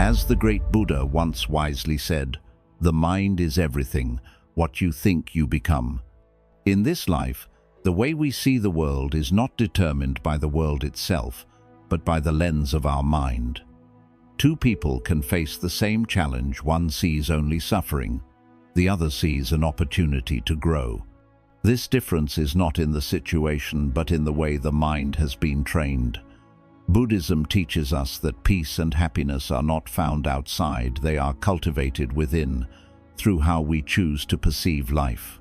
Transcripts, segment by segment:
As the great Buddha once wisely said, "The mind is everything. What you think, you become." In this life, the way we see the world is not determined by the world itself, but by the lens of our mind. Two people can face the same challenge. One sees only suffering, the other sees an opportunity to grow. This difference is not in the situation, but in the way the mind has been trained. Buddhism teaches us that peace and happiness are not found outside, they are cultivated within, through how we choose to perceive life.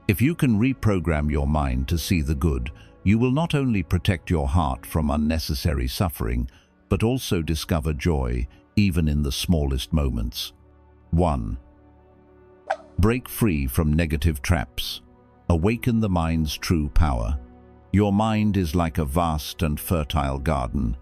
If you can reprogram your mind to see the good, you will not only protect your heart from unnecessary suffering, but also discover joy, even in the smallest moments. 1. Break free from negative traps. Awaken the mind's true power. Your mind is like a vast and fertile garden.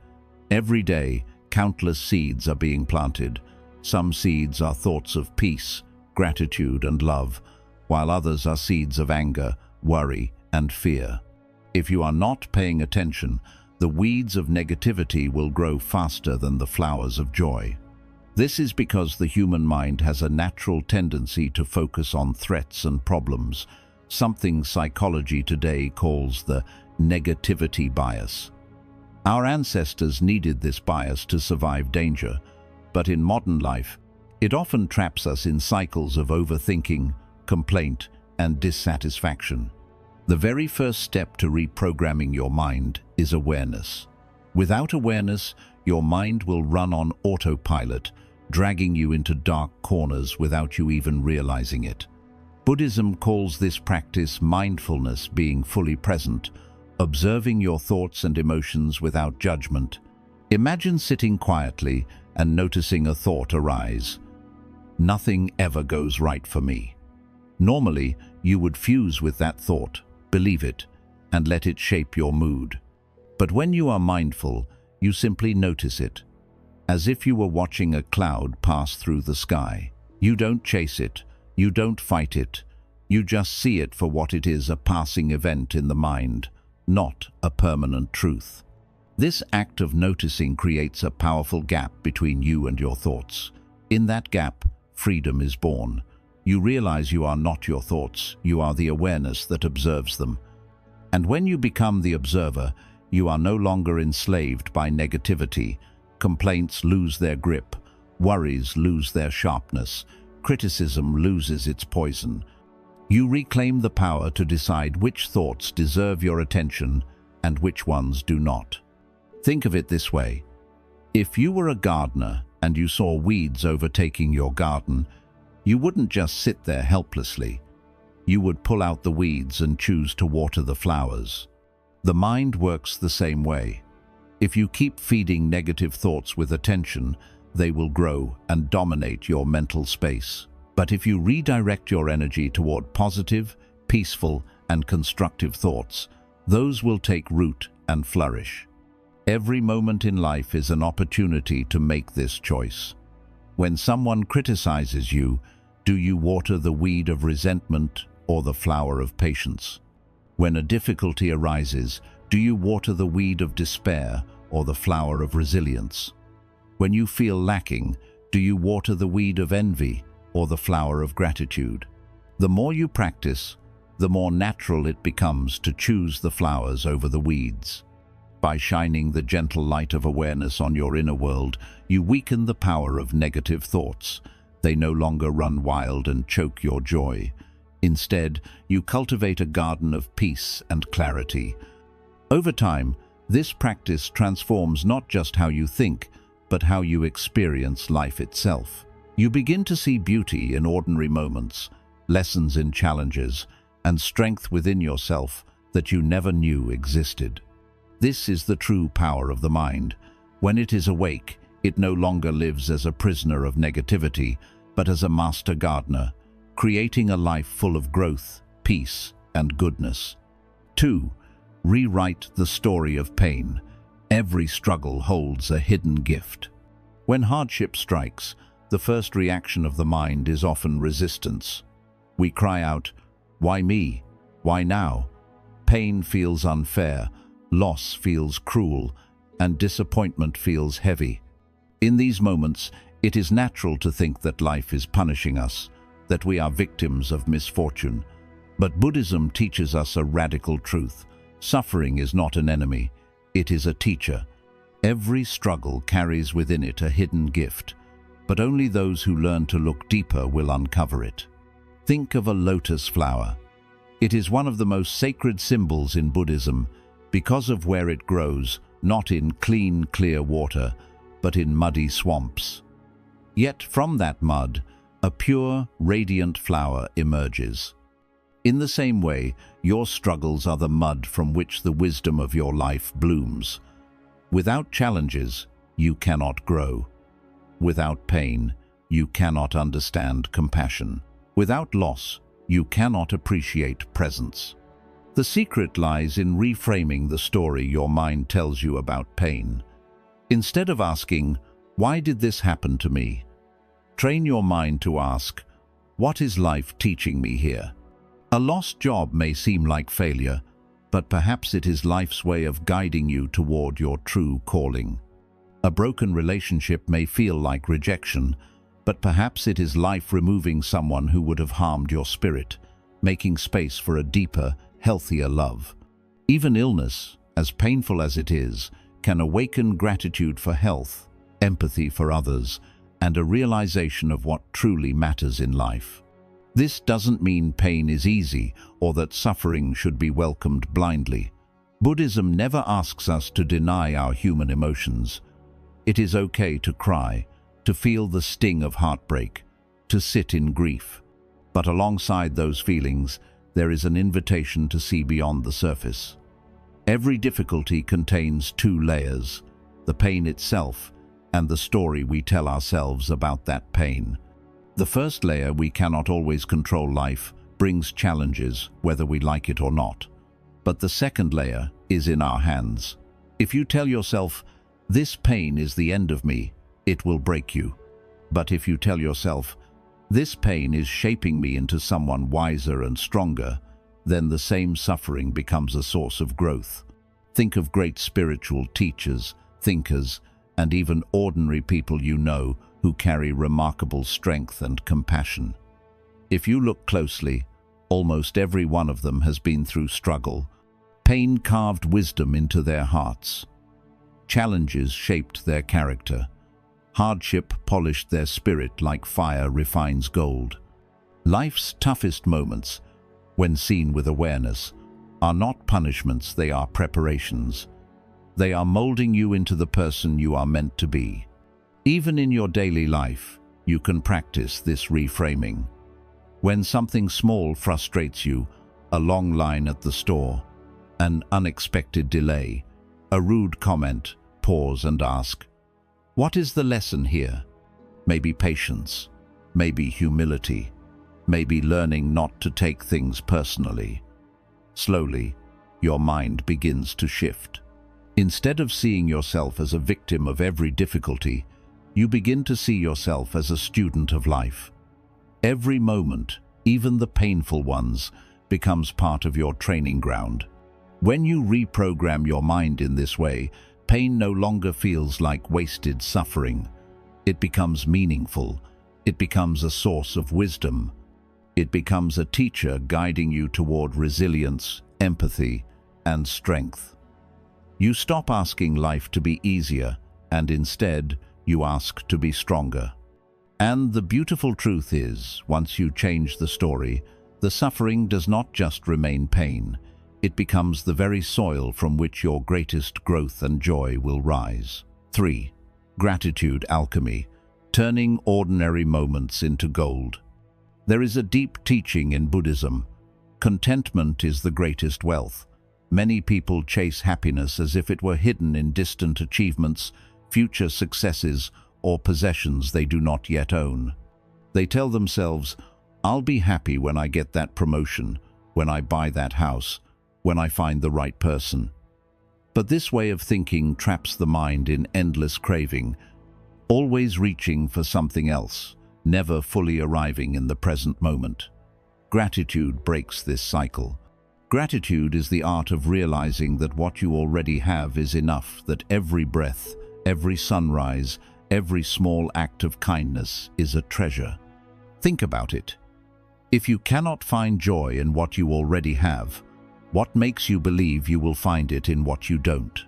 Every day, countless seeds are being planted. Some seeds are thoughts of peace, gratitude, and love, while others are seeds of anger, worry, and fear. If you are not paying attention, the weeds of negativity will grow faster than the flowers of joy. This is because the human mind has a natural tendency to focus on threats and problems, something psychology today calls the negativity bias. Our ancestors needed this bias to survive danger, but in modern life, it often traps us in cycles of overthinking, complaint, and dissatisfaction. The very first step to reprogramming your mind is awareness. Without awareness, your mind will run on autopilot, dragging you into dark corners without you even realizing it. Buddhism calls this practice mindfulness, being fully present, observing your thoughts and emotions without judgment. Imagine sitting quietly and noticing a thought arise. Nothing ever goes right for me. Normally, you would fuse with that thought, believe it, and let it shape your mood. But when you are mindful, you simply notice it, as if you were watching a cloud pass through the sky. You don't chase it, you don't fight it, you just see it for what it is, a passing event in the mind, not a permanent truth. This act of noticing creates a powerful gap between you and your thoughts. In that gap, freedom is born. You realize you are not your thoughts, you are the awareness that observes them. And when you become the observer, you are no longer enslaved by negativity. Complaints lose their grip, worries lose their sharpness, criticism loses its poison. You reclaim the power to decide which thoughts deserve your attention and which ones do not. Think of it this way. If you were a gardener and you saw weeds overtaking your garden, you wouldn't just sit there helplessly. You would pull out the weeds and choose to water the flowers. The mind works the same way. If you keep feeding negative thoughts with attention, they will grow and dominate your mental space. But if you redirect your energy toward positive, peaceful, and constructive thoughts, those will take root and flourish. Every moment in life is an opportunity to make this choice. When someone criticizes you, do you water the weed of resentment or the flower of patience? When a difficulty arises, do you water the weed of despair or the flower of resilience? When you feel lacking, do you water the weed of envy or the flower of gratitude? The more you practice, the more natural it becomes to choose the flowers over the weeds. By shining the gentle light of awareness on your inner world, you weaken the power of negative thoughts. They no longer run wild and choke your joy. Instead, you cultivate a garden of peace and clarity. Over time, this practice transforms not just how you think, but how you experience life itself. You begin to see beauty in ordinary moments, lessons in challenges, and strength within yourself that you never knew existed. This is the true power of the mind. When it is awake, it no longer lives as a prisoner of negativity, but as a master gardener, creating a life full of growth, peace, and goodness. 2. Rewrite the story of pain. Every struggle holds a hidden gift. When hardship strikes, the first reaction of the mind is often resistance. We cry out, "Why me? Why now?" Pain feels unfair, loss feels cruel, and disappointment feels heavy. In these moments, It is natural to think that life is punishing us, that we are victims of misfortune. But Buddhism teaches us a radical truth. Suffering is not an enemy, it is a teacher. Every struggle carries within it a hidden gift, but only those who learn to look deeper will uncover it. Think of a lotus flower. It is one of the most sacred symbols in Buddhism because of where it grows, not in clean, clear water, but in muddy swamps. Yet from that mud, a pure, radiant flower emerges. In the same way, your struggles are the mud from which the wisdom of your life blooms. Without challenges, you cannot grow. Without pain, you cannot understand compassion. Without loss, you cannot appreciate presence. The secret lies in reframing the story your mind tells you about pain. Instead of asking, "Why did this happen to me?" train your mind to ask, "What is life teaching me here?" A lost job may seem like failure, but perhaps it is life's way of guiding you toward your true calling. A broken relationship may feel like rejection, but perhaps it is life removing someone who would have harmed your spirit, making space for a deeper, healthier love. Even illness, as painful as it is, can awaken gratitude for health, empathy for others, and a realization of what truly matters in life. This doesn't mean pain is easy or that suffering should be welcomed blindly. Buddhism never asks us to deny our human emotions. It is okay to cry, to feel the sting of heartbreak, to sit in grief. But alongside those feelings, there is an invitation to see beyond the surface. Every difficulty contains two layers, the pain itself and the story we tell ourselves about that pain. The first layer, we cannot always control life, brings challenges, whether we like it or not. But the second layer is in our hands. If you tell yourself, "This pain is the end of me," it will break you. But if you tell yourself, "This pain is shaping me into someone wiser and stronger," then the same suffering becomes a source of growth. Think of great spiritual teachers, thinkers, and even ordinary people you know who carry remarkable strength and compassion. If you look closely, almost every one of them has been through struggle. Pain carved wisdom into their hearts. Challenges shaped their character. Hardship polished their spirit like fire refines gold. Life's toughest moments, when seen with awareness, are not punishments, they are preparations. They are molding you into the person you are meant to be. Even in your daily life, you can practice this reframing. When something small frustrates you, a long line at the store, an unexpected delay, a rude comment, pause and ask, "What is the lesson here?" Maybe patience, maybe humility, maybe learning not to take things personally. Slowly, your mind begins to shift. Instead of seeing yourself as a victim of every difficulty, you begin to see yourself as a student of life. Every moment, even the painful ones, becomes part of your training ground. When you reprogram your mind in this way, pain no longer feels like wasted suffering. It becomes meaningful. It becomes a source of wisdom. It becomes a teacher guiding you toward resilience, empathy, and strength. You stop asking life to be easier, and instead, you ask to be stronger. And the beautiful truth is, once you change the story, the suffering does not just remain pain. It becomes the very soil from which your greatest growth and joy will rise. 3. Gratitude alchemy, turning ordinary moments into gold. There is a deep teaching in Buddhism. Contentment is the greatest wealth. Many people chase happiness as if it were hidden in distant achievements, future successes, or possessions they do not yet own. They tell themselves, "I'll be happy when I get that promotion, when I buy that house, when I find the right person." But this way of thinking traps the mind in endless craving, always reaching for something else, never fully arriving in the present moment. Gratitude breaks this cycle. Gratitude is the art of realizing that what you already have is enough, that every breath, every sunrise, every small act of kindness is a treasure. Think about it. If you cannot find joy in what you already have, what makes you believe you will find it in what you don't?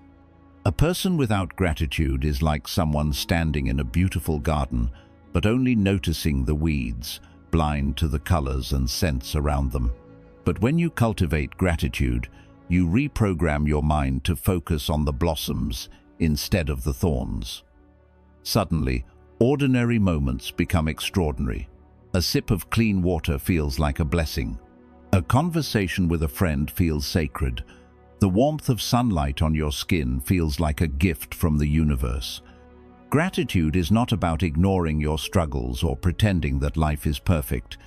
A person without gratitude is like someone standing in a beautiful garden, but only noticing the weeds, blind to the colors and scents around them. But when you cultivate gratitude, you reprogram your mind to focus on the blossoms instead of the thorns. Suddenly, ordinary moments become extraordinary. A sip of clean water feels like a blessing. A conversation with a friend feels sacred. The warmth of sunlight on your skin feels like a gift from the universe. Gratitude is not about ignoring your struggles or pretending that life is perfect.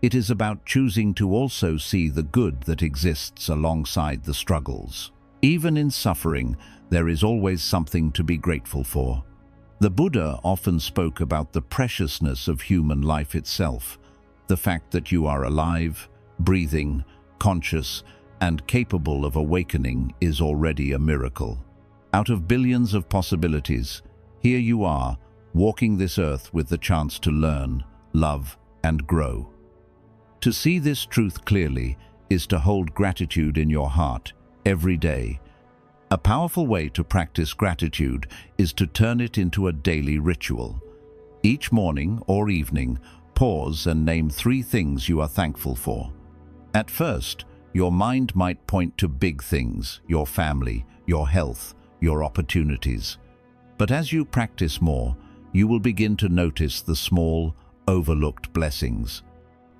It is about choosing to also see the good that exists alongside the struggles. Even in suffering, there is always something to be grateful for. The Buddha often spoke about the preciousness of human life itself, the fact that you are alive, breathing, conscious, and capable of awakening is already a miracle. Out of billions of possibilities, here you are, walking this earth with the chance to learn, love, and grow. To see this truth clearly is to hold gratitude in your heart every day. A powerful way to practice gratitude is to turn it into a daily ritual. Each morning or evening, pause and name 3 things you are thankful for. At first, your mind might point to big things, your family, your health, your opportunities. But as you practice more, you will begin to notice the small, overlooked blessings.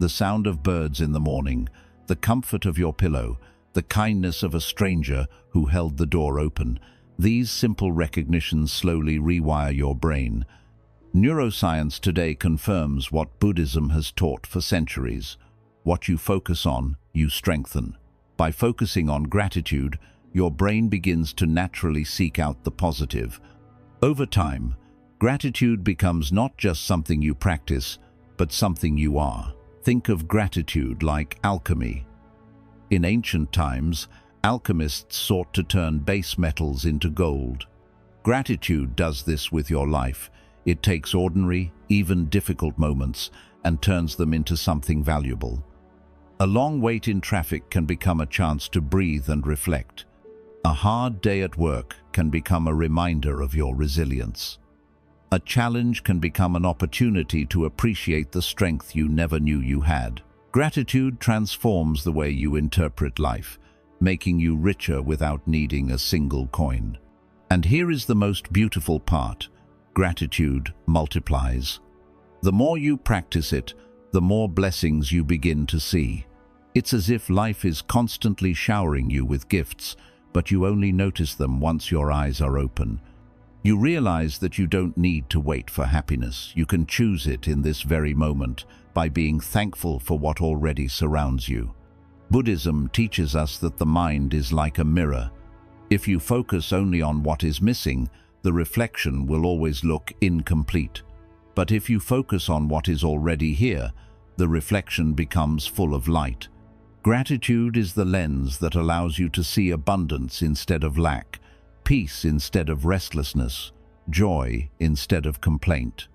The sound of birds in the morning, the comfort of your pillow, the kindness of a stranger who held the door open. These simple recognitions slowly rewire your brain. Neuroscience today confirms what Buddhism has taught for centuries. What you focus on, you strengthen. By focusing on gratitude, your brain begins to naturally seek out the positive. Over time, gratitude becomes not just something you practice, but something you are. Think of gratitude like alchemy. In ancient times, alchemists sought to turn base metals into gold. Gratitude does this with your life. It takes ordinary, even difficult moments and turns them into something valuable. A long wait in traffic can become a chance to breathe and reflect. A hard day at work can become a reminder of your resilience. A challenge can become an opportunity to appreciate the strength you never knew you had. Gratitude transforms the way you interpret life, making you richer without needing a single coin. And here is the most beautiful part: gratitude multiplies. The more you practice it, the more blessings you begin to see. It's as if life is constantly showering you with gifts, but you only notice them once your eyes are open. You realize that you don't need to wait for happiness. You can choose it in this very moment by being thankful for what already surrounds you. Buddhism teaches us that the mind is like a mirror. If you focus only on what is missing, the reflection will always look incomplete. But if you focus on what is already here, the reflection becomes full of light. Gratitude is the lens that allows you to see abundance instead of lack, peace instead of restlessness, joy instead of complaint.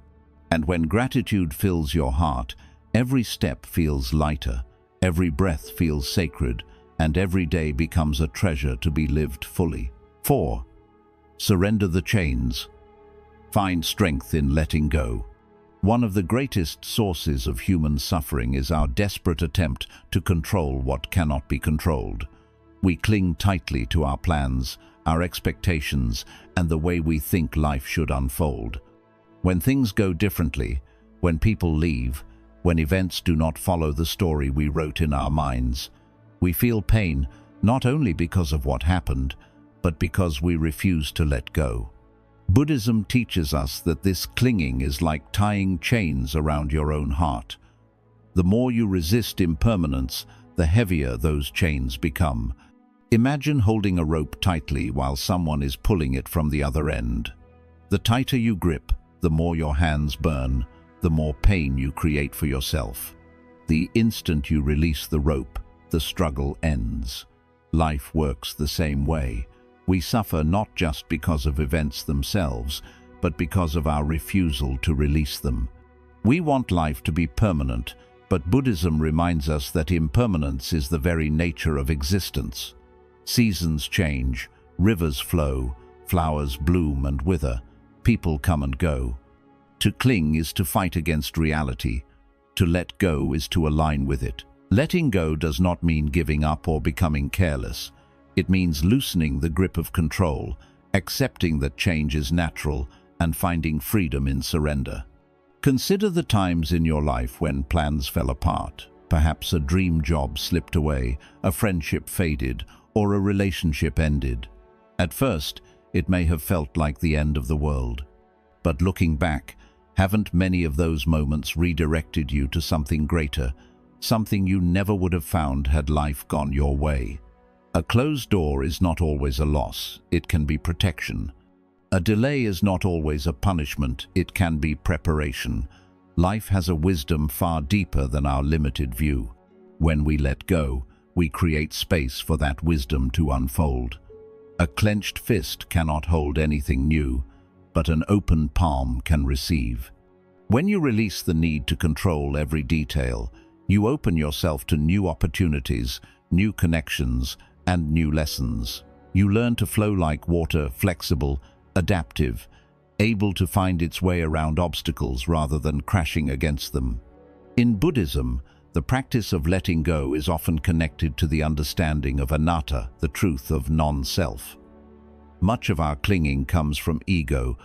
And when gratitude fills your heart, every step feels lighter, every breath feels sacred, and every day becomes a treasure to be lived fully. 4. Surrender the chains. Find strength in letting go. One of the greatest sources of human suffering is our desperate attempt to control what cannot be controlled. We cling tightly to our plans, our expectations, and the way we think life should unfold. When things go differently, when people leave, when events do not follow the story we wrote in our minds, we feel pain not only because of what happened, but because we refuse to let go. Buddhism teaches us that this clinging is like tying chains around your own heart. The more you resist impermanence, the heavier those chains become. Imagine holding a rope tightly while someone is pulling it from the other end. The tighter you grip, the more your hands burn, the more pain you create for yourself. The instant you release the rope, the struggle ends. Life works the same way. We suffer not just because of events themselves, but because of our refusal to release them. We want life to be permanent, but Buddhism reminds us that impermanence is the very nature of existence. Seasons change, rivers flow, flowers bloom and wither, people come and go. To cling is to fight against reality. To let go is to align with it. Letting go does not mean giving up or becoming careless. It means loosening the grip of control, accepting that change is natural, and finding freedom in surrender. Consider the times in your life when plans fell apart. Perhaps a dream job slipped away, a friendship faded, or a relationship ended. At first, it may have felt like the end of the world. But looking back, haven't many of those moments redirected you to something greater, something you never would have found had life gone your way? A closed door is not always a loss, it can be protection. A delay is not always a punishment, it can be preparation. Life has a wisdom far deeper than our limited view. When we let go, we create space for that wisdom to unfold. A clenched fist cannot hold anything new, but an open palm can receive. When you release the need to control every detail, you open yourself to new opportunities, new connections, and new lessons. You learn to flow like water, flexible, adaptive, able to find its way around obstacles rather than crashing against them. In Buddhism, the practice of letting go is often connected to the understanding of anatta, the truth of non-self. Much of our clinging comes from ego,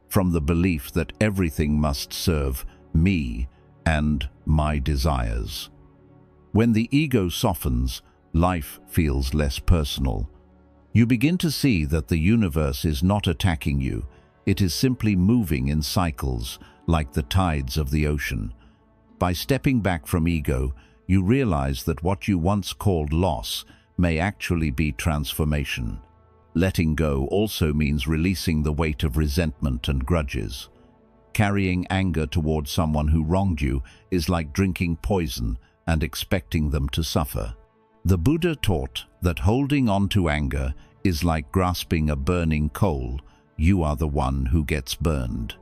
from the belief that everything must serve me and my desires. When the ego softens, life feels less personal. You begin to see that the universe is not attacking you, it is simply moving in cycles, like the tides of the ocean. By stepping back from ego, you realize that what you once called loss may actually be transformation. Letting go also means releasing the weight of resentment and grudges. Carrying anger towards someone who wronged you is like drinking poison and expecting them to suffer. The Buddha taught that holding on to anger is like grasping a burning coal. You are the one who gets burned.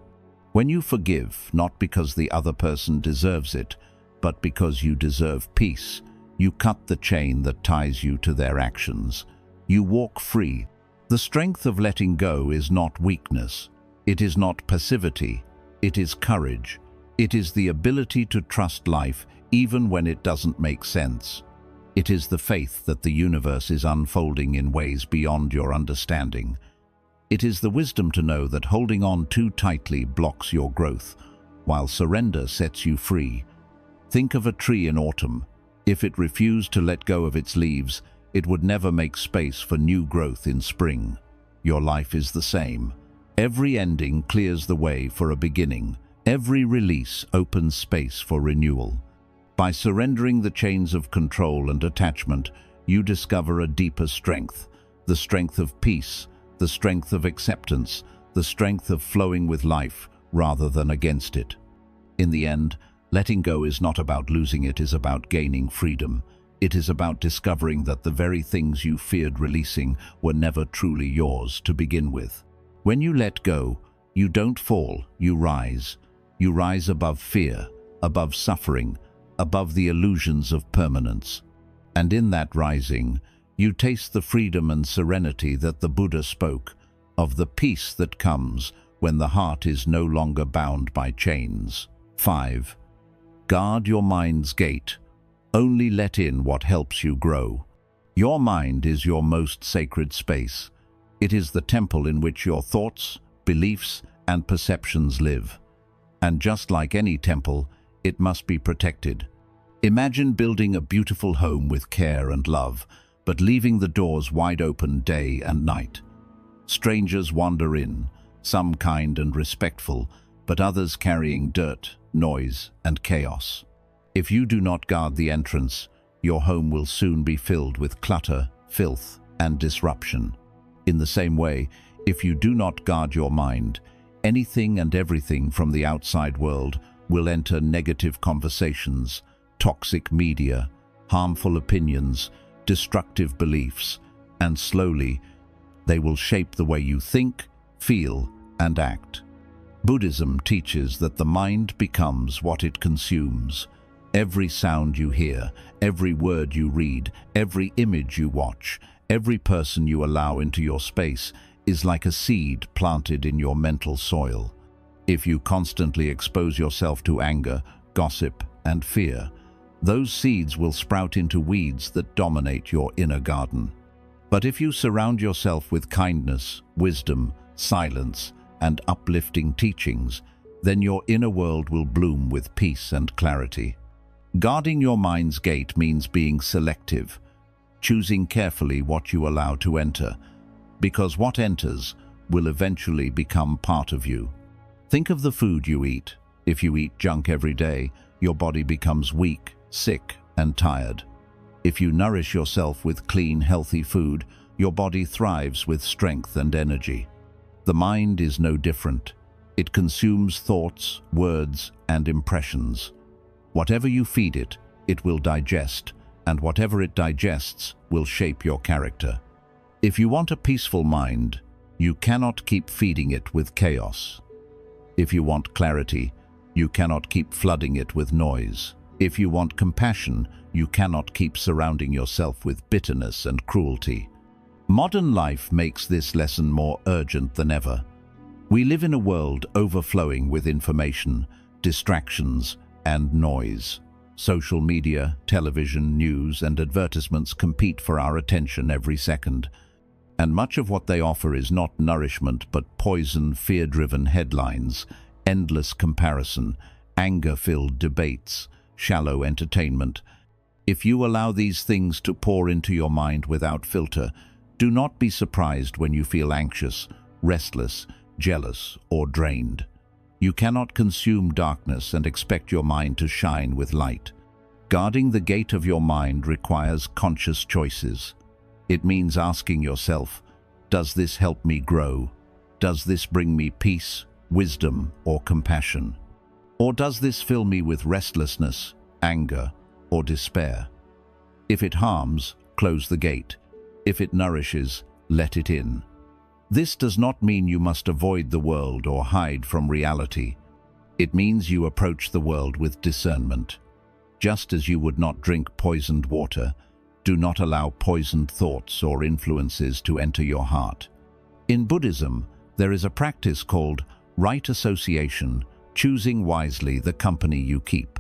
When you forgive, not because the other person deserves it, but because you deserve peace, you cut the chain that ties you to their actions. You walk free. The strength of letting go is not weakness. It is not passivity. It is courage. It is the ability to trust life even when it doesn't make sense. It is the faith that the universe is unfolding in ways beyond your understanding. It is the wisdom to know that holding on too tightly blocks your growth, while surrender sets you free. Think of a tree in autumn. If it refused to let go of its leaves, it would never make space for new growth in spring. Your life is the same. Every ending clears the way for a beginning. Every release opens space for renewal. By surrendering the chains of control and attachment, you discover a deeper strength, the strength of peace, the strength of acceptance, the strength of flowing with life rather than against it. In the end, letting go is not about losing, it is about gaining freedom. It is about discovering that the very things you feared releasing were never truly yours to begin with. When you let go, you don't fall, you rise. You rise above fear, above suffering, above the illusions of permanence. And in that rising, you taste the freedom and serenity that the Buddha spoke of, the peace that comes when the heart is no longer bound by chains. 5. Guard your mind's gate. Only let in what helps you grow. Your mind is your most sacred space. It is the temple in which your thoughts, beliefs, and perceptions live. And just like any temple, it must be protected. Imagine building a beautiful home with care and love, but leaving the doors wide open day and night. Strangers wander in, some kind and respectful, but others carrying dirt, noise, and chaos. If you do not guard the entrance, your home will soon be filled with clutter, filth, and disruption. In the same way, if you do not guard your mind, anything and everything from the outside world will enter negative conversations, toxic media, harmful opinions, destructive beliefs, and slowly, they will shape the way you think, feel, and act. Buddhism teaches that the mind becomes what it consumes. Every sound you hear, every word you read, every image you watch, every person you allow into your space is like a seed planted in your mental soil. If you constantly expose yourself to anger, gossip, and fear, those seeds will sprout into weeds that dominate your inner garden. But if you surround yourself with kindness, wisdom, silence, and uplifting teachings, then your inner world will bloom with peace and clarity. Guarding your mind's gate means being selective, choosing carefully what you allow to enter, because what enters will eventually become part of you. Think of the food you eat. If you eat junk every day, your body becomes weak, sick, and tired. If you nourish yourself with clean, healthy food, your body thrives with strength and energy. The mind is no different. It consumes thoughts, words, and impressions. Whatever you feed it, it will digest, and whatever it digests will shape your character. If you want a peaceful mind, you cannot keep feeding it with chaos. If you want clarity, you cannot keep flooding it with noise. If you want compassion, you cannot keep surrounding yourself with bitterness and cruelty. Modern life makes this lesson more urgent than ever. We live in a world overflowing with information, distractions, and noise. Social media, television, news, and advertisements compete for our attention every second. And much of what they offer is not nourishment but poison, fear-driven headlines, endless comparison, anger-filled debates, shallow entertainment. If you allow these things to pour into your mind without filter, do not be surprised when you feel anxious, restless, jealous, or drained. You cannot consume darkness and expect your mind to shine with light. Guarding the gate of your mind requires conscious choices. It means asking yourself, does this help me grow? Does this bring me peace, wisdom, or compassion? Or does this fill me with restlessness, anger, or despair? If it harms, close the gate. If it nourishes, let it in. This does not mean you must avoid the world or hide from reality. It means you approach the world with discernment. Just as you would not drink poisoned water, do not allow poisoned thoughts or influences to enter your heart. In Buddhism, there is a practice called right association, choosing wisely the company you keep.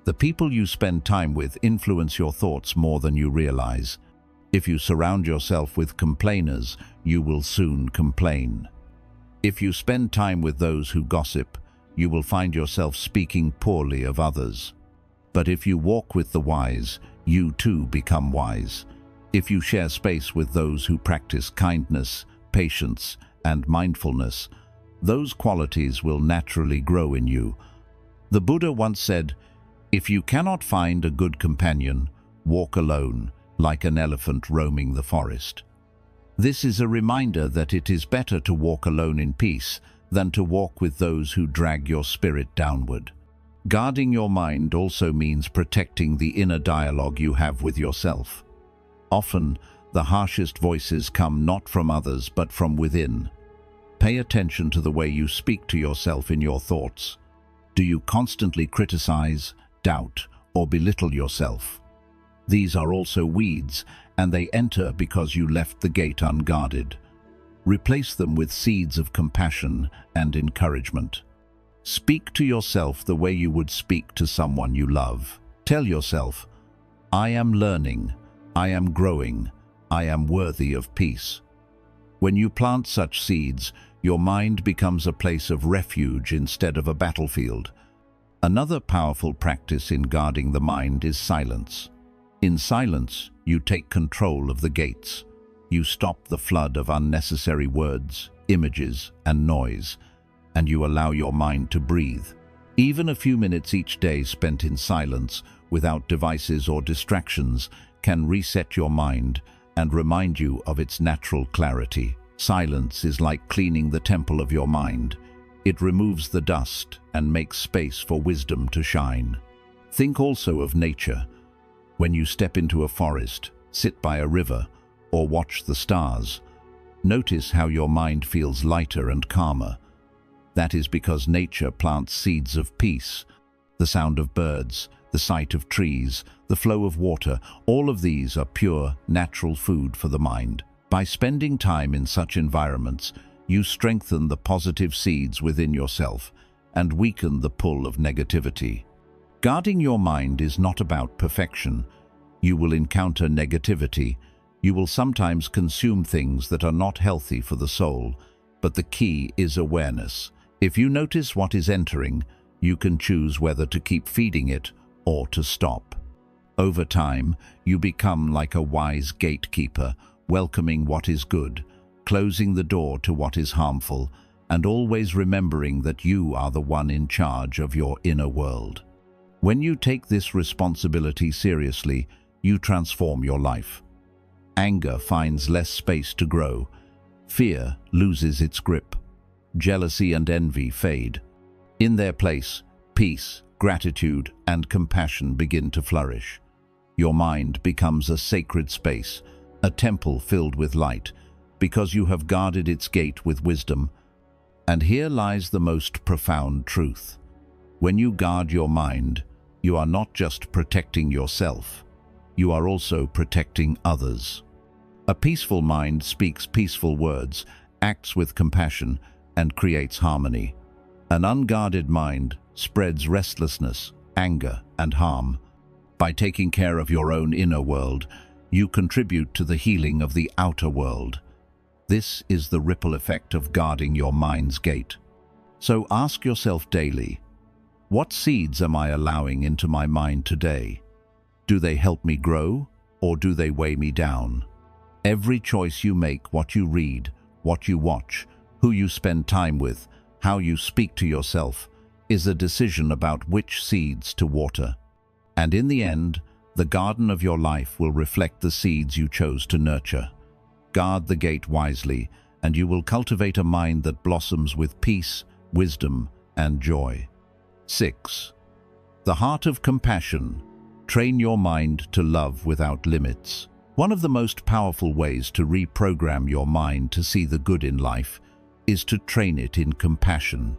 The people you spend time with influence your thoughts more than you realize. If you surround yourself with complainers, you will soon complain. If you spend time with those who gossip, you will find yourself speaking poorly of others. But if you walk with the wise, you too become wise. If you share space with those who practice kindness, patience, and mindfulness, those qualities will naturally grow in you. The Buddha once said, "If you cannot find a good companion, walk alone, like an elephant roaming the forest." This is a reminder that it is better to walk alone in peace than to walk with those who drag your spirit downward. Guarding your mind also means protecting the inner dialogue you have with yourself. Often, the harshest voices come not from others but from within. Pay attention to the way you speak to yourself in your thoughts. Do you constantly criticize, doubt, or belittle yourself? These are also weeds, and they enter because you left the gate unguarded. Replace them with seeds of compassion and encouragement. Speak to yourself the way you would speak to someone you love. Tell yourself, "I am learning, I am growing, I am worthy of peace." When you plant such seeds, your mind becomes a place of refuge instead of a battlefield. Another powerful practice in guarding the mind is silence. In silence, you take control of the gates. You stop the flood of unnecessary words, images, and noise, and you allow your mind to breathe. Even a few minutes each day spent in silence, without devices or distractions, can reset your mind and remind you of its natural clarity. Silence is like cleaning the temple of your mind. It removes the dust and makes space for wisdom to shine. Think also of nature. When you step into a forest, sit by a river, or watch the stars, notice how your mind feels lighter and calmer. That is because nature plants seeds of peace. The sound of birds, the sight of trees, the flow of water, all of these are pure, natural food for the mind. By spending time in such environments, you strengthen the positive seeds within yourself and weaken the pull of negativity. Guarding your mind is not about perfection. You will encounter negativity. You will sometimes consume things that are not healthy for the soul, but the key is awareness. If you notice what is entering, you can choose whether to keep feeding it or to stop. Over time, you become like a wise gatekeeper, welcoming what is good, closing the door to what is harmful, and always remembering that you are the one in charge of your inner world. When you take this responsibility seriously, you transform your life. Anger finds less space to grow. Fear loses its grip. Jealousy and envy fade. In their place, peace, gratitude, and compassion begin to flourish. Your mind becomes a sacred space, a temple filled with light, because you have guarded its gate with wisdom. And here lies the most profound truth. When you guard your mind, you are not just protecting yourself, you are also protecting others. A peaceful mind speaks peaceful words, acts with compassion, and creates harmony. An unguarded mind spreads restlessness, anger, and harm. By taking care of your own inner world, you contribute to the healing of the outer world. This is the ripple effect of guarding your mind's gate. So ask yourself daily, what seeds am I allowing into my mind today? Do they help me grow, or do they weigh me down? Every choice you make, what you read, what you watch, who you spend time with, how you speak to yourself, is a decision about which seeds to water. And in the end, the garden of your life will reflect the seeds you chose to nurture. Guard the gate wisely, and you will cultivate a mind that blossoms with peace, wisdom, and joy. 6. The heart of compassion. Train your mind to love without limits. One of the most powerful ways to reprogram your mind to see the good in life is to train it in compassion.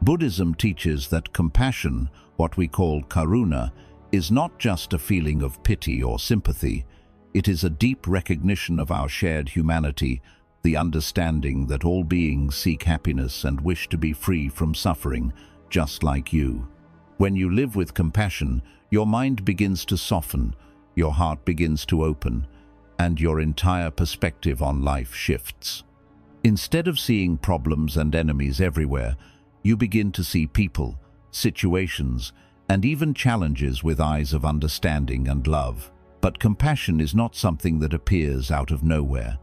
Buddhism teaches that compassion, what we call karuna, is not just a feeling of pity or sympathy. It is a deep recognition of our shared humanity, the understanding that all beings seek happiness and wish to be free from suffering, just like you. When you live with compassion, your mind begins to soften, your heart begins to open, and your entire perspective on life shifts. Instead of seeing problems and enemies everywhere, you begin to see people, situations, and even challenges with eyes of understanding and love. But compassion is not something that appears out of nowhere.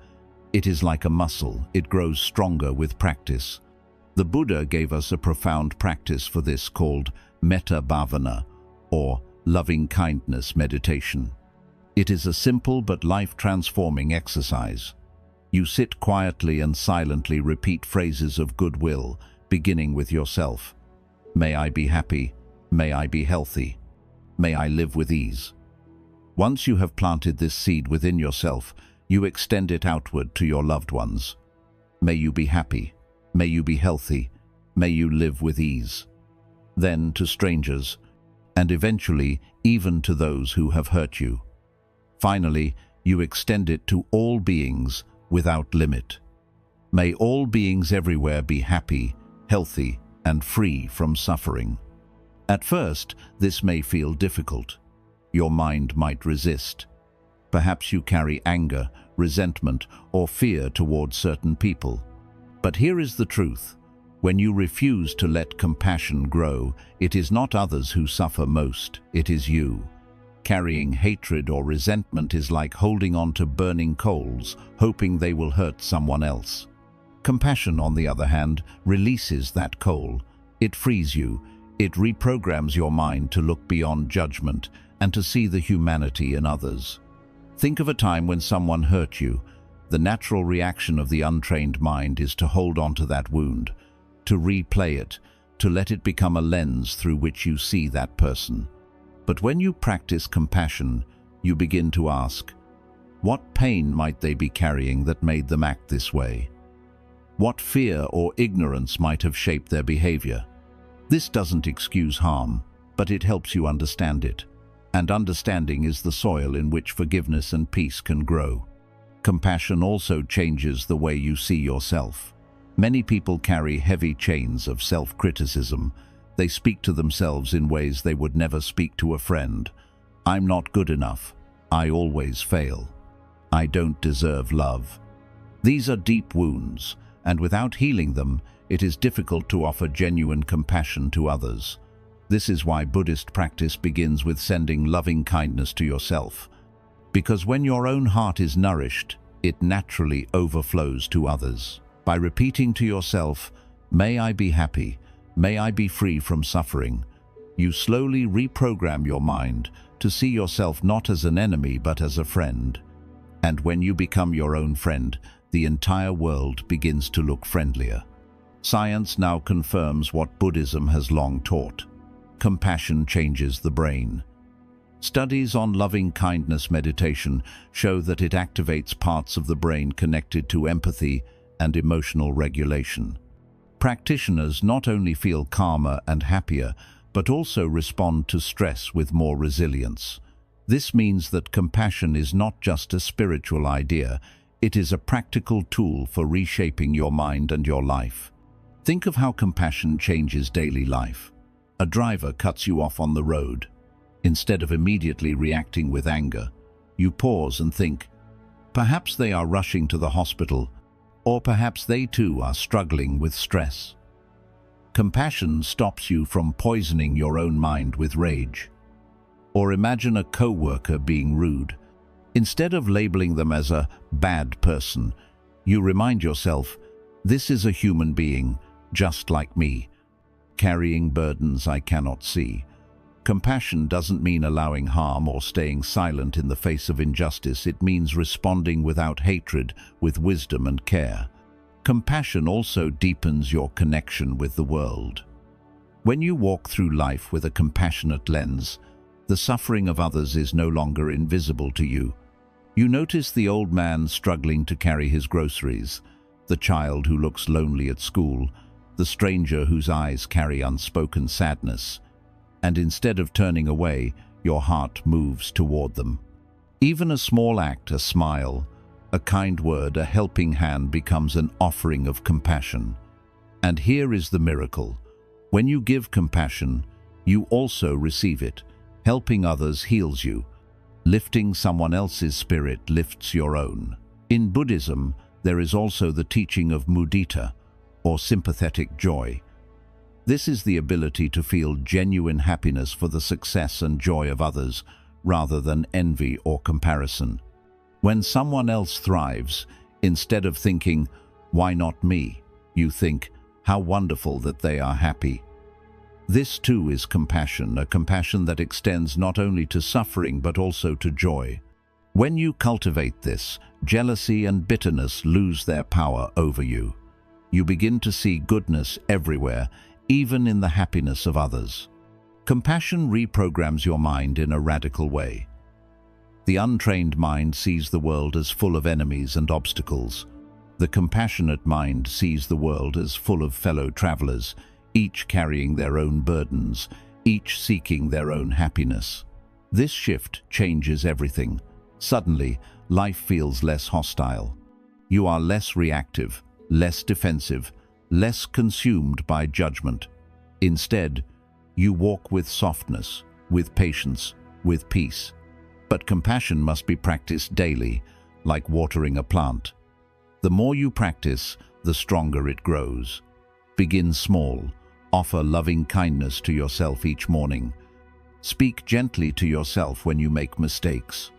It is like a muscle. It grows stronger with practice. The Buddha gave us a profound practice for this called metta bhavana, or loving-kindness meditation. It is a simple but life-transforming exercise. You sit quietly and silently repeat phrases of goodwill, beginning with yourself. May I be happy. May I be healthy. May I live with ease. Once you have planted this seed within yourself, you extend it outward to your loved ones. May you be happy. May you be healthy. May you live with ease. Then to strangers, and eventually even to those who have hurt you. Finally, you extend it to all beings without limit. May all beings everywhere be happy, healthy, and free from suffering. At first, this may feel difficult. Your mind might resist. Perhaps you carry anger, resentment, or fear towards certain people. But here is the truth. When you refuse to let compassion grow, it is not others who suffer most, it is you. Carrying hatred or resentment is like holding on to burning coals, hoping they will hurt someone else. Compassion, on the other hand, releases that coal. It frees you. It reprograms your mind to look beyond judgment and to see the humanity in others. Think of a time when someone hurt you. The natural reaction of the untrained mind is to hold on to that wound, to replay it, to let it become a lens through which you see that person. But when you practice compassion, you begin to ask, what pain might they be carrying that made them act this way? what fear or ignorance might have shaped their behavior. This doesn't excuse harm, but it helps you understand it. And understanding is the soil in which forgiveness and peace can grow. Compassion also changes the way you see yourself. Many people carry heavy chains of self-criticism. They speak to themselves in ways they would never speak to a friend. I'm not good enough. I always fail. I don't deserve love. These are deep wounds, and without healing them, it is difficult to offer genuine compassion to others. This is why Buddhist practice begins with sending loving kindness to yourself. Because when your own heart is nourished, it naturally overflows to others. By repeating to yourself, "May I be happy, may I be free from suffering," you slowly reprogram your mind to see yourself not as an enemy but as a friend. And when you become your own friend, the entire world begins to look friendlier. Science now confirms what Buddhism has long taught. Compassion changes the brain. Studies on loving-kindness meditation show that it activates parts of the brain connected to empathy and emotional regulation. Practitioners not only feel calmer and happier, but also respond to stress with more resilience. This means that compassion is not just a spiritual idea, it is a practical tool for reshaping your mind and your life. Think of how compassion changes daily life. A driver cuts you off on the road. Instead of immediately reacting with anger, you pause and think, perhaps they are rushing to the hospital, or perhaps they too are struggling with stress. Compassion stops you from poisoning your own mind with rage. Or imagine a co-worker being rude. Instead of labeling them as a bad person, you remind yourself, this is a human being, just like me, carrying burdens I cannot see. Compassion doesn't mean allowing harm or staying silent in the face of injustice. It means responding without hatred, with wisdom and care. Compassion also deepens your connection with the world. When you walk through life with a compassionate lens, the suffering of others is no longer invisible to you. You notice the old man struggling to carry his groceries, the child who looks lonely at school, the stranger whose eyes carry unspoken sadness, and instead of turning away, your heart moves toward them. Even a small act, a smile, a kind word, a helping hand becomes an offering of compassion. And here is the miracle. When you give compassion, you also receive it. Helping others heals you. Lifting someone else's spirit lifts your own. In Buddhism, there is also the teaching of mudita, or sympathetic joy. This is the ability to feel genuine happiness for the success and joy of others, rather than envy or comparison. When someone else thrives, instead of thinking, "Why not me?" you think, "How wonderful that they are happy." This too is compassion, a compassion that extends not only to suffering but also to joy. When you cultivate this, jealousy and bitterness lose their power over you. You begin to see goodness everywhere, even in the happiness of others. Compassion reprograms your mind in a radical way. The untrained mind sees the world as full of enemies and obstacles. The compassionate mind sees the world as full of fellow travelers, each carrying their own burdens, each seeking their own happiness. This shift changes everything. Suddenly, life feels less hostile. You are less reactive, less defensive, less consumed by judgment. Instead, you walk with softness, with patience, with peace. But compassion must be practiced daily, like watering a plant. The more you practice, the stronger it grows. Begin small. Offer loving kindness to yourself each morning. Speak gently to yourself when you make mistakes.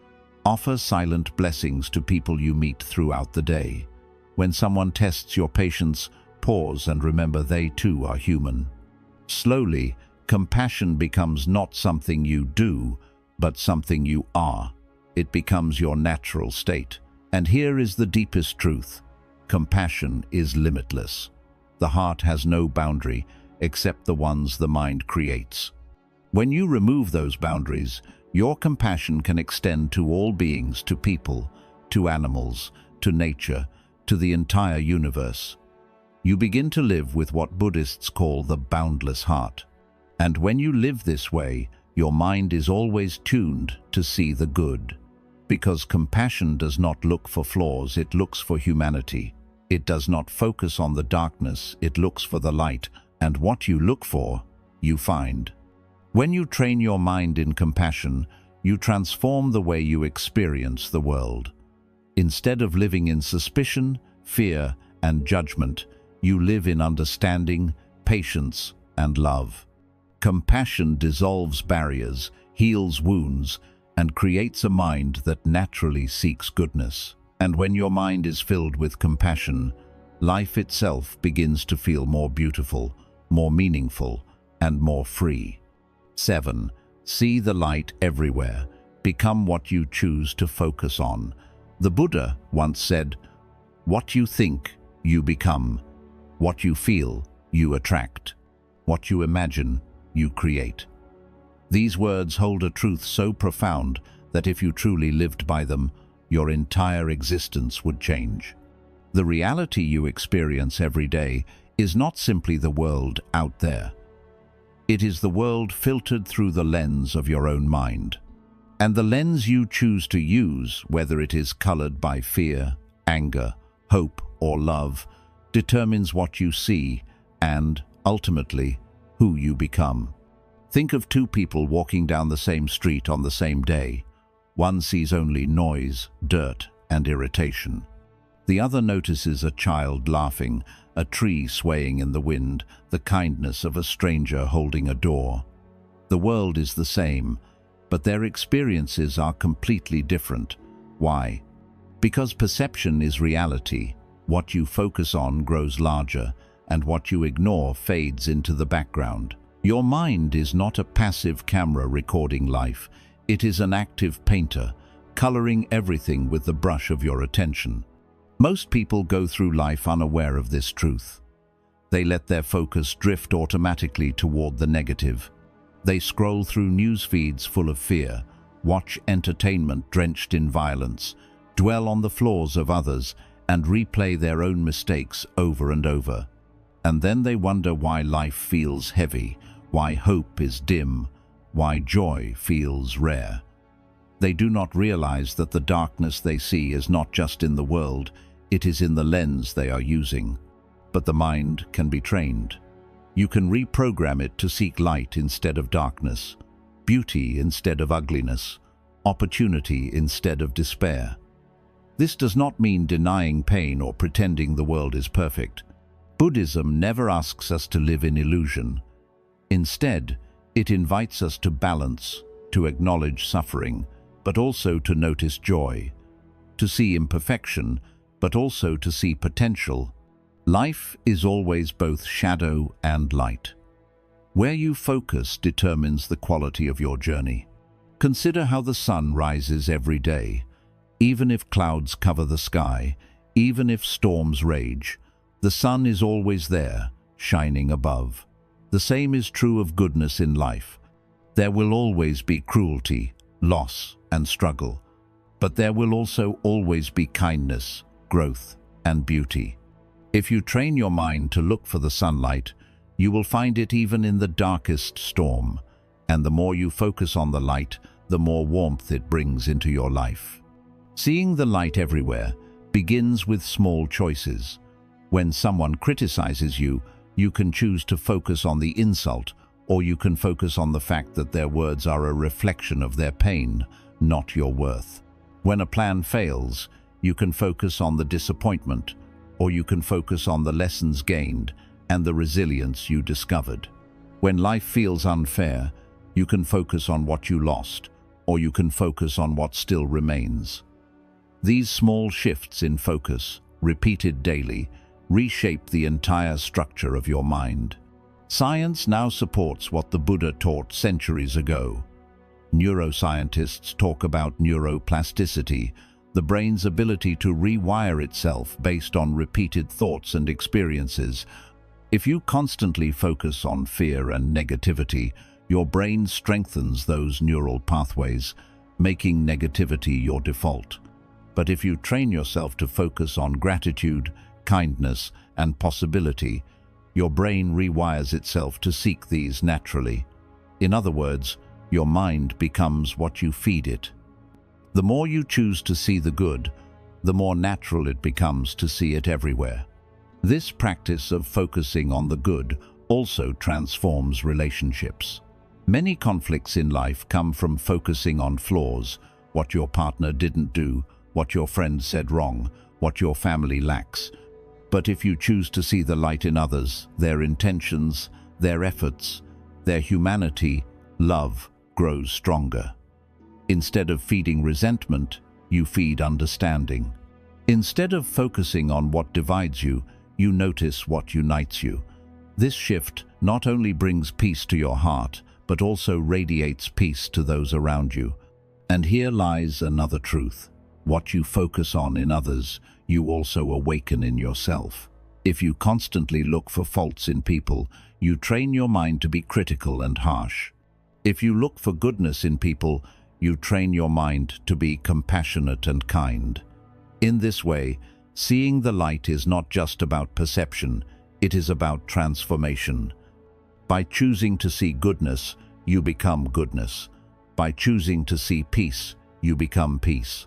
Offer silent blessings to people you meet throughout the day. When someone tests your patience, pause and remember they too are human. Slowly, compassion becomes not something you do, but something you are. It becomes your natural state. And here is the deepest truth. Compassion is limitless. The heart has no boundary, except the ones the mind creates. When you remove those boundaries, your compassion can extend to all beings, to people, to animals, to nature, to the entire universe. You begin to live with what Buddhists call the boundless heart. And when you live this way, your mind is always tuned to see the good. Because compassion does not look for flaws, it looks for humanity. It does not focus on the darkness, it looks for the light, and what you look for, you find. When you train your mind in compassion, you transform the way you experience the world. Instead of living in suspicion, fear, and judgment, you live in understanding, patience, and love. Compassion dissolves barriers, heals wounds, and creates a mind that naturally seeks goodness. And when your mind is filled with compassion, life itself begins to feel more beautiful, more meaningful, and more free. 7. See the light everywhere. Become what you choose to focus on. The Buddha once said, "What you think, you become. What you feel, you attract. What you imagine, you create." These words hold a truth so profound that if you truly lived by them, your entire existence would change. The reality you experience every day is not simply the world out there. It is the world filtered through the lens of your own mind. And the lens you choose to use, whether it is colored by fear, anger, hope, or love, determines what you see and, ultimately, who you become. Think of two people walking down the same street on the same day. One sees only noise, dirt, and irritation. The other notices a child laughing, a tree swaying in the wind, the kindness of a stranger holding a door. The world is the same, but their experiences are completely different. Why? Because perception is reality. What you focus on grows larger, and what you ignore fades into the background. Your mind is not a passive camera recording life. It is an active painter, coloring everything with the brush of your attention. Most people go through life unaware of this truth. They let their focus drift automatically toward the negative. They scroll through news feeds full of fear, watch entertainment drenched in violence, dwell on the flaws of others, and replay their own mistakes over and over. And then they wonder why life feels heavy, why hope is dim, why joy feels rare. They do not realize that the darkness they see is not just in the world, it is in the lens they are using. But the mind can be trained. You can reprogram it to seek light instead of darkness, beauty instead of ugliness, opportunity instead of despair. This does not mean denying pain or pretending the world is perfect. Buddhism never asks us to live in illusion. Instead, it invites us to balance, to acknowledge suffering, but also to notice joy, to see imperfection, but also to see potential. Life is always both shadow and light. Where you focus determines the quality of your journey. Consider how the sun rises every day. Even if clouds cover the sky, even if storms rage, the sun is always there, shining above. The same is true of goodness in life. There will always be cruelty, loss, and struggle. But there will also always be kindness, growth, and beauty. If you train your mind to look for the sunlight, you will find it even in the darkest storm. And the more you focus on the light, the more warmth it brings into your life. Seeing the light everywhere begins with small choices. When someone criticizes you, you can choose to focus on the insult, or you can focus on the fact that their words are a reflection of their pain, not your worth. When a plan fails, you can focus on the disappointment, or you can focus on the lessons gained and the resilience you discovered. When life feels unfair, you can focus on what you lost, or you can focus on what still remains. These small shifts in focus, repeated daily, reshape the entire structure of your mind. Science now supports what the Buddha taught centuries ago. Neuroscientists talk about neuroplasticity, the brain's ability to rewire itself based on repeated thoughts and experiences. If you constantly focus on fear and negativity, your brain strengthens those neural pathways, making negativity your default. But if you train yourself to focus on gratitude, kindness, and possibility, your brain rewires itself to seek these naturally. In other words, your mind becomes what you feed it. The more you choose to see the good, the more natural it becomes to see it everywhere. This practice of focusing on the good also transforms relationships. Many conflicts in life come from focusing on flaws, what your partner didn't do, what your friend said wrong, what your family lacks. But if you choose to see the light in others, their intentions, their efforts, their humanity, love grows stronger. Instead of feeding resentment, you feed understanding. Instead of focusing on what divides you, you notice what unites you. This shift not only brings peace to your heart, but also radiates peace to those around you. And here lies another truth. What you focus on in others, you also awaken in yourself. If you constantly look for faults in people, you train your mind to be critical and harsh. If you look for goodness in people, you train your mind to be compassionate and kind. In this way, seeing the light is not just about perception, it is about transformation. By choosing to see goodness, you become goodness. By choosing to see peace, you become peace.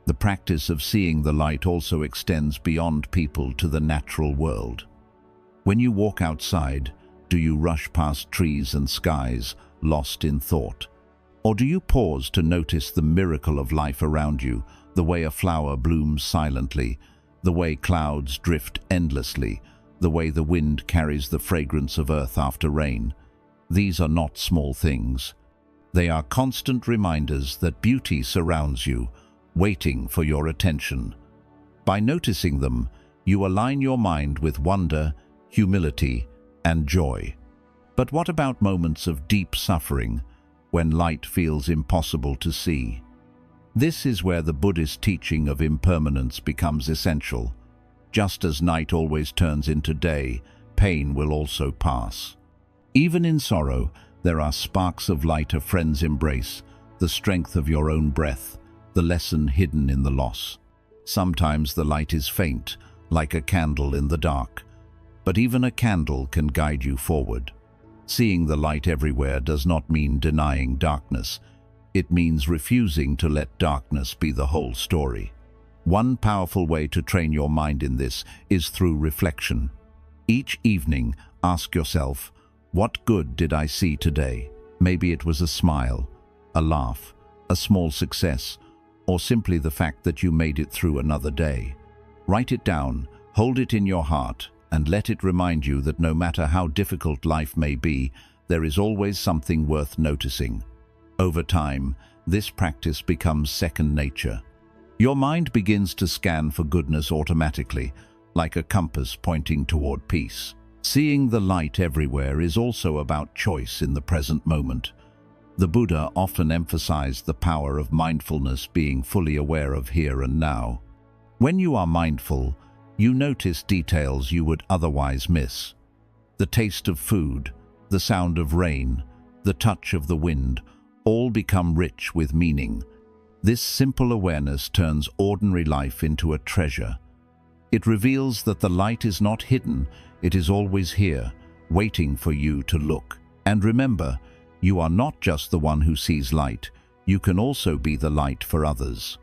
The practice of seeing the light also extends beyond people to the natural world. When you walk outside, do you rush past trees and skies, lost in thought? Or do you pause to notice the miracle of life around you, the way a flower blooms silently, the way clouds drift endlessly, the way the wind carries the fragrance of earth after rain? These are not small things. They are constant reminders that beauty surrounds you, waiting for your attention. By noticing them, you align your mind with wonder, humility, and joy. But what about moments of deep suffering, when light feels impossible to see? This is where the Buddhist teaching of impermanence becomes essential. Just as night always turns into day, pain will also pass. Even in sorrow, there are sparks of light a friend's embrace, the strength of your own breath, the lesson hidden in the loss. Sometimes the light is faint, like a candle in the dark. But even a candle can guide you forward. Seeing the light everywhere does not mean denying darkness. It means refusing to let darkness be the whole story. One powerful way to train your mind in this is through reflection. Each evening, ask yourself, what good did I see today? Maybe it was a smile, a laugh, a small success, or simply the fact that you made it through another day. Write it down, hold it in your heart, and let it remind you that no matter how difficult life may be, there is always something worth noticing. Over time, this practice becomes second nature. Your mind begins to scan for goodness automatically, like a compass pointing toward peace. Seeing the light everywhere is also about choice in the present moment. The Buddha often emphasized the power of mindfulness, being fully aware of here and now. When you are mindful, you notice details you would otherwise miss. The taste of food, the sound of rain, the touch of the wind, all become rich with meaning. This simple awareness turns ordinary life into a treasure. It reveals that the light is not hidden, it is always here, waiting for you to look. And remember, you are not just the one who sees light, you can also be the light for others.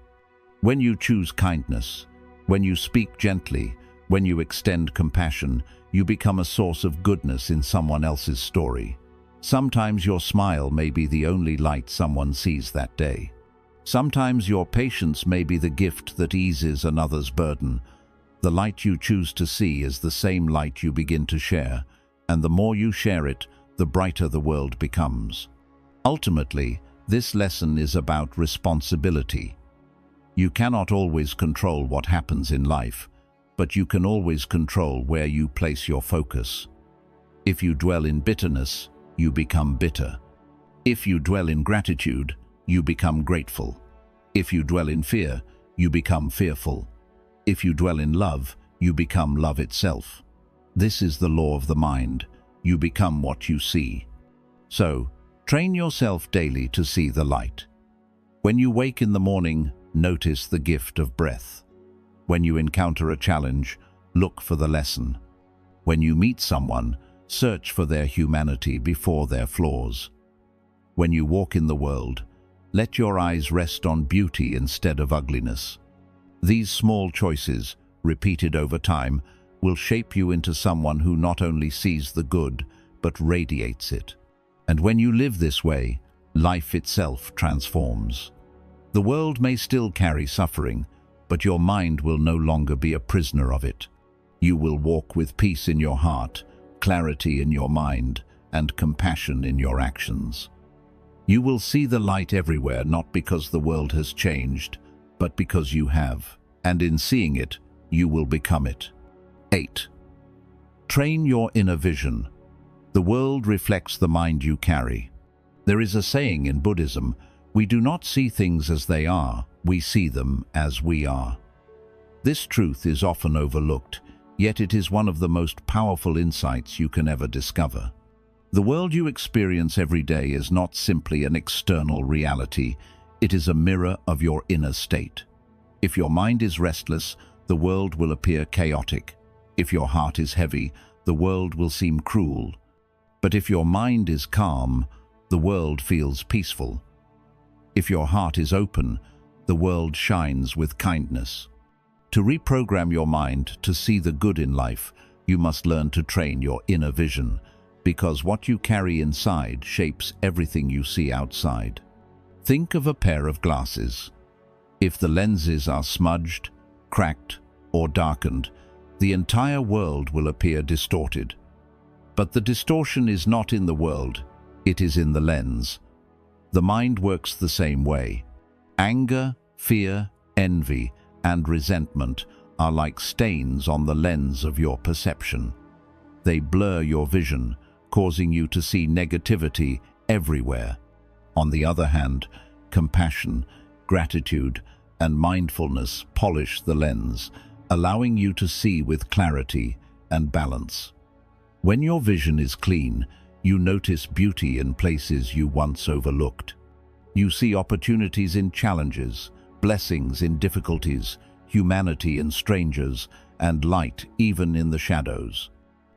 When you choose kindness, when you speak gently, when you extend compassion, you become a source of goodness in someone else's story. Sometimes your smile may be the only light someone sees that day. Sometimes your patience may be the gift that eases another's burden. The light you choose to see is the same light you begin to share, and the more you share it, the brighter the world becomes. Ultimately, this lesson is about responsibility. You cannot always control what happens in life, but you can always control where you place your focus. If you dwell in bitterness, you become bitter. If you dwell in gratitude, you become grateful. If you dwell in fear, you become fearful. If you dwell in love, you become love itself. This is the law of the mind. You become what you see. So, train yourself daily to see the light. When you wake in the morning, notice the gift of breath. When you encounter a challenge, look for the lesson. When you meet someone, search for their humanity before their flaws. When you walk in the world, let your eyes rest on beauty instead of ugliness. These small choices, repeated over time, will shape you into someone who not only sees the good, but radiates it. And when you live this way, life itself transforms. The world may still carry suffering, but your mind will no longer be a prisoner of it. You will walk with peace in your heart, clarity in your mind, and compassion in your actions. You will see the light everywhere, not because the world has changed, but because you have. And in seeing it, you will become it. 8. Train your inner vision. The world reflects the mind you carry. There is a saying in Buddhism, we do not see things as they are, we see them as we are. This truth is often overlooked, yet it is one of the most powerful insights you can ever discover. The world you experience every day is not simply an external reality, it is a mirror of your inner state. If your mind is restless, the world will appear chaotic. If your heart is heavy, the world will seem cruel. But if your mind is calm, the world feels peaceful. If your heart is open, the world shines with kindness. To reprogram your mind to see the good in life, you must learn to train your inner vision, because what you carry inside shapes everything you see outside. Think of a pair of glasses. If the lenses are smudged, cracked, or darkened, the entire world will appear distorted. But the distortion is not in the world, it is in the lens. The mind works the same way. Anger, fear, envy, and resentment are like stains on the lens of your perception. They blur your vision, causing you to see negativity everywhere. On the other hand, compassion, gratitude, and mindfulness polish the lens, allowing you to see with clarity and balance. When your vision is clean, you notice beauty in places you once overlooked. You see opportunities in challenges, blessings in difficulties, humanity in strangers, and light even in the shadows.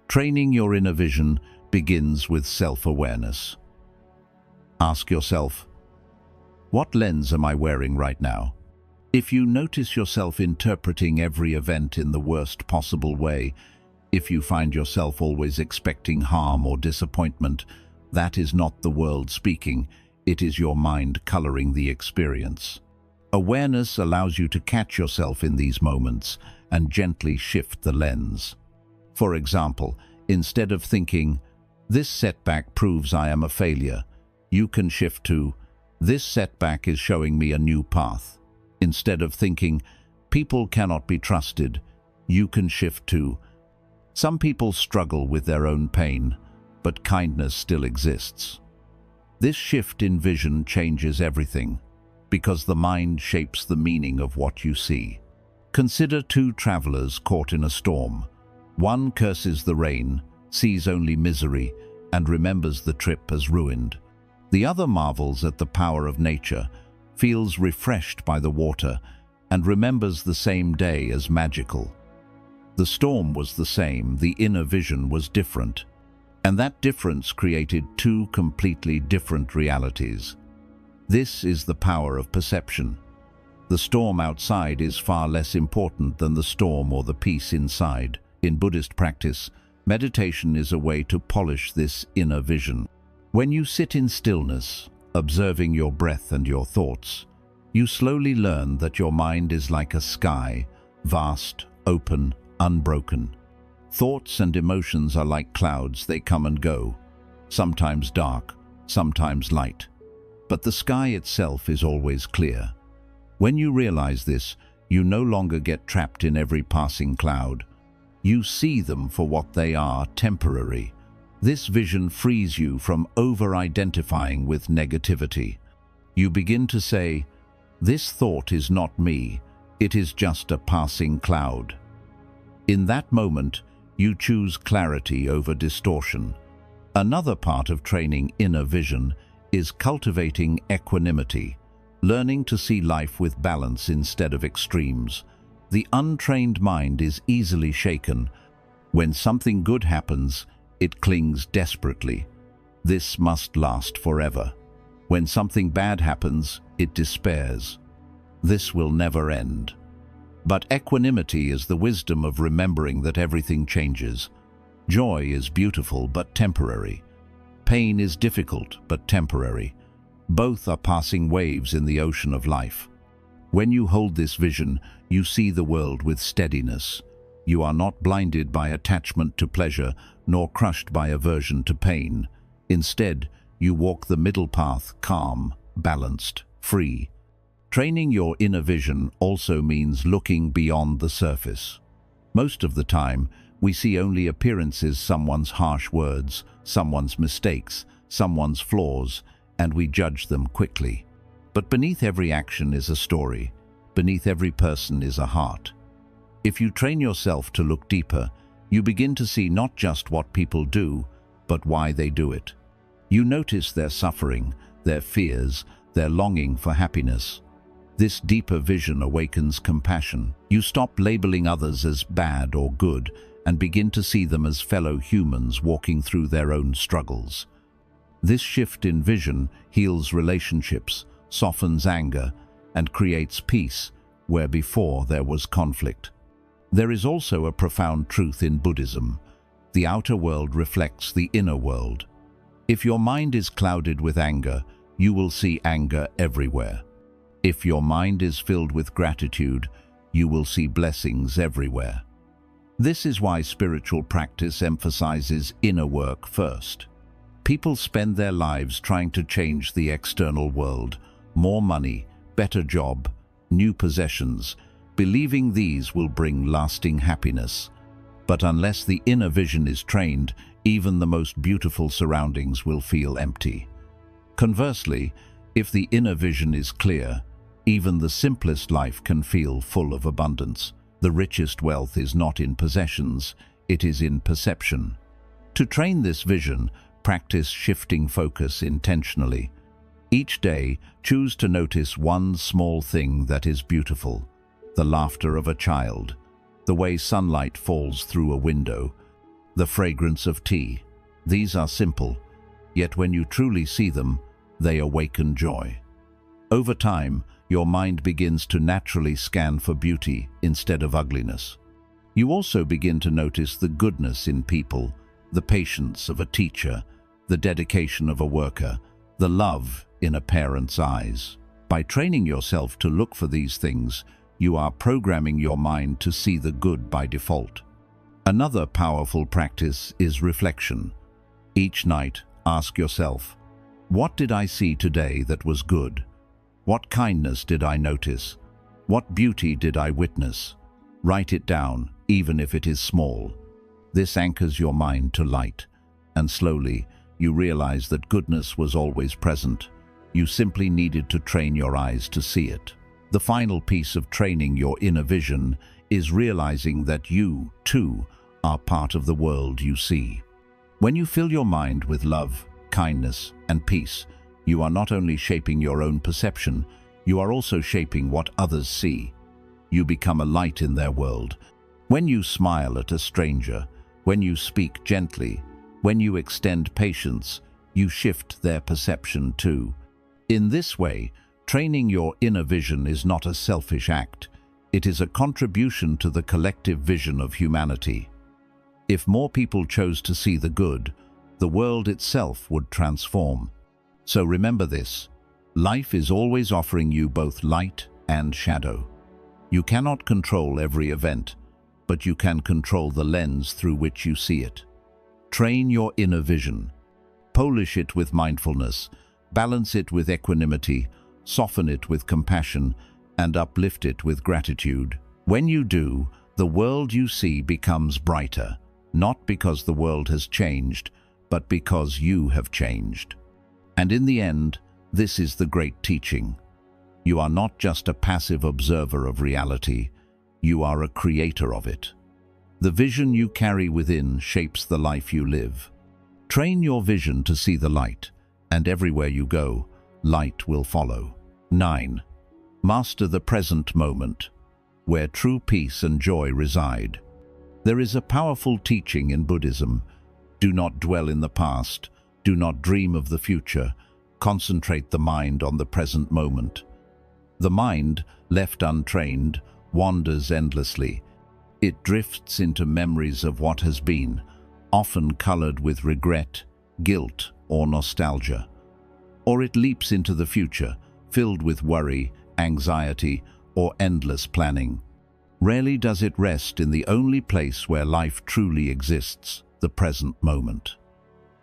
Training your inner vision begins with self-awareness. Ask yourself, what lens am I wearing right now? If you notice yourself interpreting every event in the worst possible way, if you find yourself always expecting harm or disappointment, that is not the world speaking, it is your mind coloring the experience. Awareness allows you to catch yourself in these moments and gently shift the lens. For example, instead of thinking, "This setback proves I am a failure," you can shift to, "This setback is showing me a new path." Instead of thinking, "People cannot be trusted," you can shift to, "Some people struggle with their own pain, but kindness still exists." This shift in vision changes everything, because the mind shapes the meaning of what you see. Consider two travelers caught in a storm. One curses the rain, sees only misery, and remembers the trip as ruined. The other marvels at the power of nature, feels refreshed by the water, and remembers the same day as magical. The storm was the same, the inner vision was different, and that difference created two completely different realities. This is the power of perception. The storm outside is far less important than the storm or the peace inside. In Buddhist practice, meditation is a way to polish this inner vision. When you sit in stillness, observing your breath and your thoughts, you slowly learn that your mind is like a sky, vast, open, unbroken. Thoughts and emotions are like clouds, they come and go, sometimes dark, sometimes light. But the sky itself is always clear. When you realize this, you no longer get trapped in every passing cloud. You see them for what they are, temporary. This vision frees you from over-identifying with negativity. You begin to say, "This thought is not me, it is just a passing cloud." In that moment, you choose clarity over distortion. Another part of training inner vision is cultivating equanimity, learning to see life with balance instead of extremes. The untrained mind is easily shaken. When something good happens, it clings desperately. This must last forever. When something bad happens, it despairs. This will never end. But equanimity is the wisdom of remembering that everything changes. Joy is beautiful but temporary. Pain is difficult but temporary. Both are passing waves in the ocean of life. When you hold this vision, you see the world with steadiness. You are not blinded by attachment to pleasure, nor crushed by aversion to pain. Instead, you walk the middle path, calm, balanced, free. Training your inner vision also means looking beyond the surface. Most of the time, we see only appearances, someone's harsh words, someone's mistakes, someone's flaws, and we judge them quickly. But beneath every action is a story. Beneath every person is a heart. If you train yourself to look deeper, you begin to see not just what people do, but why they do it. You notice their suffering, their fears, their longing for happiness. This deeper vision awakens compassion. You stop labeling others as bad or good and begin to see them as fellow humans walking through their own struggles. This shift in vision heals relationships, softens anger, and creates peace where before there was conflict. There is also a profound truth in Buddhism. The outer world reflects the inner world. If your mind is clouded with anger, you will see anger everywhere. If your mind is filled with gratitude, you will see blessings everywhere. This is why spiritual practice emphasizes inner work first. People spend their lives trying to change the external world, more money, better job, new possessions, believing these will bring lasting happiness. But unless the inner vision is trained, even the most beautiful surroundings will feel empty. Conversely, if the inner vision is clear, even the simplest life can feel full of abundance. The richest wealth is not in possessions, it is in perception. To train this vision, practice shifting focus intentionally. Each day, choose to notice one small thing that is beautiful. The laughter of a child, the way sunlight falls through a window, the fragrance of tea. These are simple, yet when you truly see them, they awaken joy. Over time, your mind begins to naturally scan for beauty instead of ugliness. You also begin to notice the goodness in people, the patience of a teacher, the dedication of a worker, the love in a parent's eyes. By training yourself to look for these things, you are programming your mind to see the good by default. Another powerful practice is reflection. Each night, ask yourself, what did I see today that was good? What kindness did I notice? What beauty did I witness? Write it down, even if it is small. This anchors your mind to light, and slowly you realize that goodness was always present. You simply needed to train your eyes to see it. The final piece of training your inner vision is realizing that you, too, are part of the world you see. When you fill your mind with love, kindness, and peace, you are not only shaping your own perception, you are also shaping what others see. You become a light in their world. When you smile at a stranger, when you speak gently, when you extend patience, you shift their perception too. In this way, training your inner vision is not a selfish act. It is a contribution to the collective vision of humanity. If more people chose to see the good, the world itself would transform. So remember this, life is always offering you both light and shadow. You cannot control every event, but you can control the lens through which you see it. Train your inner vision. Polish it with mindfulness, balance it with equanimity, soften it with compassion, and uplift it with gratitude. When you do, the world you see becomes brighter, not because the world has changed, but because you have changed. And in the end, this is the great teaching. You are not just a passive observer of reality, you are a creator of it. The vision you carry within shapes the life you live. Train your vision to see the light, and everywhere you go, light will follow. 9. Master the present moment. where true peace and joy reside. There is a powerful teaching in Buddhism: do not dwell in the past, do not dream of the future, concentrate the mind on the present moment. The mind, left untrained, wanders endlessly. It drifts into memories of what has been, often colored with regret, guilt, or nostalgia. Or it leaps into the future, filled with worry, anxiety, or endless planning. Rarely does it rest in the only place where life truly exists, the present moment.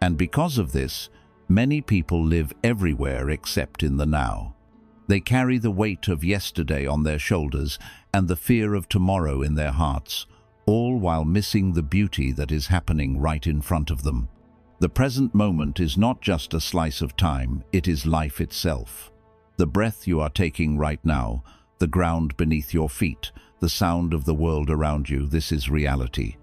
And because of this, many people live everywhere except in the now. They carry the weight of yesterday on their shoulders and the fear of tomorrow in their hearts, all while missing the beauty that is happening right in front of them. The present moment is not just a slice of time, it is life itself. The breath you are taking right now, the ground beneath your feet, the sound of the world around you, this is reality.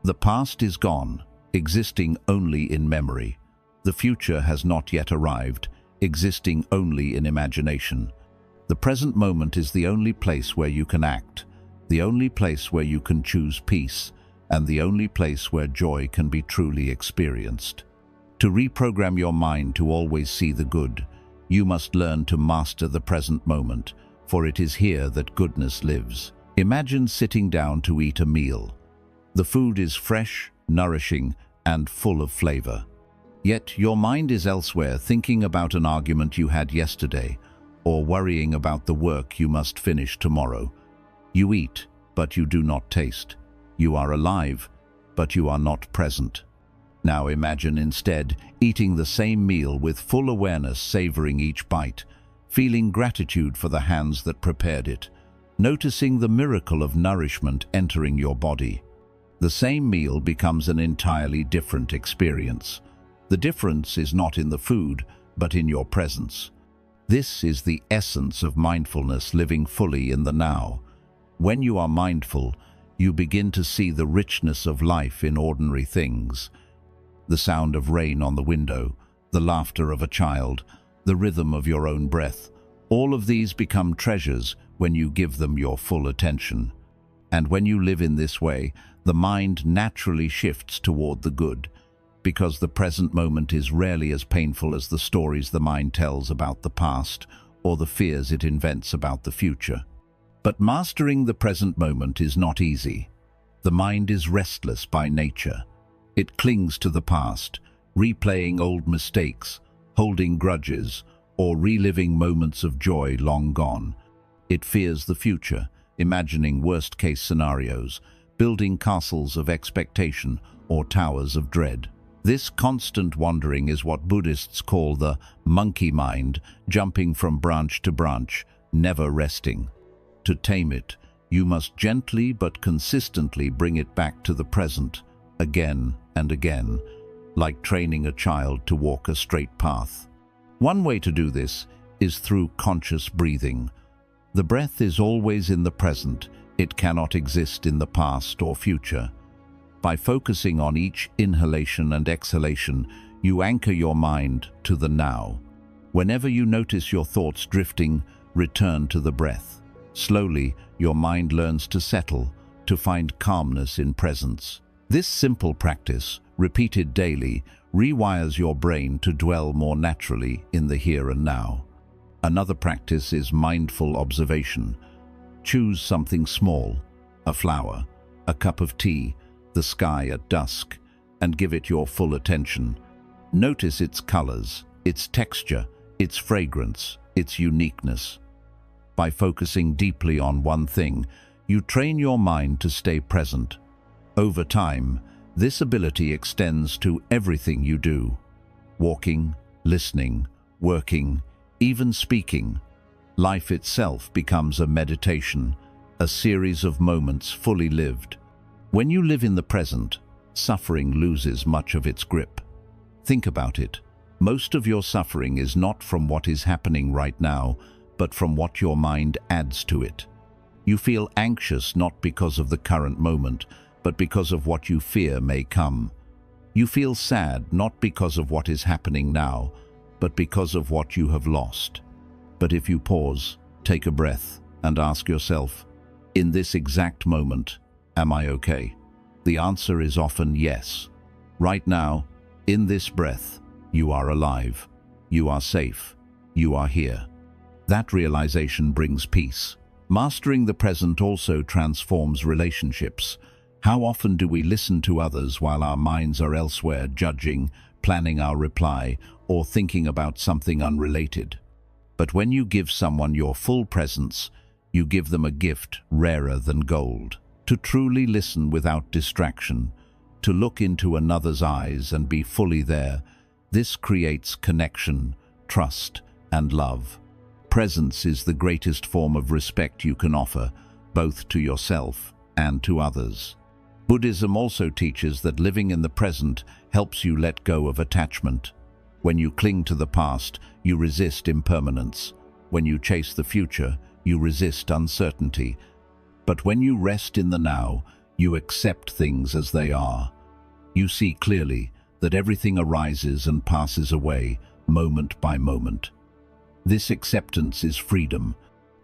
The past is gone, existing only in memory. The future has not yet arrived, existing only in imagination. The present moment is the only place where you can act, the only place where you can choose peace, and the only place where joy can be truly experienced. To reprogram your mind to always see the good, you must learn to master the present moment, for it is here that goodness lives. Imagine sitting down to eat a meal. The food is fresh, nourishing, and full of flavor. Yet your mind is elsewhere, thinking about an argument you had yesterday, or worrying about the work you must finish tomorrow. You eat, but you do not taste. You are alive, but you are not present. Now imagine instead eating the same meal with full awareness, savoring each bite, feeling gratitude for the hands that prepared it, noticing the miracle of nourishment entering your body. The same meal becomes an entirely different experience. The difference is not in the food, but in your presence. This is the essence of mindfulness, living fully in the now. When you are mindful, you begin to see the richness of life in ordinary things. The sound of rain on the window, the laughter of a child, the rhythm of your own breath, all of these become treasures when you give them your full attention. And when you live in this way, the mind naturally shifts toward the good, because the present moment is rarely as painful as the stories the mind tells about the past or the fears it invents about the future. But mastering the present moment is not easy. The mind is restless by nature. It clings to the past, replaying old mistakes, holding grudges, or reliving moments of joy long gone. It fears the future, imagining worst-case scenarios, building castles of expectation or towers of dread. This constant wandering is what Buddhists call the monkey mind, jumping from branch to branch, never resting. To tame it, you must gently but consistently bring it back to the present, again and again, like training a child to walk a straight path. One way to do this is through conscious breathing. The breath is always in the present. It cannot exist in the past or future. By focusing on each inhalation and exhalation, you anchor your mind to the now. Whenever you notice your thoughts drifting, return to the breath. Slowly, your mind learns to settle, to find calmness in presence. This simple practice, repeated daily, rewires your brain to dwell more naturally in the here and now. Another practice is mindful observation. Choose something small, a flower, a cup of tea, the sky at dusk, and give it your full attention. Notice its colors, its texture, its fragrance, its uniqueness. By focusing deeply on one thing, you train your mind to stay present. Over time, this ability extends to everything you do. Walking, listening, working, even speaking. Life itself becomes a meditation, a series of moments fully lived. When you live in the present, suffering loses much of its grip. Think about it. Most of your suffering is not from what is happening right now, but from what your mind adds to it. You feel anxious not because of the current moment, but because of what you fear may come. You feel sad not because of what is happening now, but because of what you have lost. But if you pause, take a breath, and ask yourself, In this exact moment, am I okay? The answer is often yes. Right now, in this breath, you are alive. You are safe. You are here. That realization brings peace. Mastering the present also transforms relationships. How often do we listen to others while our minds are elsewhere, judging, planning our reply, or thinking about something unrelated? But when you give someone your full presence, you give them a gift rarer than gold. To truly listen without distraction, to look into another's eyes and be fully there, this creates connection, trust, and love. Presence is the greatest form of respect you can offer, both to yourself and to others. Buddhism also teaches that living in the present helps you let go of attachment. When you cling to the past, you resist impermanence. When you chase the future, you resist uncertainty. But when you rest in the now, you accept things as they are. You see clearly that everything arises and passes away, moment by moment. This acceptance is freedom.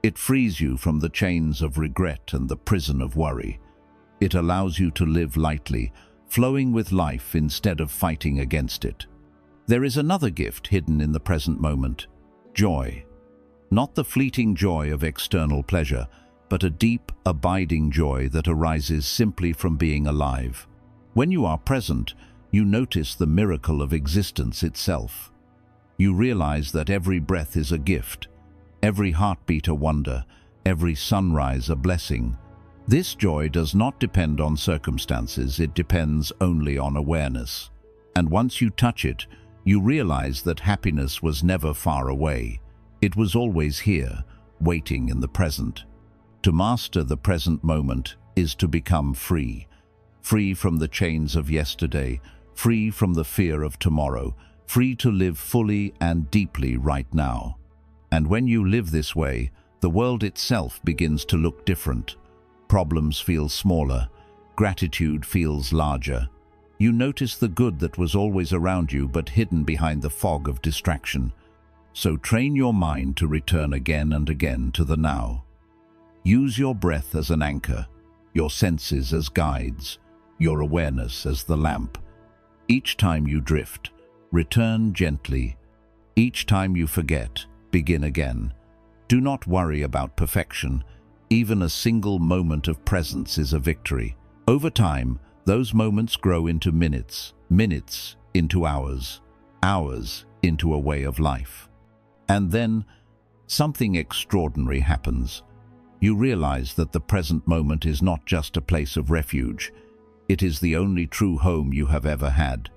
It frees you from the chains of regret and the prison of worry. It allows you to live lightly, flowing with life instead of fighting against it. There is another gift hidden in the present moment: joy. Not the fleeting joy of external pleasure, but a deep, abiding joy that arises simply from being alive. When you are present, you notice the miracle of existence itself. You realize that every breath is a gift, every heartbeat a wonder, every sunrise a blessing. This joy does not depend on circumstances, it depends only on awareness. And once you touch it, you realize that happiness was never far away. It was always here, waiting in the present. To master the present moment is to become free. Free from the chains of yesterday, free from the fear of tomorrow, free to live fully and deeply right now. And when you live this way, the world itself begins to look different. Problems feel smaller, gratitude feels larger. You notice the good that was always around you but hidden behind the fog of distraction. So train your mind to return again and again to the now. Use your breath as an anchor, your senses as guides, your awareness as the lamp. Each time you drift, return gently. Each time you forget, begin again. Do not worry about perfection. Even a single moment of presence is a victory. Over time, those moments grow into minutes, minutes into hours, hours into a way of life. And then, something extraordinary happens. You realize that the present moment is not just a place of refuge. It is the only true home you have ever had.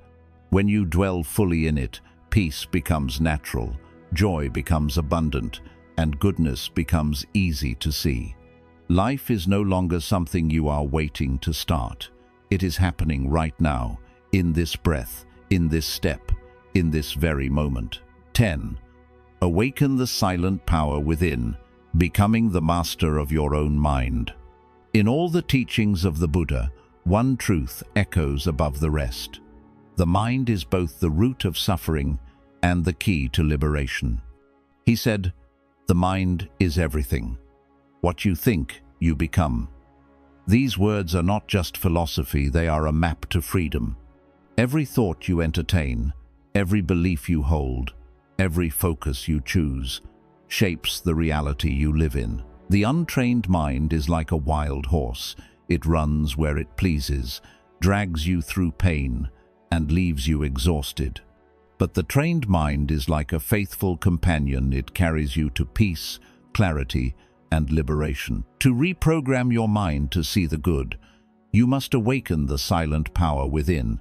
When you dwell fully in it, peace becomes natural, joy becomes abundant, and goodness becomes easy to see. Life is no longer something you are waiting to start. It is happening right now, in this breath, in this step, in this very moment. 10. Awaken the silent power within, becoming the master of your own mind. In all the teachings of the Buddha, one truth echoes above the rest. The mind is both the root of suffering and the key to liberation. He said, "The mind is everything. What you think, you become." These words are not just philosophy, they are a map to freedom. Every thought you entertain, every belief you hold, every focus you choose, shapes the reality you live in. The untrained mind is like a wild horse. It runs where it pleases, drags you through pain, and leaves you exhausted. But the trained mind is like a faithful companion. It carries you to peace, clarity, and liberation. To reprogram your mind to see the good, you must awaken the silent power within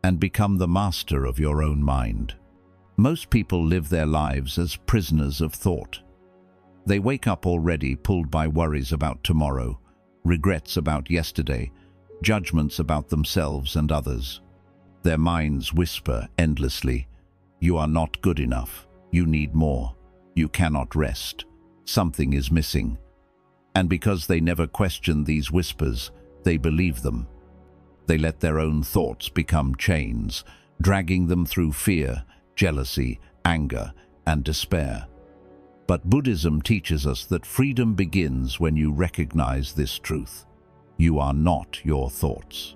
and become the master of your own mind. Most people live their lives as prisoners of thought. They wake up already pulled by worries about tomorrow, regrets about yesterday, judgments about themselves and others. Their minds whisper endlessly, "You are not good enough. You need more. You cannot rest. Something is missing." And because they never question these whispers, they believe them. They let their own thoughts become chains, dragging them through fear, jealousy, anger, and despair. But Buddhism teaches us that freedom begins when you recognize this truth. You are not your thoughts.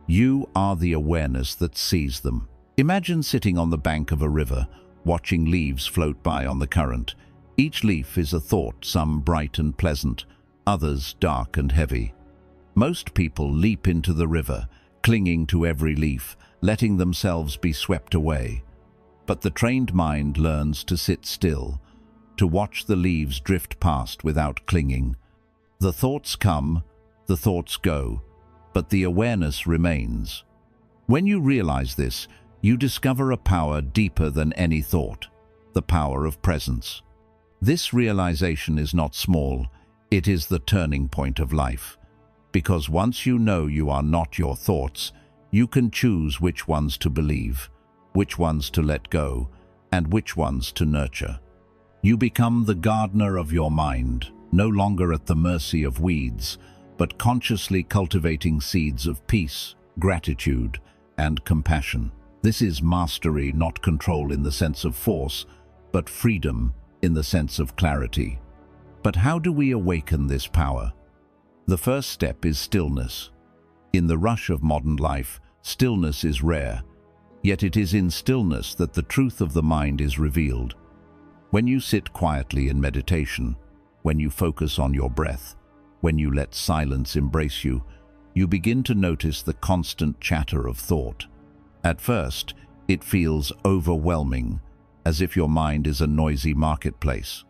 You are the awareness that sees them. Imagine sitting on the bank of a river, watching leaves float by on the current. Each leaf is a thought, some bright and pleasant, others dark and heavy. Most people leap into the river, clinging to every leaf, letting themselves be swept away. But the trained mind learns to sit still, to watch the leaves drift past without clinging. The thoughts come, the thoughts go, but the awareness remains. When you realize this, you discover a power deeper than any thought, the power of presence. This realization is not small, it is the turning point of life. Because once you know you are not your thoughts, you can choose which ones to believe, which ones to let go, and which ones to nurture. You become the gardener of your mind, no longer at the mercy of weeds, but consciously cultivating seeds of peace, gratitude, and compassion. This is mastery, not control in the sense of force, but freedom in the sense of clarity. But how do we awaken this power? The first step is stillness. In the rush of modern life, stillness is rare, yet it is in stillness that the truth of the mind is revealed. When you sit quietly in meditation, when you focus on your breath, when you let silence embrace you, you begin to notice the constant chatter of thought. At first, it feels overwhelming, as if your mind is a noisy marketplace.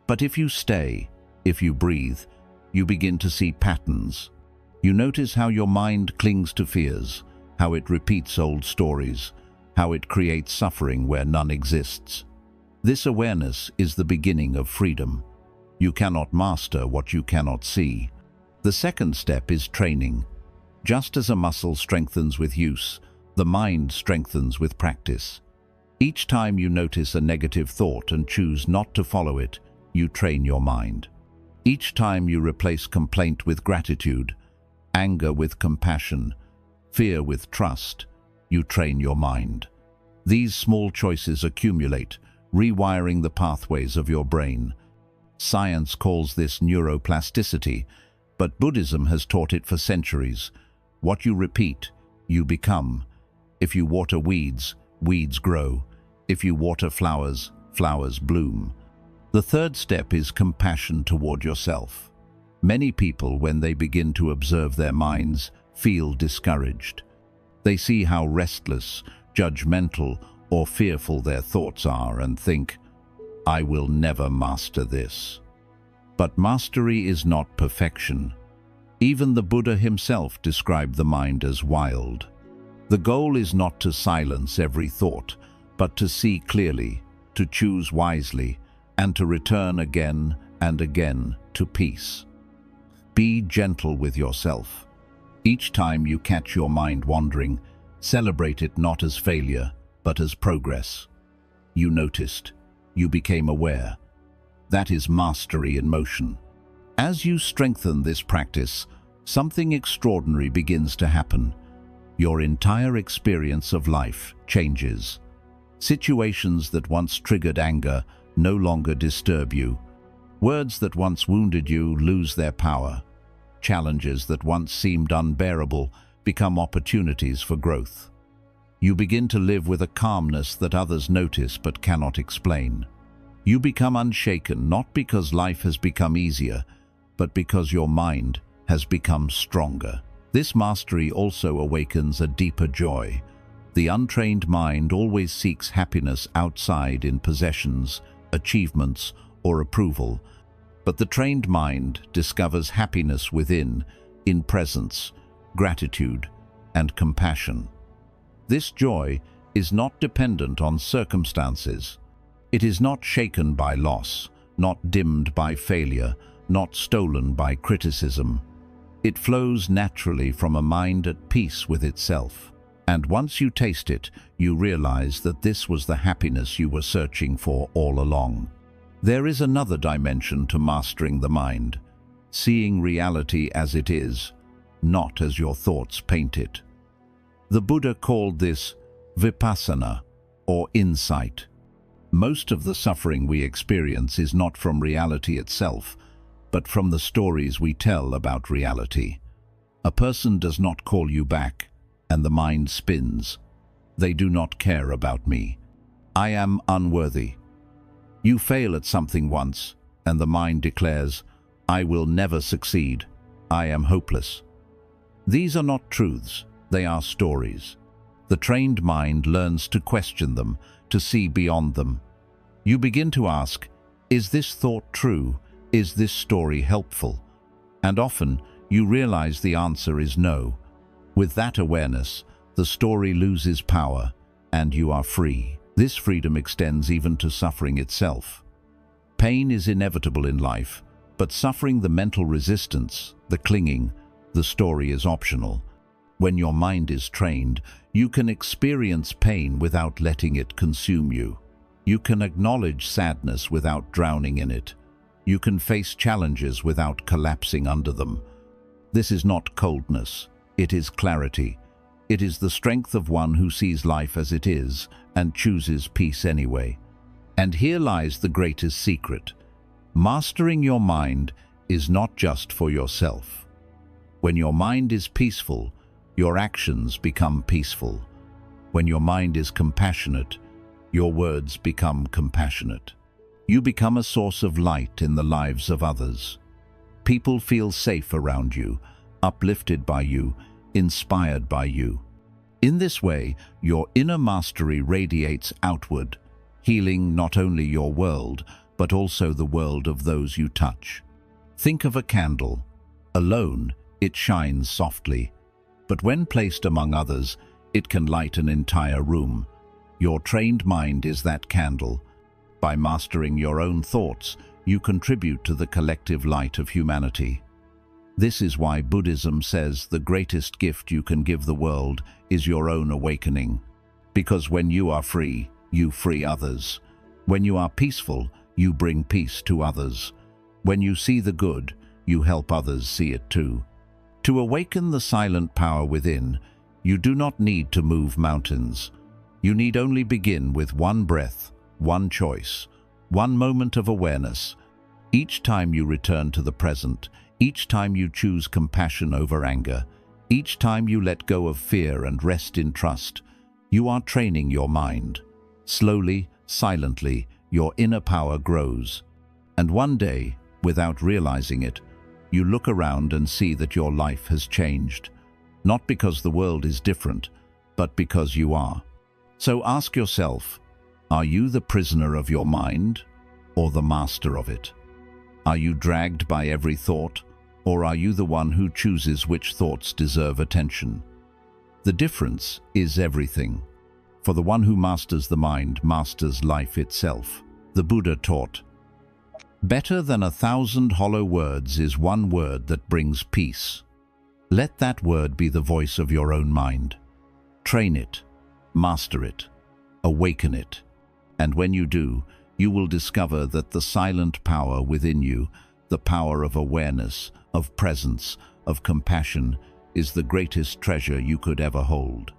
But if you stay, if you breathe, you begin to see patterns. You notice how your mind clings to fears, how it repeats old stories, how it creates suffering where none exists. This awareness is the beginning of freedom. You cannot master what you cannot see. The second step is training. Just as a muscle strengthens with use, the mind strengthens with practice. Each time you notice a negative thought and choose not to follow it, you train your mind. Each time you replace complaint with gratitude, anger with compassion, fear with trust, you train your mind. These small choices accumulate, rewiring the pathways of your brain. Science calls this neuroplasticity, but Buddhism has taught it for centuries. What you repeat, you become. If you water weeds, weeds grow. If you water flowers, flowers bloom. The third step is compassion toward yourself. Many people, when they begin to observe their minds, feel discouraged. They see how restless, judgmental, or fearful their thoughts are and think, I will never master this. But mastery is not perfection. Even the Buddha himself described the mind as wild. The goal is not to silence every thought, but to see clearly, to choose wisely, and to return again and again to peace. Be gentle with yourself. Each time you catch your mind wandering, celebrate it not as failure, but as progress. You noticed. You became aware. That is mastery in motion. As you strengthen this practice, something extraordinary begins to happen. Your entire experience of life changes. Situations that once triggered anger no longer disturb you. Words that once wounded you lose their power. Challenges that once seemed unbearable become opportunities for growth. You begin to live with a calmness that others notice but cannot explain. You become unshaken not because life has become easier, but because your mind has become stronger. This mastery also awakens a deeper joy. The untrained mind always seeks happiness outside in possessions, achievements, or approval, but the trained mind discovers happiness within, in presence, gratitude, and compassion. This joy is not dependent on circumstances. It is not shaken by loss, not dimmed by failure, not stolen by criticism. It flows naturally from a mind at peace with itself. And once you taste it, you realize that this was the happiness you were searching for all along. There is another dimension to mastering the mind, seeing reality as it is, not as your thoughts paint it. The Buddha called this vipassana, or insight. Most of the suffering we experience is not from reality itself, but from the stories we tell about reality. A person does not call you back, and the mind spins. They do not care about me. I am unworthy. You fail at something once, and the mind declares, I will never succeed. I am hopeless. These are not truths, they are stories. The trained mind learns to question them, to see beyond them. You begin to ask, is this thought true? Is this story helpful? And often, you realize the answer is no. With that awareness, the story loses power, and you are free. This freedom extends even to suffering itself. Pain is inevitable in life, but suffering, the mental resistance, the clinging, the story is optional. When your mind is trained, you can experience pain without letting it consume you. You can acknowledge sadness without drowning in it. You can face challenges without collapsing under them. This is not coldness, it is clarity. It is the strength of one who sees life as it is and chooses peace anyway. And here lies the greatest secret. Mastering your mind is not just for yourself. When your mind is peaceful, your actions become peaceful. When your mind is compassionate, your words become compassionate. You become a source of light in the lives of others. People feel safe around you, uplifted by you, inspired by you. In this way, your inner mastery radiates outward, healing not only your world, but also the world of those you touch. Think of a candle. Alone, it shines softly, but when placed among others, it can light an entire room. Your trained mind is that candle. By mastering your own thoughts, you contribute to the collective light of humanity. This is why Buddhism says the greatest gift you can give the world is your own awakening. Because when you are free, you free others. When you are peaceful, you bring peace to others. When you see the good, you help others see it too. To awaken the silent power within, you do not need to move mountains. You need only begin with one breath, one choice, one moment of awareness. Each time you return to the present, each time you choose compassion over anger, each time you let go of fear and rest in trust, you are training your mind. Slowly, silently, your inner power grows. And one day, without realizing it, you look around and see that your life has changed. Not because the world is different, but because you are. So ask yourself, are you the prisoner of your mind or the master of it? Are you dragged by every thought, or are you the one who chooses which thoughts deserve attention? The difference is everything. For the one who masters the mind masters life itself. The Buddha taught, better than 1,000 hollow words is one word that brings peace. Let that word be the voice of your own mind. Train it, master it, awaken it. And when you do, you will discover that the silent power within you, the power of awareness, of presence, of compassion, is the greatest treasure you could ever hold.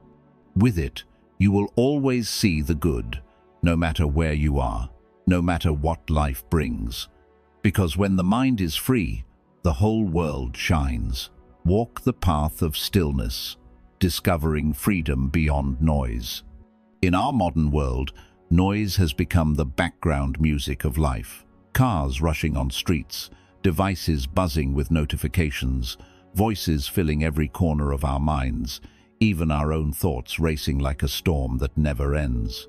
With it, you will always see the good, no matter where you are, no matter what life brings. Because when the mind is free, the whole world shines. Walk the path of stillness, discovering freedom beyond noise. In our modern world, noise has become the background music of life. Cars rushing on streets, devices buzzing with notifications, voices filling every corner of our minds, even our own thoughts racing like a storm that never ends.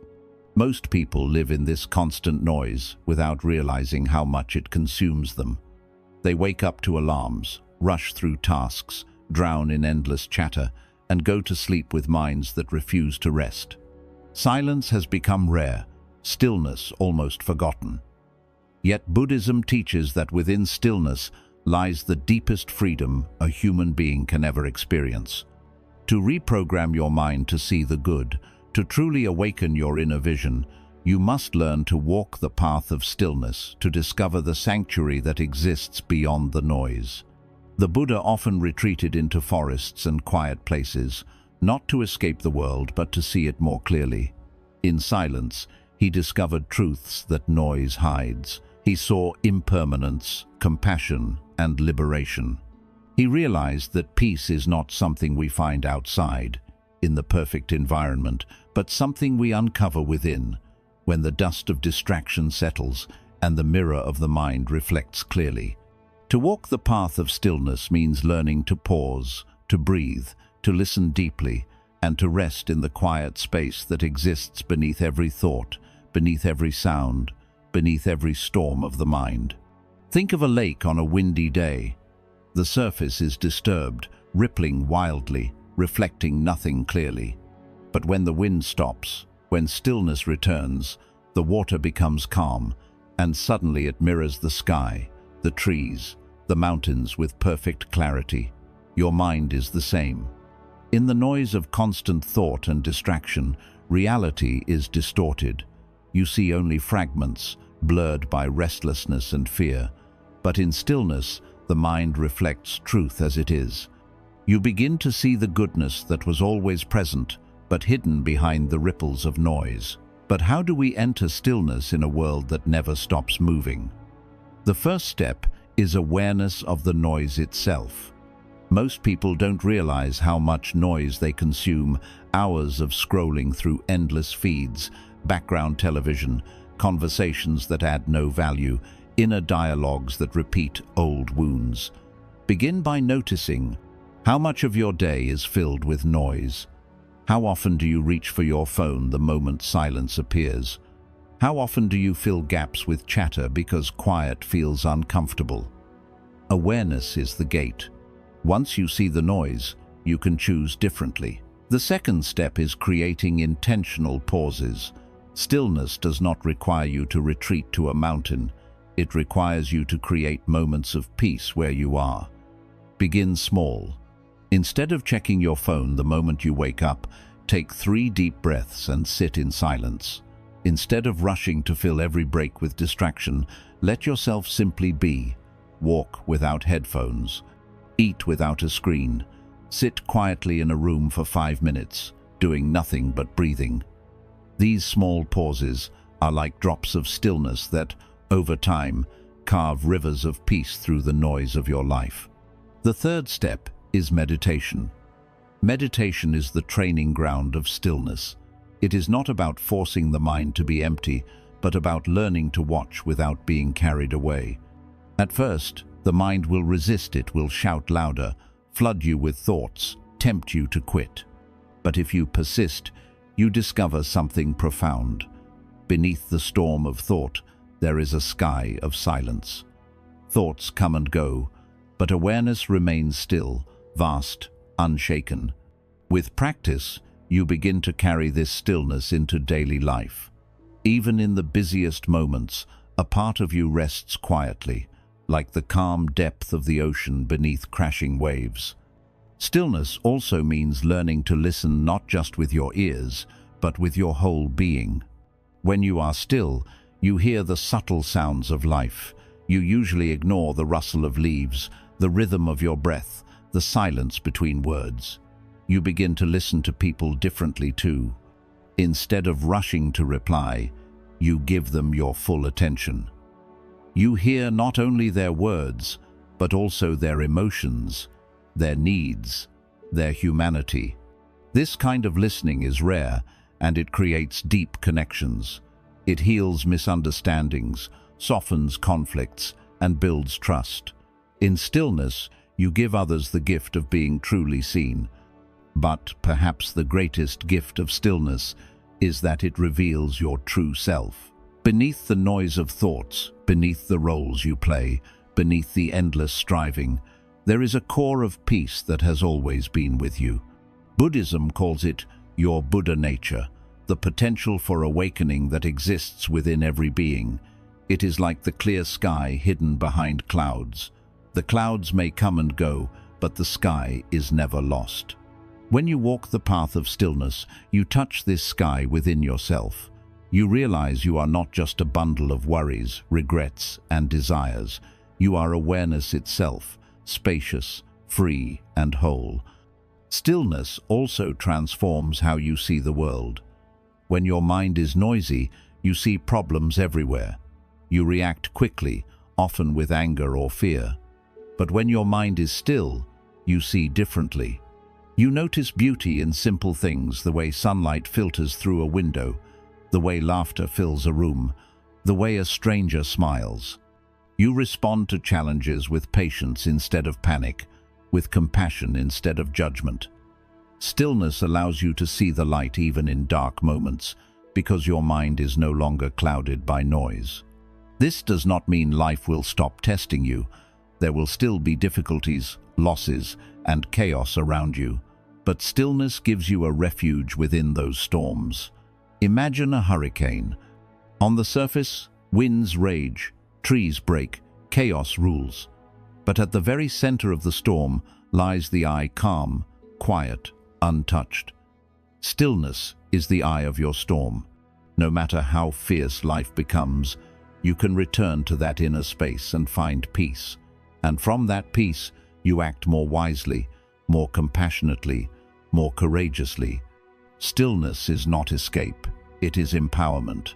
Most people live in this constant noise without realizing how much it consumes them. They wake up to alarms, rush through tasks, drown in endless chatter, and go to sleep with minds that refuse to rest. Silence has become rare, stillness almost forgotten. Yet Buddhism teaches that within stillness lies the deepest freedom a human being can ever experience. To reprogram your mind to see the good, to truly awaken your inner vision, you must learn to walk the path of stillness, to discover the sanctuary that exists beyond the noise. The Buddha often retreated into forests and quiet places, not to escape the world, but to see it more clearly. In silence, he discovered truths that noise hides. He saw impermanence, compassion, and liberation. He realized that peace is not something we find outside, in the perfect environment, but something we uncover within, when the dust of distraction settles and the mirror of the mind reflects clearly. To walk the path of stillness means learning to pause, to breathe, to listen deeply, and to rest in the quiet space that exists beneath every thought, beneath every sound, beneath every storm of the mind. Think of a lake on a windy day. The surface is disturbed, rippling wildly, reflecting nothing clearly. But when the wind stops, when stillness returns, the water becomes calm, and suddenly it mirrors the sky, the trees, the mountains with perfect clarity. Your mind is the same. In the noise of constant thought and distraction, reality is distorted. You see only fragments, blurred by restlessness and fear. But in stillness, the mind reflects truth as it is. You begin to see the goodness that was always present, but hidden behind the ripples of noise. But how do we enter stillness in a world that never stops moving? The first step is awareness of the noise itself. Most people don't realize how much noise they consume, hours of scrolling through endless feeds, background television, conversations that add no value, inner dialogues that repeat old wounds. Begin by noticing how much of your day is filled with noise. How often do you reach for your phone the moment silence appears? How often do you fill gaps with chatter because quiet feels uncomfortable? Awareness is the gate. Once you see the noise, you can choose differently. The second step is creating intentional pauses. Stillness does not require you to retreat to a mountain. It requires you to create moments of peace where you are. Begin small. Instead of checking your phone the moment you wake up, take 3 deep breaths and sit in silence. Instead of rushing to fill every break with distraction, let yourself simply be. Walk without headphones. Eat without a screen. Sit quietly in a room for 5 minutes, doing nothing but breathing. These small pauses are like drops of stillness that, over time, carve rivers of peace through the noise of your life. The third step is meditation. Meditation is the training ground of stillness. It is not about forcing the mind to be empty, but about learning to watch without being carried away. At first, the mind will resist. It will shout louder, flood you with thoughts, tempt you to quit. But if you persist, you discover something profound. Beneath the storm of thought, there is a sky of silence. Thoughts come and go, but awareness remains still, vast, unshaken. With practice, you begin to carry this stillness into daily life. Even in the busiest moments, a part of you rests quietly, like the calm depth of the ocean beneath crashing waves. Stillness also means learning to listen not just with your ears, but with your whole being. When you are still, you hear the subtle sounds of life. You usually ignore the rustle of leaves, the rhythm of your breath, the silence between words. You begin to listen to people differently too. Instead of rushing to reply, you give them your full attention. You hear not only their words, but also their emotions, their needs, their humanity. This kind of listening is rare, and it creates deep connections. It heals misunderstandings, softens conflicts, and builds trust. In stillness, you give others the gift of being truly seen. But perhaps the greatest gift of stillness is that it reveals your true self. Beneath the noise of thoughts, beneath the roles you play, beneath the endless striving, there is a core of peace that has always been with you. Buddhism calls it your Buddha nature, the potential for awakening that exists within every being. It is like the clear sky hidden behind clouds. The clouds may come and go, but the sky is never lost. When you walk the path of stillness, you touch this sky within yourself. You realize you are not just a bundle of worries, regrets, and desires. You are awareness itself, spacious, free, and whole. Stillness also transforms how you see the world. When your mind is noisy, you see problems everywhere. You react quickly, often with anger or fear. But when your mind is still, you see differently. You notice beauty in simple things, the way sunlight filters through a window, the way laughter fills a room, the way a stranger smiles. You respond to challenges with patience instead of panic, with compassion instead of judgment. Stillness allows you to see the light even in dark moments, because your mind is no longer clouded by noise. This does not mean life will stop testing you. There will still be difficulties, losses, and chaos around you, but stillness gives you a refuge within those storms. Imagine a hurricane. On the surface, winds rage, trees break, chaos rules. But at the very center of the storm lies the eye, calm, quiet, untouched. Stillness is the eye of your storm. No matter how fierce life becomes, you can return to that inner space and find peace. And from that peace, you act more wisely, more compassionately, more courageously. Stillness is not escape, it is empowerment.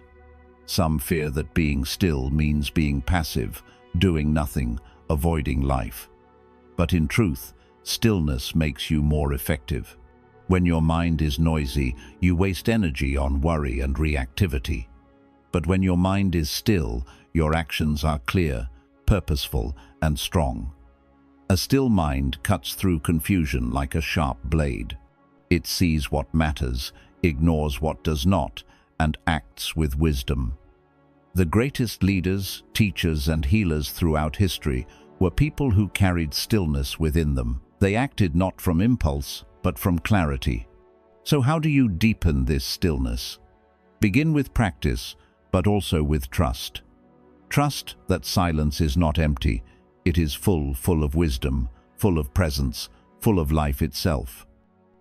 Some fear that being still means being passive, doing nothing, avoiding life. But in truth, stillness makes you more effective. When your mind is noisy, you waste energy on worry and reactivity. But when your mind is still, your actions are clear, purposeful, and strong. A still mind cuts through confusion like a sharp blade. It sees what matters, ignores what does not, and acts with wisdom. The greatest leaders, teachers, and healers throughout history were people who carried stillness within them. They acted not from impulse, but from clarity. So how do you deepen this stillness? Begin with practice, but also with trust. Trust that silence is not empty. It is full of wisdom, full of presence, full of life itself.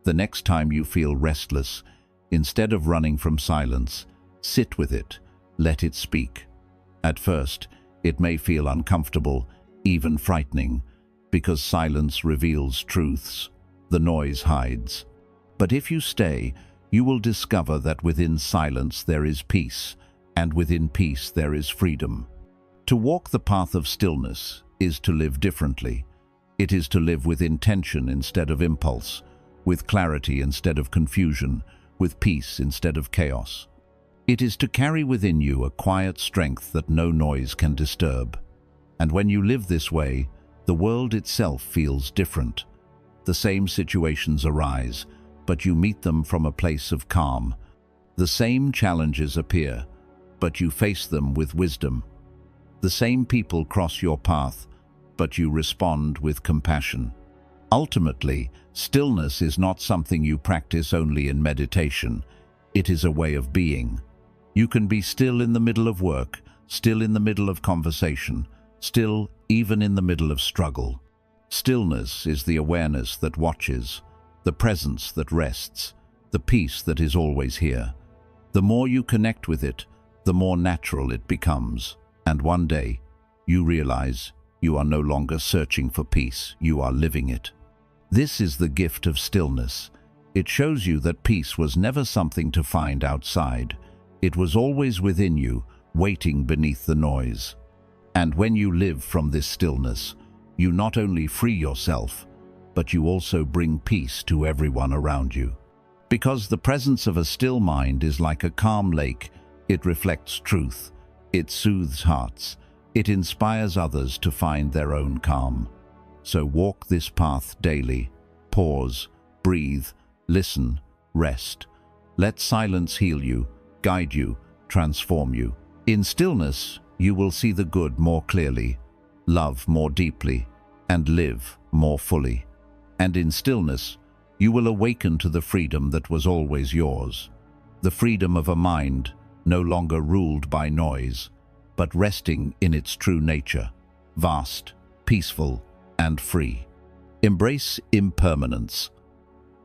The next time you feel restless, instead of running from silence, sit with it, let it speak. At first, it may feel uncomfortable, even frightening, because silence reveals truths, the noise hides. But if you stay, you will discover that within silence there is peace, and within peace there is freedom. To walk the path of stillness is to live differently. It is to live with intention instead of impulse, with clarity instead of confusion, with peace instead of chaos. It is to carry within you a quiet strength that no noise can disturb. And when you live this way, the world itself feels different. The same situations arise, but you meet them from a place of calm. The same challenges appear, but you face them with wisdom. The same people cross your path, but you respond with compassion. Ultimately, stillness is not something you practice only in meditation. It is a way of being. You can be still in the middle of work, still in the middle of conversation, still even in the middle of struggle. Stillness is the awareness that watches, the presence that rests, the peace that is always here. The more you connect with it, the more natural it becomes. And one day, you realize you are no longer searching for peace, you are living it. This is the gift of stillness. It shows you that peace was never something to find outside. It was always within you, waiting beneath the noise. And when you live from this stillness, you not only free yourself, but you also bring peace to everyone around you. Because the presence of a still mind is like a calm lake. It reflects truth, it soothes hearts, it inspires others to find their own calm. So walk this path daily. Pause, breathe, listen, rest. Let silence heal you, guide you, transform you. In stillness, you will see the good more clearly, love more deeply, and live more fully. And in stillness, you will awaken to the freedom that was always yours. The freedom of a mind no longer ruled by noise, but resting in its true nature, vast, peaceful, and free. Embrace impermanence,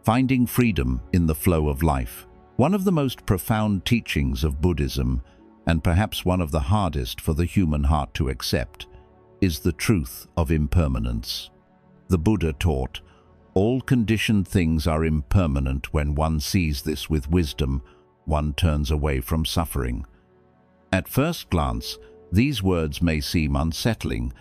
finding freedom in the flow of life. One of the most profound teachings of Buddhism, and perhaps one of the hardest for the human heart to accept, is the truth of impermanence. The Buddha taught, all conditioned things are impermanent. When one sees this with wisdom, one turns away from suffering. At first glance, these words may seem unsettling.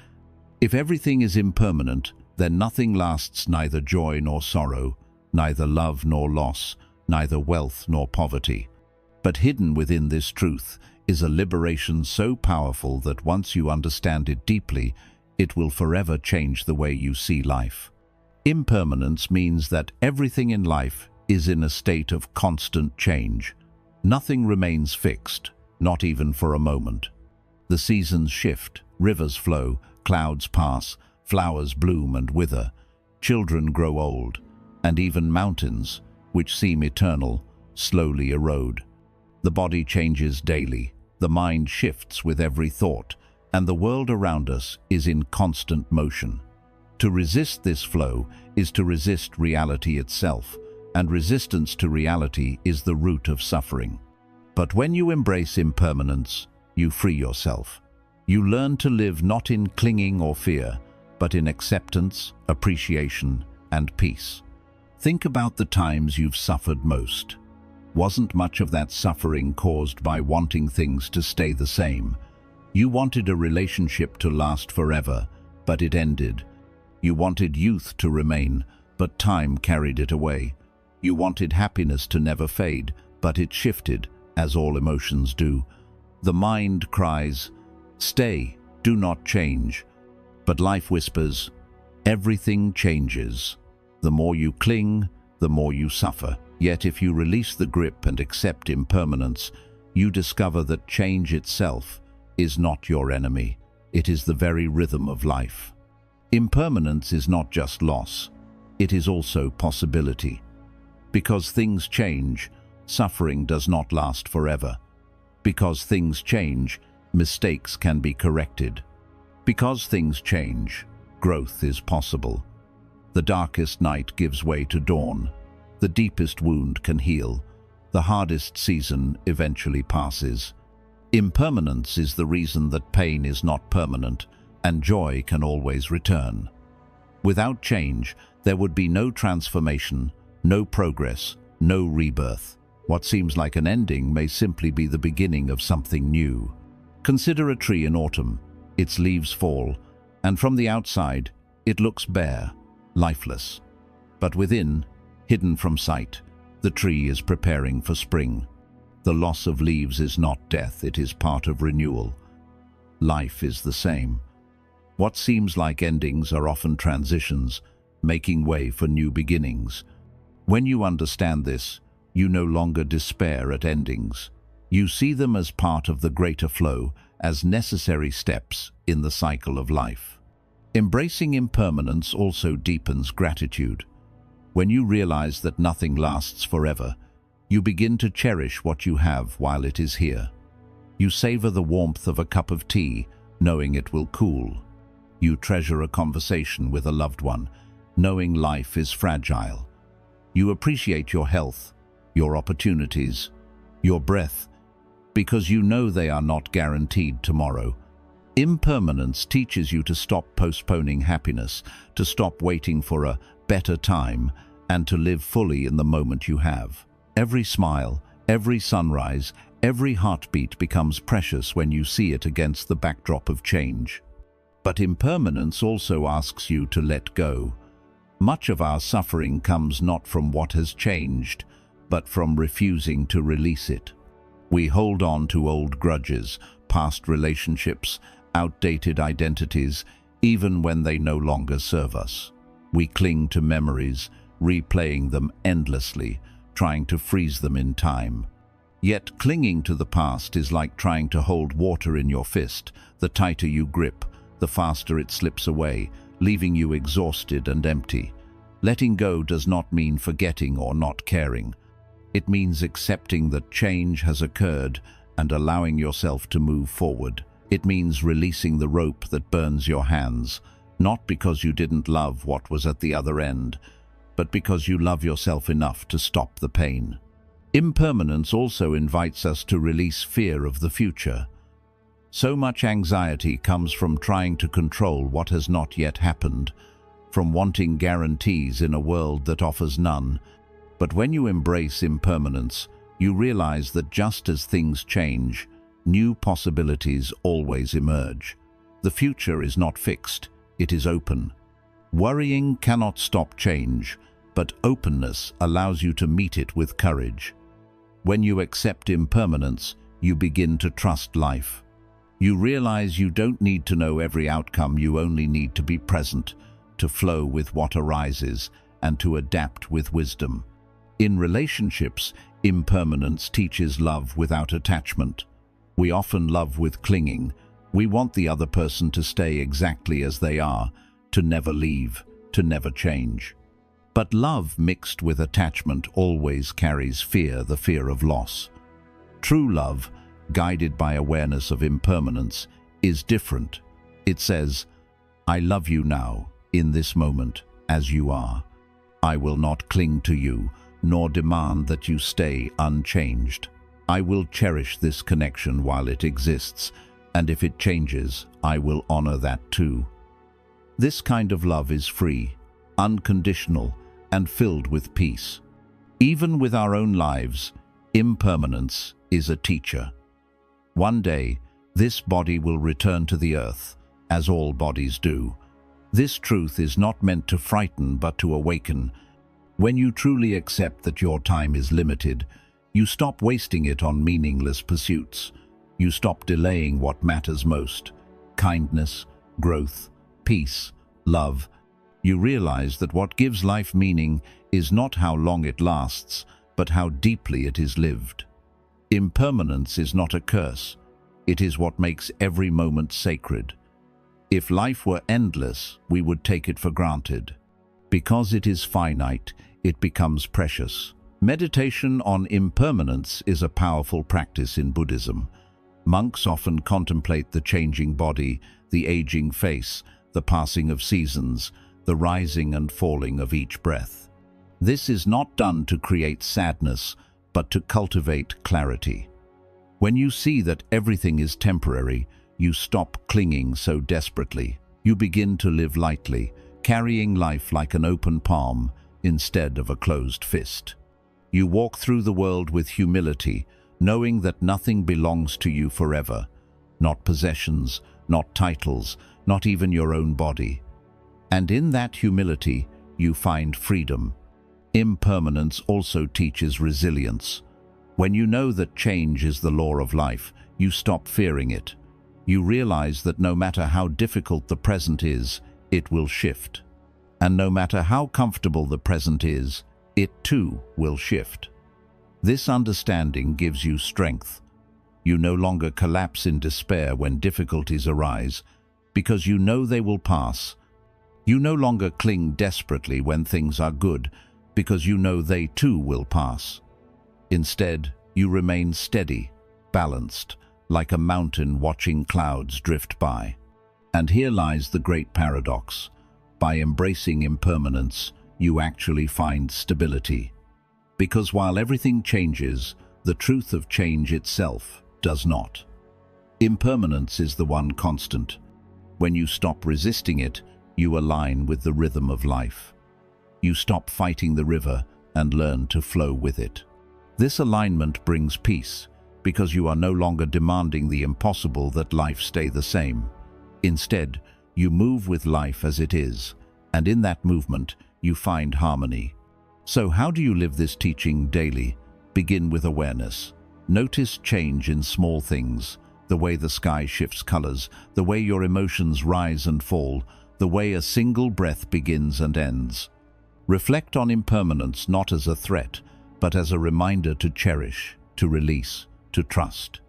If everything is impermanent, then nothing lasts, neither joy nor sorrow, neither love nor loss, neither wealth nor poverty. But hidden within this truth is a liberation so powerful that once you understand it deeply, it will forever change the way you see life. Impermanence means that everything in life is in a state of constant change. Nothing remains fixed, not even for a moment. The seasons shift, rivers flow, clouds pass, flowers bloom and wither, children grow old, and even mountains, which seem eternal, slowly erode. The body changes daily, the mind shifts with every thought, and the world around us is in constant motion. To resist this flow is to resist reality itself, and resistance to reality is the root of suffering. But when you embrace impermanence, you free yourself. You learn to live not in clinging or fear, but in acceptance, appreciation, and peace. Think about the times you've suffered most. Wasn't much of that suffering caused by wanting things to stay the same? You wanted a relationship to last forever, but it ended. You wanted youth to remain, but time carried it away. You wanted happiness to never fade, but it shifted, as all emotions do. The mind cries, "Stay, do not change." But life whispers, "Everything changes." The more you cling, the more you suffer. Yet if you release the grip and accept impermanence, you discover that change itself is not your enemy. It is the very rhythm of life. Impermanence is not just loss, it is also possibility. Because things change, suffering does not last forever. Because things change, mistakes can be corrected. Because things change, growth is possible. The darkest night gives way to dawn. The deepest wound can heal. The hardest season eventually passes. Impermanence is the reason that pain is not permanent, and joy can always return. Without change, there would be no transformation, no progress, no rebirth. What seems like an ending may simply be the beginning of something new. Consider a tree in autumn. Its leaves fall, and from the outside, it looks bare, lifeless. But within, hidden from sight, the tree is preparing for spring. The loss of leaves is not death, it is part of renewal. Life is the same. What seems like endings are often transitions, making way for new beginnings. When you understand this, you no longer despair at endings. You see them as part of the greater flow, as necessary steps in the cycle of life. Embracing impermanence also deepens gratitude. When you realize that nothing lasts forever, you begin to cherish what you have while it is here. You savor the warmth of a cup of tea, knowing it will cool. You treasure a conversation with a loved one, knowing life is fragile. You appreciate your health, your opportunities, your breath, because you know they are not guaranteed tomorrow. Impermanence teaches you to stop postponing happiness, to stop waiting for a better time, and to live fully in the moment you have. Every smile, every sunrise, every heartbeat becomes precious when you see it against the backdrop of change. But impermanence also asks you to let go. Much of our suffering comes not from what has changed, but from refusing to release it. We hold on to old grudges, past relationships, outdated identities, even when they no longer serve us. We cling to memories, replaying them endlessly, trying to freeze them in time. Yet clinging to the past is like trying to hold water in your fist. The tighter you grip, the faster it slips away, leaving you exhausted and empty. Letting go does not mean forgetting or not caring. It means accepting that change has occurred and allowing yourself to move forward. It means releasing the rope that burns your hands, not because you didn't love what was at the other end, but because you love yourself enough to stop the pain. Impermanence also invites us to release fear of the future. So much anxiety comes from trying to control what has not yet happened, from wanting guarantees in a world that offers none. But when you embrace impermanence, you realize that just as things change, new possibilities always emerge. The future is not fixed, it is open. Worrying cannot stop change, but openness allows you to meet it with courage. When you accept impermanence, you begin to trust life. You realize you don't need to know every outcome, you only need to be present, to flow with what arises, and to adapt with wisdom. In relationships, impermanence teaches love without attachment. We often love with clinging. We want the other person to stay exactly as they are, to never leave, to never change. But love mixed with attachment always carries fear, the fear of loss. True love, guided by awareness of impermanence, is different. It says, "I love you now, in this moment, as you are. I will not cling to you, nor demand that you stay unchanged. I will cherish this connection while it exists, and if it changes, I will honor that too." This kind of love is free, unconditional, and filled with peace. Even with our own lives, impermanence is a teacher. One day, this body will return to the earth, as all bodies do. This truth is not meant to frighten, but to awaken. When you truly accept that your time is limited, you stop wasting it on meaningless pursuits. You stop delaying what matters most: kindness, growth, peace, love. You realize that what gives life meaning is not how long it lasts, but how deeply it is lived. Impermanence is not a curse. It is what makes every moment sacred. If life were endless, we would take it for granted. Because it is finite, it becomes precious. Meditation on impermanence is a powerful practice in Buddhism. Monks often contemplate the changing body, the aging face, the passing of seasons, the rising and falling of each breath. This is not done to create sadness, but to cultivate clarity. When you see that everything is temporary, you stop clinging so desperately. You begin to live lightly, carrying life like an open palm instead of a closed fist. You walk through the world with humility, knowing that nothing belongs to you forever. Not possessions, not titles, not even your own body. And in that humility, you find freedom. Impermanence also teaches resilience. When you know that change is the law of life, you stop fearing it. You realize that no matter how difficult the present is, it will shift. And no matter how comfortable the present is, it too will shift. This understanding gives you strength. You no longer collapse in despair when difficulties arise, because you know they will pass. You no longer cling desperately when things are good, because you know they too will pass. Instead, you remain steady, balanced, like a mountain watching clouds drift by. And here lies the great paradox. By embracing impermanence, you actually find stability. Because while everything changes, the truth of change itself does not. Impermanence is the one constant. When you stop resisting it, you align with the rhythm of life. You stop fighting the river and learn to flow with it. This alignment brings peace, because you are no longer demanding the impossible that life stay the same. Instead, you move with life as it is, and in that movement, you find harmony. So how do you live this teaching daily? Begin with awareness. Notice change in small things, the way the sky shifts colors, the way your emotions rise and fall, the way a single breath begins and ends. Reflect on impermanence not as a threat, but as a reminder to cherish, to release, to trust.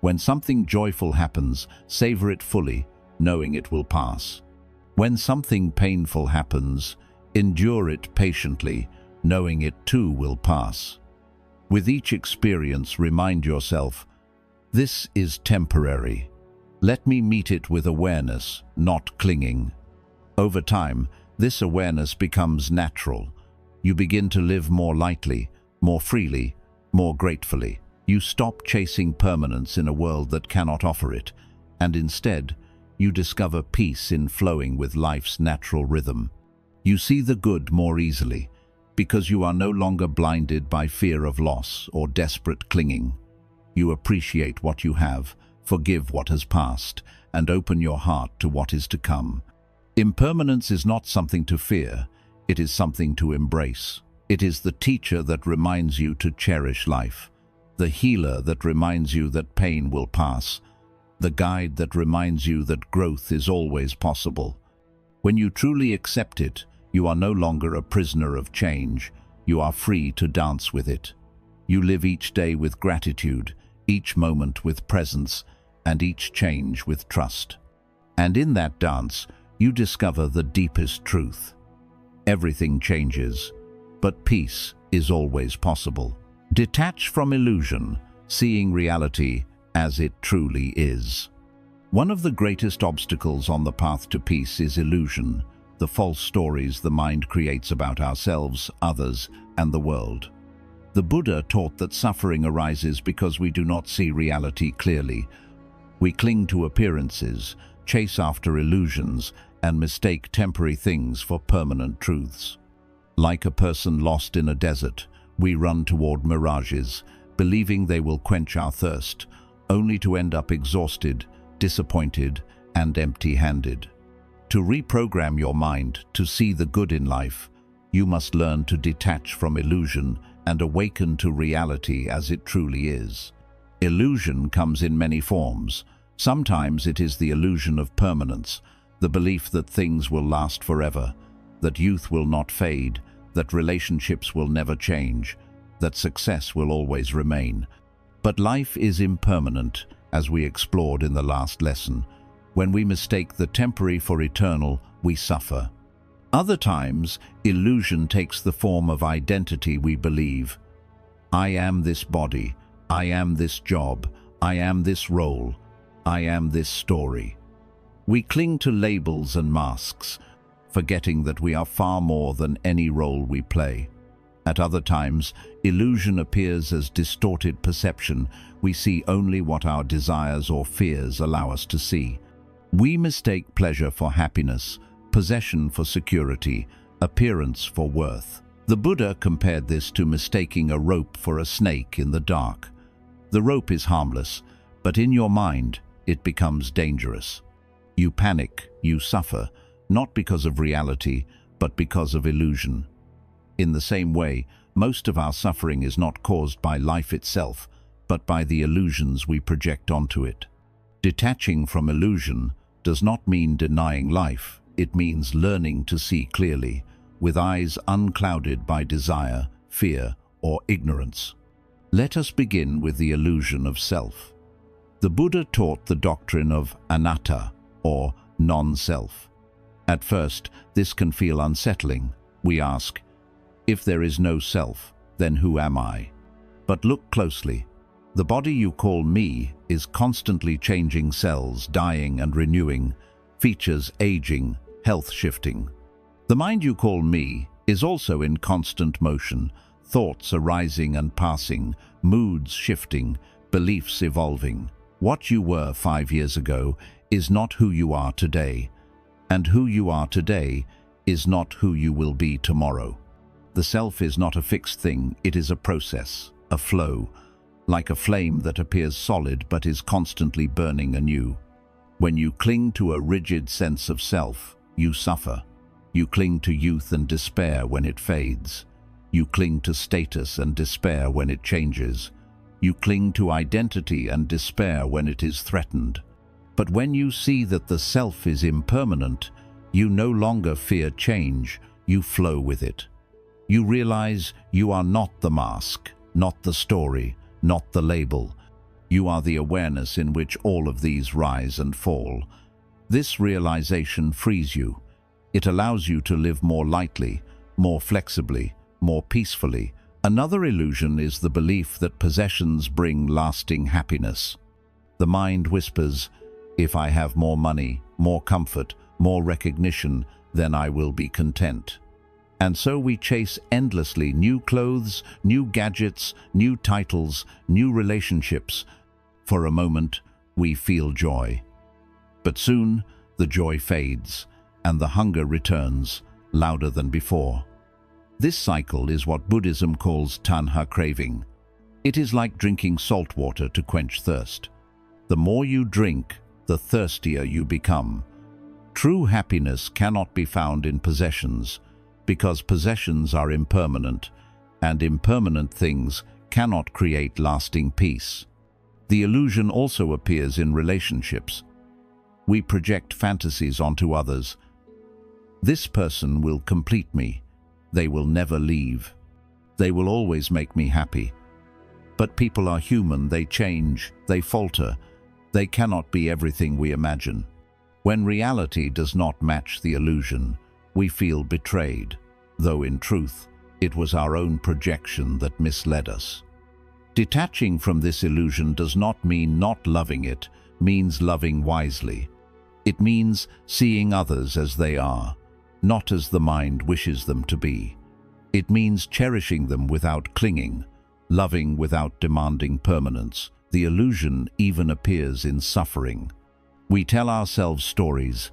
When something joyful happens, savor it fully, knowing it will pass. When something painful happens, endure it patiently, knowing it too will pass. With each experience, remind yourself, this is temporary. Let me meet it with awareness, not clinging. Over time, this awareness becomes natural. You begin to live more lightly, more freely, more gratefully. You stop chasing permanence in a world that cannot offer it, and instead, you discover peace in flowing with life's natural rhythm. You see the good more easily, because you are no longer blinded by fear of loss or desperate clinging. You appreciate what you have, forgive what has passed, and open your heart to what is to come. Impermanence is not something to fear, it is something to embrace. It is the teacher that reminds you to cherish life, the healer that reminds you that pain will pass, the guide that reminds you that growth is always possible. When you truly accept it, you are no longer a prisoner of change. You are free to dance with it. You live each day with gratitude, each moment with presence, and each change with trust. And in that dance, you discover the deepest truth. Everything changes, but peace is always possible. Detach from illusion, seeing reality as it truly is. One of the greatest obstacles on the path to peace is illusion, the false stories the mind creates about ourselves, others, and the world. The Buddha taught that suffering arises because we do not see reality clearly. We cling to appearances, chase after illusions, and mistake temporary things for permanent truths. Like a person lost in a desert, we run toward mirages, believing they will quench our thirst, only to end up exhausted, disappointed, and empty-handed. To reprogram your mind to see the good in life, you must learn to detach from illusion and awaken to reality as it truly is. Illusion comes in many forms. Sometimes it is the illusion of permanence, the belief that things will last forever, that youth will not fade, that relationships will never change, that success will always remain. But life is impermanent, as we explored in the last lesson. When we mistake the temporary for eternal, we suffer. Other times, illusion takes the form of identity we believe. I am this body, I am this job, I am this role, I am this story. We cling to labels and masks, forgetting that we are far more than any role we play. At other times, illusion appears as distorted perception. We see only what our desires or fears allow us to see. We mistake pleasure for happiness, possession for security, appearance for worth. The Buddha compared this to mistaking a rope for a snake in the dark. The rope is harmless, but in your mind, it becomes dangerous. You panic, you suffer, not because of reality, but because of illusion. In the same way, most of our suffering is not caused by life itself, but by the illusions we project onto it. Detaching from illusion does not mean denying life. It means learning to see clearly, with eyes unclouded by desire, fear, or ignorance. Let us begin with the illusion of self. The Buddha taught the doctrine of anatta, or non-self. At first, this can feel unsettling. We ask, if there is no self, then who am I? But look closely. The body you call me is constantly changing cells, dying and renewing, features aging, health shifting. The mind you call me is also in constant motion, thoughts arising and passing, moods shifting, beliefs evolving. What you were 5 years ago is not who you are today, and who you are today is not who you will be tomorrow. The self is not a fixed thing, it is a process, a flow, like a flame that appears solid but is constantly burning anew. When you cling to a rigid sense of self, you suffer. You cling to youth and despair when it fades. You cling to status and despair when it changes. You cling to identity and despair when it is threatened. But when you see that the self is impermanent, you no longer fear change, you flow with it. You realize you are not the mask, not the story, not the label. You are the awareness in which all of these rise and fall. This realization frees you. It allows you to live more lightly, more flexibly, more peacefully. Another illusion is the belief that possessions bring lasting happiness. The mind whispers, if I have more money, more comfort, more recognition, then I will be content. And so we chase endlessly new clothes, new gadgets, new titles, new relationships. For a moment, we feel joy. But soon, the joy fades, and the hunger returns, louder than before. This cycle is what Buddhism calls tanha craving. It is like drinking salt water to quench thirst. The more you drink, the thirstier you become. True happiness cannot be found in possessions, because possessions are impermanent, and impermanent things cannot create lasting peace. The illusion also appears in relationships. We project fantasies onto others. This person will complete me. They will never leave. They will always make me happy. But people are human, they change, they falter. They cannot be everything we imagine. When reality does not match the illusion, we feel betrayed, though in truth, it was our own projection that misled us. Detaching from this illusion does not mean not loving it, means loving wisely. It means seeing others as they are, not as the mind wishes them to be. It means cherishing them without clinging, loving without demanding permanence. The illusion even appears in suffering. We tell ourselves stories.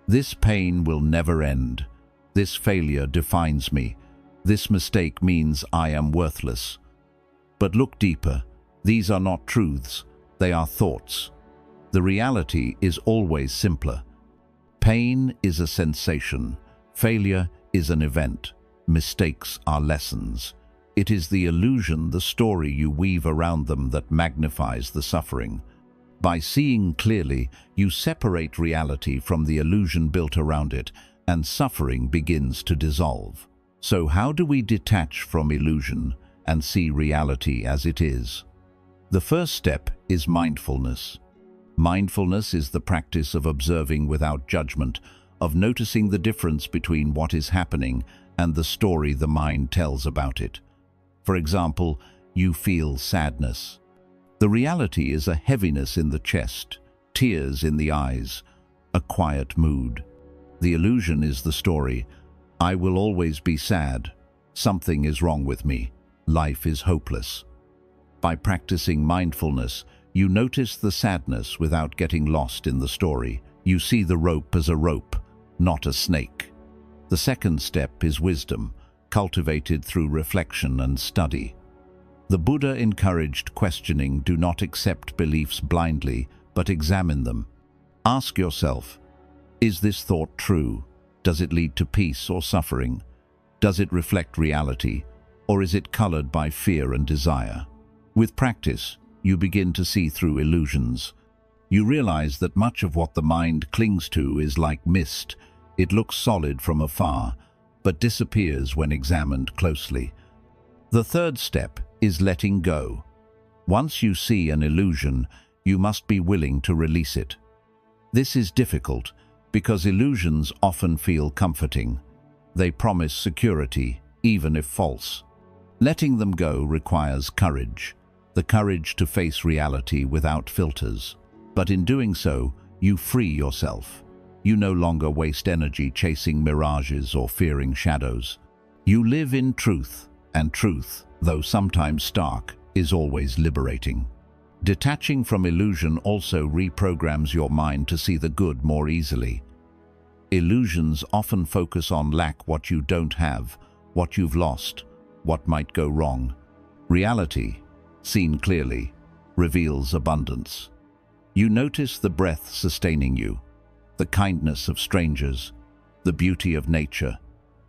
This pain will never end. This failure defines me. This mistake means I am worthless. But look deeper. These are not truths. They are thoughts. The reality is always simpler. Pain is a sensation. Failure is an event. Mistakes are lessons. It is the illusion, the story you weave around them, that magnifies the suffering. By seeing clearly, you separate reality from the illusion built around it, and suffering begins to dissolve. So how do we detach from illusion and see reality as it is? The first step is mindfulness. Mindfulness is the practice of observing without judgment, of noticing the difference between what is happening and the story the mind tells about it. For example, you feel sadness. The reality is a heaviness in the chest, tears in the eyes, a quiet mood. The illusion is the story. I will always be sad. Something is wrong with me. Life is hopeless. By practicing mindfulness, you notice the sadness without getting lost in the story. You see the rope as a rope, not a snake. The second step is wisdom, cultivated through reflection and study. The Buddha encouraged questioning. Do not accept beliefs blindly, but examine them. Ask yourself, is this thought true? Does it lead to peace or suffering? Does it reflect reality, or is it colored by fear and desire? With practice, you begin to see through illusions. You realize that much of what the mind clings to is like mist. It looks solid from afar, but disappears when examined closely. The third step is letting go. Once you see an illusion, you must be willing to release it. This is difficult because illusions often feel comforting. They promise security, even if false. Letting them go requires courage, the courage to face reality without filters. But in doing so, you free yourself. You no longer waste energy chasing mirages or fearing shadows. You live in truth, and truth, though sometimes stark, is always liberating. Detaching from illusion also reprograms your mind to see the good more easily. Illusions often focus on lack, what you don't have, what you've lost, what might go wrong. Reality, seen clearly, reveals abundance. You notice the breath sustaining you, the kindness of strangers, the beauty of nature,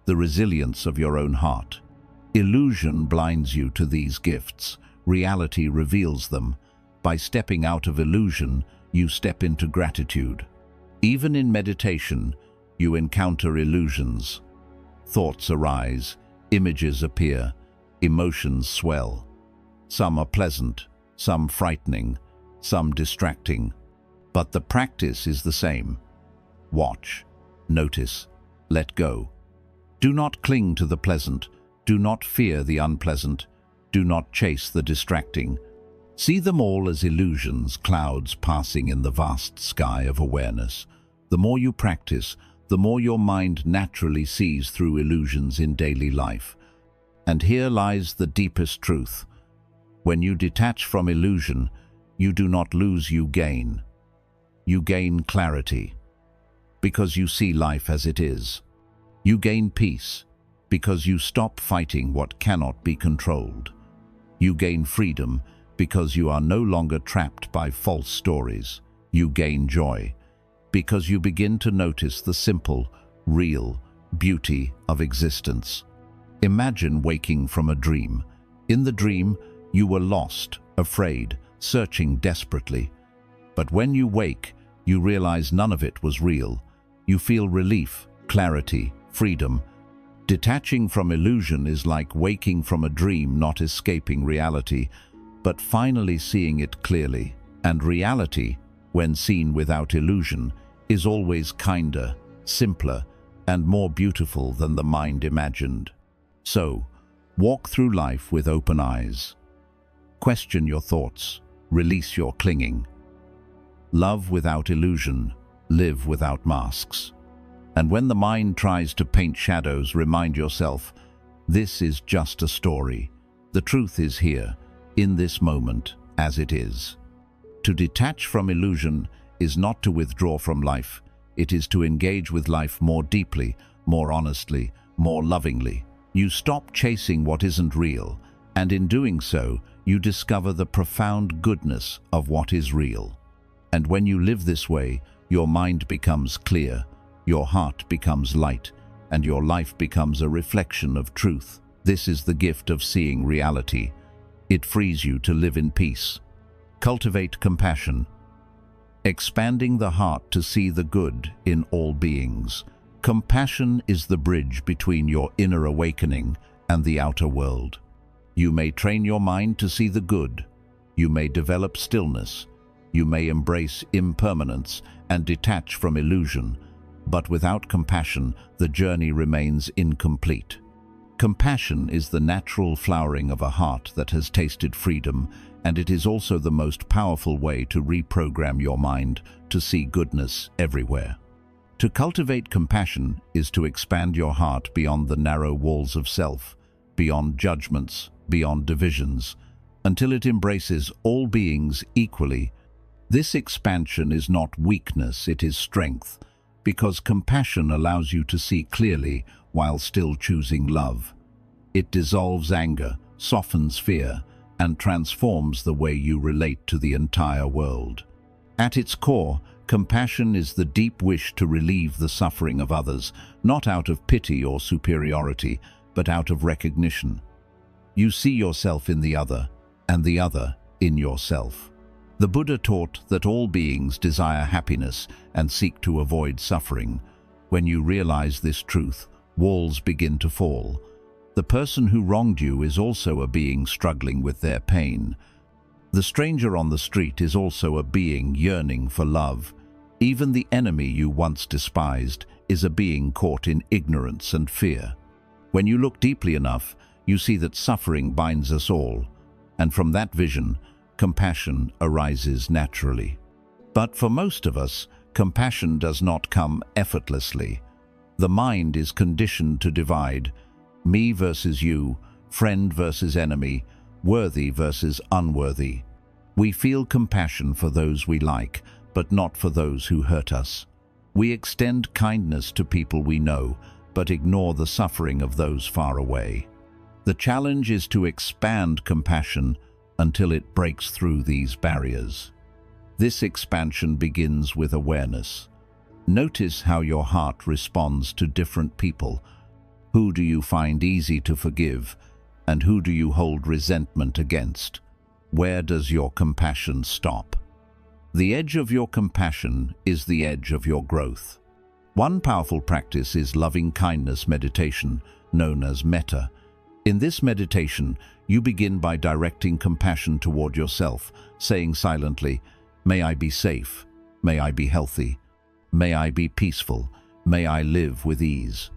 the resilience of your own heart. Illusion blinds you to these gifts. Reality reveals them. By stepping out of illusion, you step into gratitude. Even in meditation, you encounter illusions. Thoughts arise, images appear, emotions swell. Some are pleasant, some frightening, some distracting. But the practice is the same. Watch, notice, let go. Do not cling to the pleasant. Do not fear the unpleasant. Do not chase the distracting. See them all as illusions, clouds passing in the vast sky of awareness. The more you practice, the more your mind naturally sees through illusions in daily life. And here lies the deepest truth. When you detach from illusion, you do not lose, you gain. You gain clarity, because you see life as it is. You gain peace, because you stop fighting what cannot be controlled. You gain freedom because you are no longer trapped by false stories. You gain joy because you begin to notice the simple, real beauty of existence. Imagine waking from a dream. In the dream, you were lost, afraid, searching desperately. But when you wake, you realize none of it was real. You feel relief, clarity, freedom. Detaching from illusion is like waking from a dream, not escaping reality, but finally seeing it clearly. And reality, when seen without illusion, is always kinder, simpler, and more beautiful than the mind imagined. So, walk through life with open eyes. Question your thoughts, release your clinging. Love without illusion, live without masks. And when the mind tries to paint shadows, remind yourself, this is just a story. The truth is here, in this moment, as it is. To detach from illusion is not to withdraw from life. It is to engage with life more deeply, more honestly, more lovingly. You stop chasing what isn't real, and in doing so, you discover the profound goodness of what is real. And when you live this way, your mind becomes clear, your heart becomes light, and your life becomes a reflection of truth. This is the gift of seeing reality. It frees you to live in peace. Cultivate compassion. Expanding the heart to see the good in all beings. Compassion is the bridge between your inner awakening and the outer world. You may train your mind to see the good. You may develop stillness. You may embrace impermanence and detach from illusion. But without compassion, the journey remains incomplete. Compassion is the natural flowering of a heart that has tasted freedom, and it is also the most powerful way to reprogram your mind to see goodness everywhere. To cultivate compassion is to expand your heart beyond the narrow walls of self, beyond judgments, beyond divisions, until it embraces all beings equally. This expansion is not weakness, it is strength, because compassion allows you to see clearly while still choosing love. It dissolves anger, softens fear, and transforms the way you relate to the entire world. At its core, compassion is the deep wish to relieve the suffering of others, not out of pity or superiority, but out of recognition. You see yourself in the other, and the other in yourself. The Buddha taught that all beings desire happiness and seek to avoid suffering. When you realize this truth, walls begin to fall. The person who wronged you is also a being struggling with their pain. The stranger on the street is also a being yearning for love. Even the enemy you once despised is a being caught in ignorance and fear. When you look deeply enough, you see that suffering binds us all, and from that vision, compassion arises naturally. But for most of us, compassion does not come effortlessly. The mind is conditioned to divide, me versus you, friend versus enemy, worthy versus unworthy. We feel compassion for those we like, but not for those who hurt us. We extend kindness to people we know, but ignore the suffering of those far away. The challenge is to expand compassion until it breaks through these barriers. This expansion begins with awareness. Notice how your heart responds to different people. Who do you find easy to forgive, and who do you hold resentment against? Where does your compassion stop? The edge of your compassion is the edge of your growth. One powerful practice is loving kindness meditation, known as metta. In this meditation, you begin by directing compassion toward yourself, saying silently, "May I be safe, may I be healthy, may I be peaceful, may I live with ease."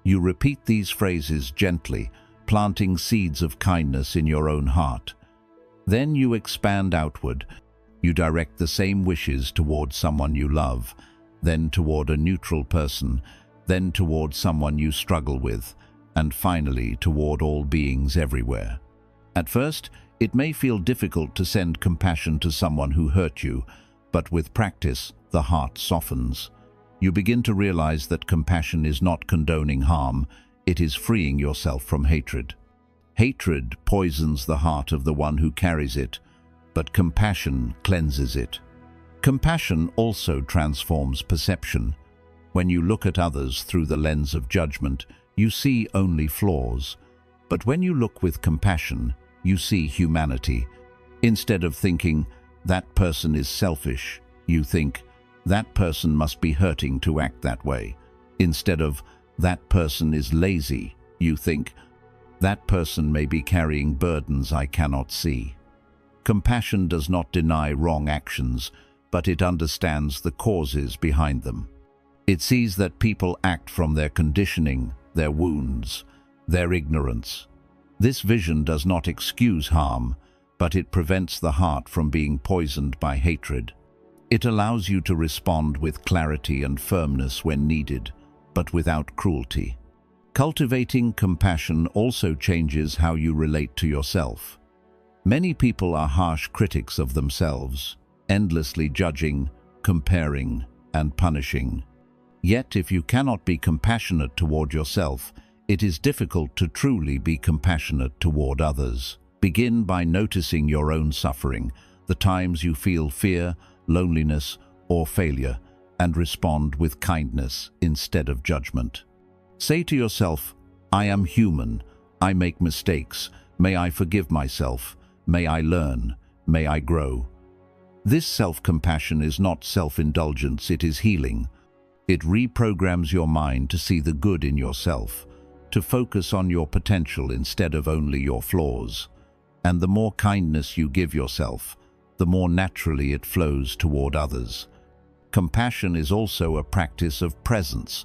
You repeat these phrases gently, planting seeds of kindness in your own heart. Then you expand outward. You direct the same wishes toward someone you love, then toward a neutral person, then toward someone you struggle with, and finally toward all beings everywhere. At first, it may feel difficult to send compassion to someone who hurt you, but with practice, the heart softens. You begin to realize that compassion is not condoning harm, it is freeing yourself from hatred. Hatred poisons the heart of the one who carries it, but compassion cleanses it. Compassion also transforms perception. When you look at others through the lens of judgment, you see only flaws. But when you look with compassion, you see humanity. Instead of thinking, that person is selfish, you think, that person must be hurting to act that way. Instead of, that person is lazy, you think, that person may be carrying burdens I cannot see. Compassion does not deny wrong actions, but it understands the causes behind them. It sees that people act from their conditioning, their wounds, their ignorance. This vision does not excuse harm, but it prevents the heart from being poisoned by hatred. It allows you to respond with clarity and firmness when needed, but without cruelty. Cultivating compassion also changes how you relate to yourself. Many people are harsh critics of themselves, endlessly judging, comparing, and punishing. Yet, if you cannot be compassionate toward yourself, it is difficult to truly be compassionate toward others. Begin by noticing your own suffering, the times you feel fear, loneliness, or failure, and respond with kindness instead of judgment. Say to yourself, I am human, I make mistakes, may I forgive myself, may I learn, may I grow. This self-compassion is not self-indulgence, it is healing. It reprograms your mind to see the good in yourself, to focus on your potential instead of only your flaws. And the more kindness you give yourself, the more naturally it flows toward others. Compassion is also a practice of presence.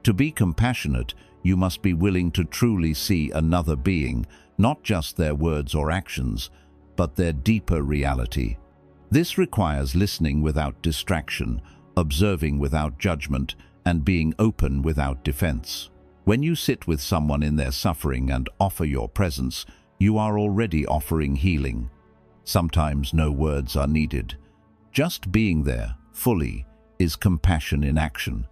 To be compassionate, you must be willing to truly see another being, not just their words or actions, but their deeper reality. This requires listening without distraction, observing without judgment, and being open without defense. When you sit with someone in their suffering and offer your presence, you are already offering healing. Sometimes no words are needed. Just being there, fully, is compassion in action.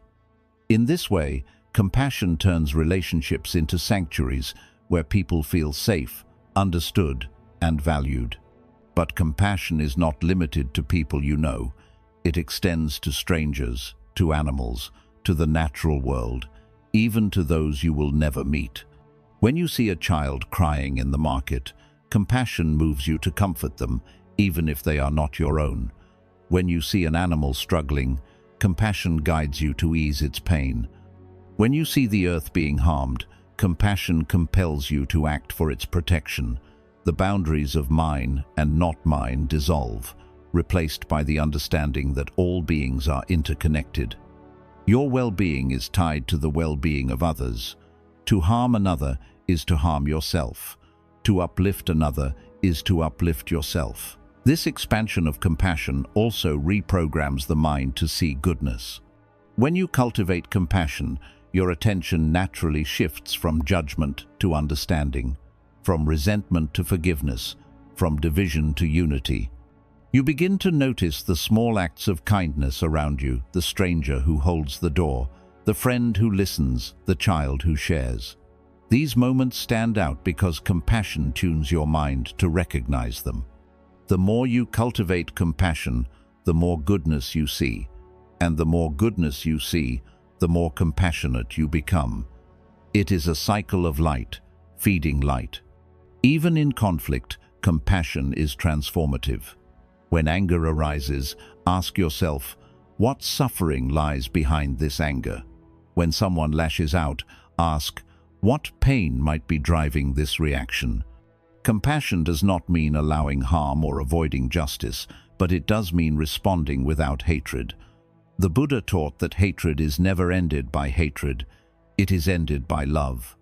In this way, compassion turns relationships into sanctuaries where people feel safe, understood, and valued. But compassion is not limited to people you know. It extends to strangers, to animals, to the natural world, even to those you will never meet. When you see a child crying in the market, compassion moves you to comfort them, even if they are not your own. When you see an animal struggling, compassion guides you to ease its pain. When you see the earth being harmed, compassion compels you to act for its protection. The boundaries of mine and not mine dissolve, replaced by the understanding that all beings are interconnected. Your well-being is tied to the well-being of others. To harm another is to harm yourself. To uplift another is to uplift yourself. This expansion of compassion also reprograms the mind to see goodness. When you cultivate compassion, your attention naturally shifts from judgment to understanding, from resentment to forgiveness, from division to unity. You begin to notice the small acts of kindness around you, the stranger who holds the door, the friend who listens, the child who shares. These moments stand out because compassion tunes your mind to recognize them. The more you cultivate compassion, the more goodness you see. And the more goodness you see, the more compassionate you become. It is a cycle of light, feeding light. Even in conflict, compassion is transformative. When anger arises, ask yourself, what suffering lies behind this anger? When someone lashes out, ask, what pain might be driving this reaction? Compassion does not mean allowing harm or avoiding justice, but it does mean responding without hatred. The Buddha taught that hatred is never ended by hatred, it is ended by love.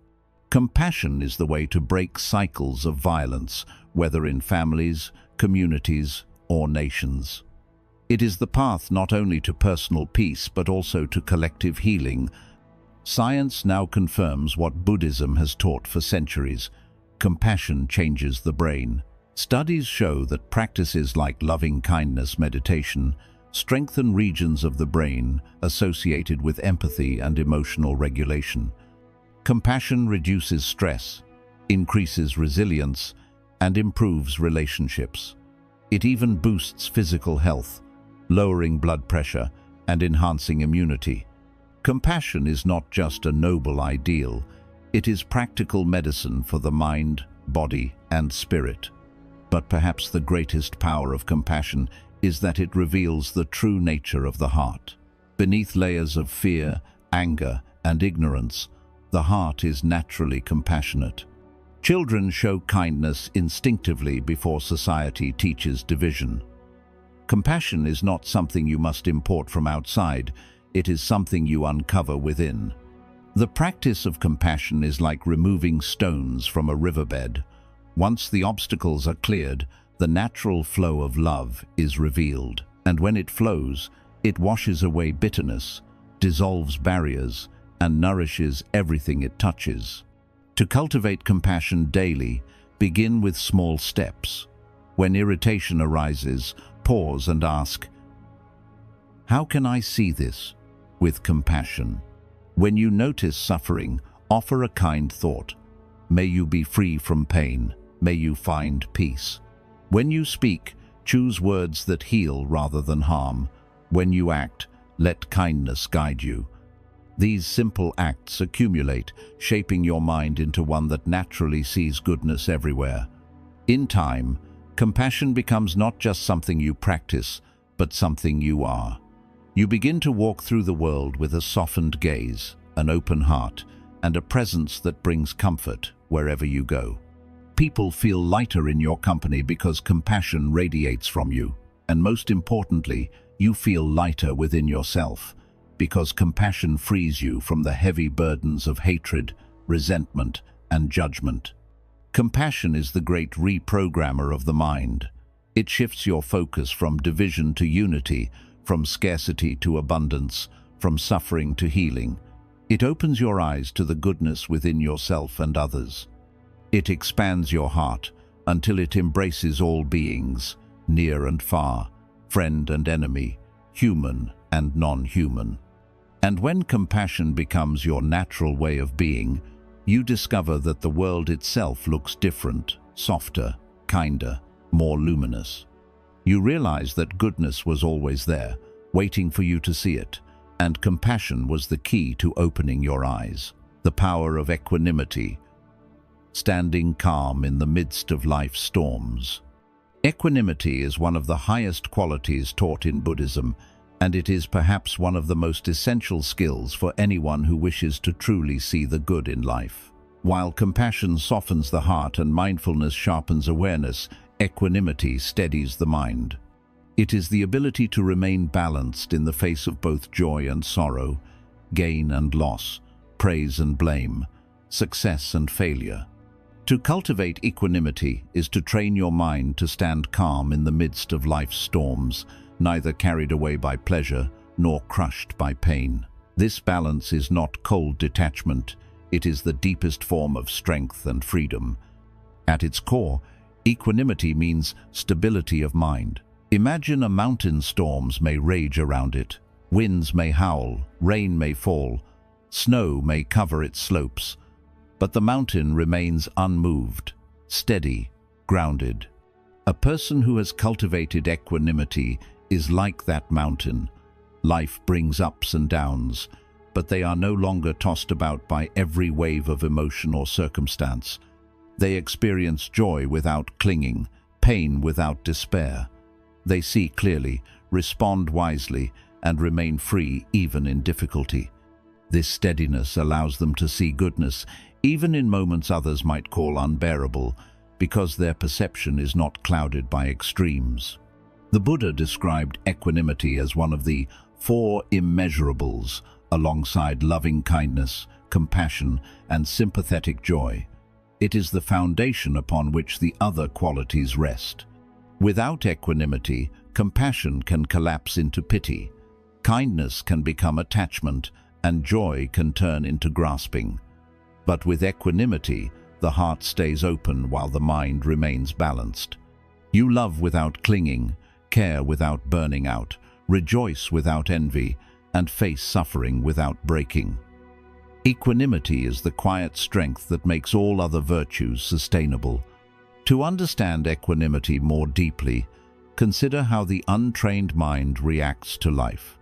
Compassion is the way to break cycles of violence, whether in families, communities, or nations. It is the path not only to personal peace but also to collective healing. Science now confirms what Buddhism has taught for centuries. Compassion changes the brain. Studies show that practices like loving-kindness meditation strengthen regions of the brain associated with empathy and emotional regulation. Compassion reduces stress. increases resilience, and improves relationships. It even boosts physical health, lowering blood pressure and enhancing immunity. Compassion is not just a noble ideal, it is practical medicine for the mind, body, and spirit. But perhaps the greatest power of compassion is that it reveals the true nature of the heart. Beneath layers of fear, anger, and ignorance, the heart is naturally compassionate. Children show kindness instinctively before society teaches division. Compassion is not something you must import from outside, it is something you uncover within. The practice of compassion is like removing stones from a riverbed. Once the obstacles are cleared, the natural flow of love is revealed. And when it flows, it washes away bitterness, dissolves barriers, and nourishes everything it touches. To cultivate compassion daily, begin with small steps. When irritation arises, pause and ask, "How can I see this with compassion?" When you notice suffering, offer a kind thought. May you be free from pain. May you find peace. When you speak, choose words that heal rather than harm. When you act, let kindness guide you. These simple acts accumulate, shaping your mind into one that naturally sees goodness everywhere. In time, compassion becomes not just something you practice, but something you are. You begin to walk through the world with a softened gaze, an open heart, and a presence that brings comfort wherever you go. People feel lighter in your company because compassion radiates from you. And most importantly, you feel lighter within yourself, because compassion frees you from the heavy burdens of hatred, resentment, and judgment. Compassion is the great reprogrammer of the mind. It shifts your focus from division to unity, from scarcity to abundance, from suffering to healing. It opens your eyes to the goodness within yourself and others. It expands your heart until it embraces all beings, near and far, friend and enemy, human and non-human. And when compassion becomes your natural way of being, you discover that the world itself looks different, softer, kinder, more luminous. You realize that goodness was always there, waiting for you to see it, and compassion was the key to opening your eyes. The power of equanimity, standing calm in the midst of life's storms. Equanimity is one of the highest qualities taught in Buddhism, and it is perhaps one of the most essential skills for anyone who wishes to truly see the good in life. While compassion softens the heart and mindfulness sharpens awareness, equanimity steadies the mind. It is the ability to remain balanced in the face of both joy and sorrow, gain and loss, praise and blame, success and failure. To cultivate equanimity is to train your mind to stand calm in the midst of life's storms, neither carried away by pleasure nor crushed by pain. This balance is not cold detachment, it is the deepest form of strength and freedom. At its core, equanimity means stability of mind. Imagine a mountain. Storms may rage around it, winds may howl, rain may fall, snow may cover its slopes, but the mountain remains unmoved, steady, grounded. A person who has cultivated equanimity is like that mountain. Life brings ups and downs, but they are no longer tossed about by every wave of emotion or circumstance. They experience joy without clinging, pain without despair. They see clearly, respond wisely, and remain free even in difficulty. This steadiness allows them to see goodness even in moments others might call unbearable, because their perception is not clouded by extremes. The Buddha described equanimity as one of the 4 immeasurables, alongside loving kindness, compassion, and sympathetic joy. It is the foundation upon which the other qualities rest. Without equanimity, compassion can collapse into pity, kindness can become attachment, and joy can turn into grasping. But with equanimity, the heart stays open while the mind remains balanced. You love without clinging, care without burning out, rejoice without envy, and face suffering without breaking. Equanimity is the quiet strength that makes all other virtues sustainable. To understand equanimity more deeply, consider how the untrained mind reacts to life.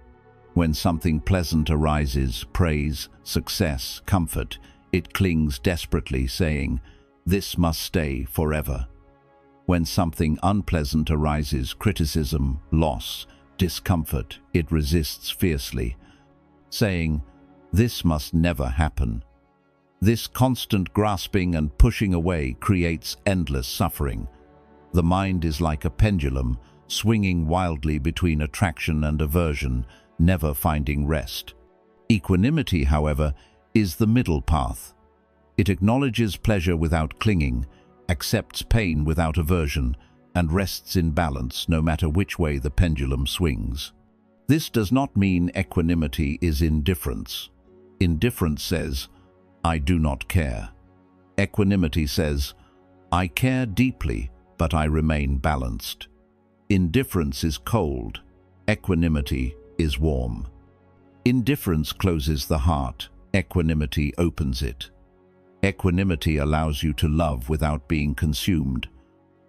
When something pleasant arises, praise, success, comfort, it clings desperately, saying, "This must stay forever." When something unpleasant arises, criticism, loss, discomfort, it resists fiercely, saying, "This must never happen." This constant grasping and pushing away creates endless suffering. The mind is like a pendulum, swinging wildly between attraction and aversion, never finding rest. Equanimity, however, is the middle path. It acknowledges pleasure without clinging, accepts pain without aversion, and rests in balance no matter which way the pendulum swings. This does not mean equanimity is indifference. Indifference says, "I do not care." Equanimity says, "I care deeply, but I remain balanced." Indifference is cold. Equanimity is warm. Indifference closes the heart. Equanimity opens it. Equanimity allows you to love without being consumed,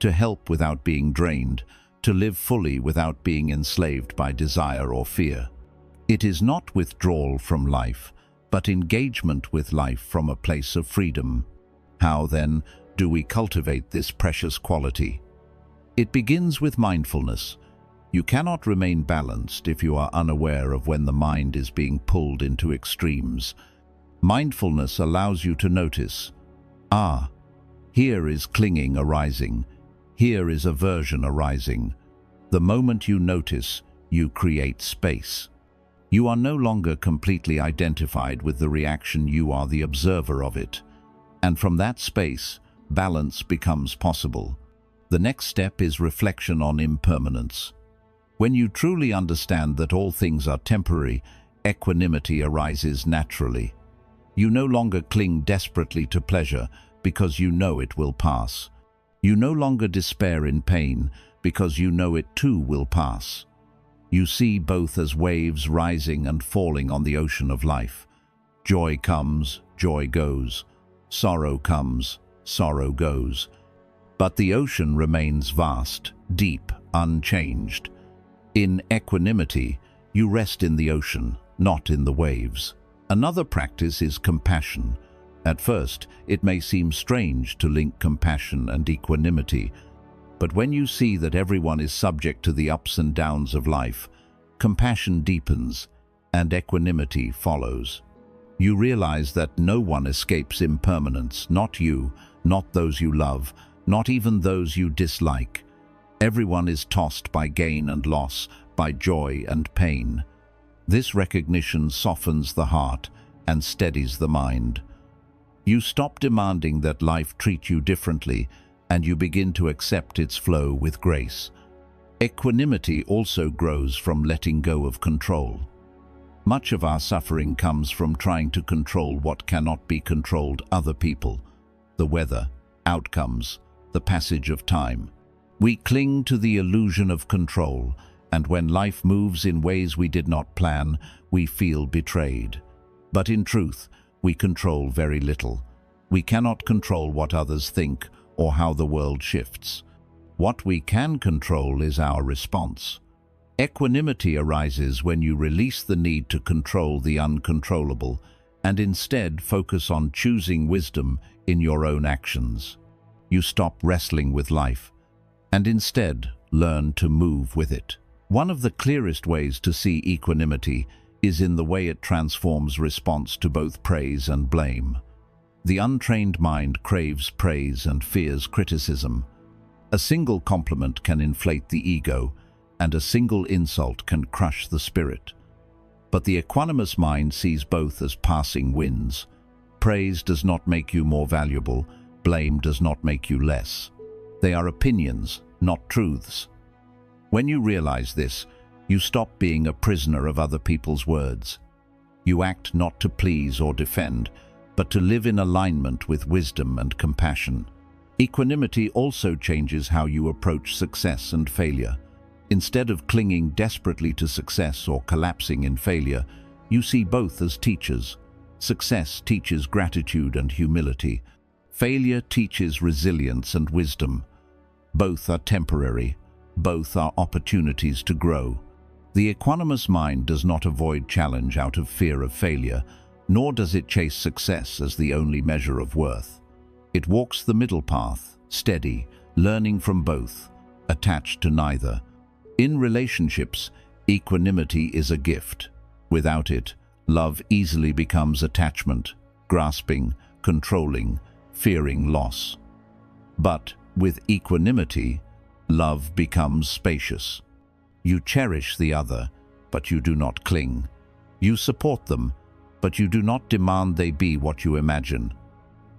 to help without being drained, to live fully without being enslaved by desire or fear. It is not withdrawal from life, but engagement with life from a place of freedom. How, then, do we cultivate this precious quality? It begins with mindfulness. You cannot remain balanced if you are unaware of when the mind is being pulled into extremes. Mindfulness allows you to notice, here is clinging arising, here is aversion arising. The moment you notice, you create space. You are no longer completely identified with the reaction, you are the observer of it. And from that space, balance becomes possible. The next step is reflection on impermanence. When you truly understand that all things are temporary, equanimity arises naturally. You no longer cling desperately to pleasure because you know it will pass. You no longer despair in pain because you know it too will pass. You see both as waves rising and falling on the ocean of life. Joy comes, joy goes. Sorrow comes, sorrow goes. But the ocean remains vast, deep, unchanged. In equanimity, you rest in the ocean, not in the waves. Another practice is compassion. At first, it may seem strange to link compassion and equanimity, but when you see that everyone is subject to the ups and downs of life, compassion deepens and equanimity follows. You realize that no one escapes impermanence, not you, not those you love, not even those you dislike. Everyone is tossed by gain and loss, by joy and pain. This recognition softens the heart and steadies the mind. You stop demanding that life treat you differently, and you begin to accept its flow with grace. Equanimity also grows from letting go of control. Much of our suffering comes from trying to control what cannot be controlled: other people, the weather, outcomes, the passage of time. We cling to the illusion of control, and when life moves in ways we did not plan, we feel betrayed. But in truth, we control very little. We cannot control what others think or how the world shifts. What we can control is our response. Equanimity arises when you release the need to control the uncontrollable and instead focus on choosing wisdom in your own actions. You stop wrestling with life and instead learn to move with it. One of the clearest ways to see equanimity is in the way it transforms response to both praise and blame. The untrained mind craves praise and fears criticism. A single compliment can inflate the ego, and a single insult can crush the spirit. But the equanimous mind sees both as passing winds. Praise does not make you more valuable, blame does not make you less. They are opinions, not truths. When you realize this, you stop being a prisoner of other people's words. You act not to please or defend, but to live in alignment with wisdom and compassion. Equanimity also changes how you approach success and failure. Instead of clinging desperately to success or collapsing in failure, you see both as teachers. Success teaches gratitude and humility. Failure teaches resilience and wisdom. Both are temporary. Both are opportunities to grow. The equanimous mind does not avoid challenge out of fear of failure, nor does it chase success as the only measure of worth. It walks the middle path, steady, learning from both, attached to neither. In relationships, equanimity is a gift. Without it, love easily becomes attachment, grasping, controlling, fearing loss. But with equanimity, love becomes spacious. You cherish the other, but you do not cling. You support them, but you do not demand they be what you imagine.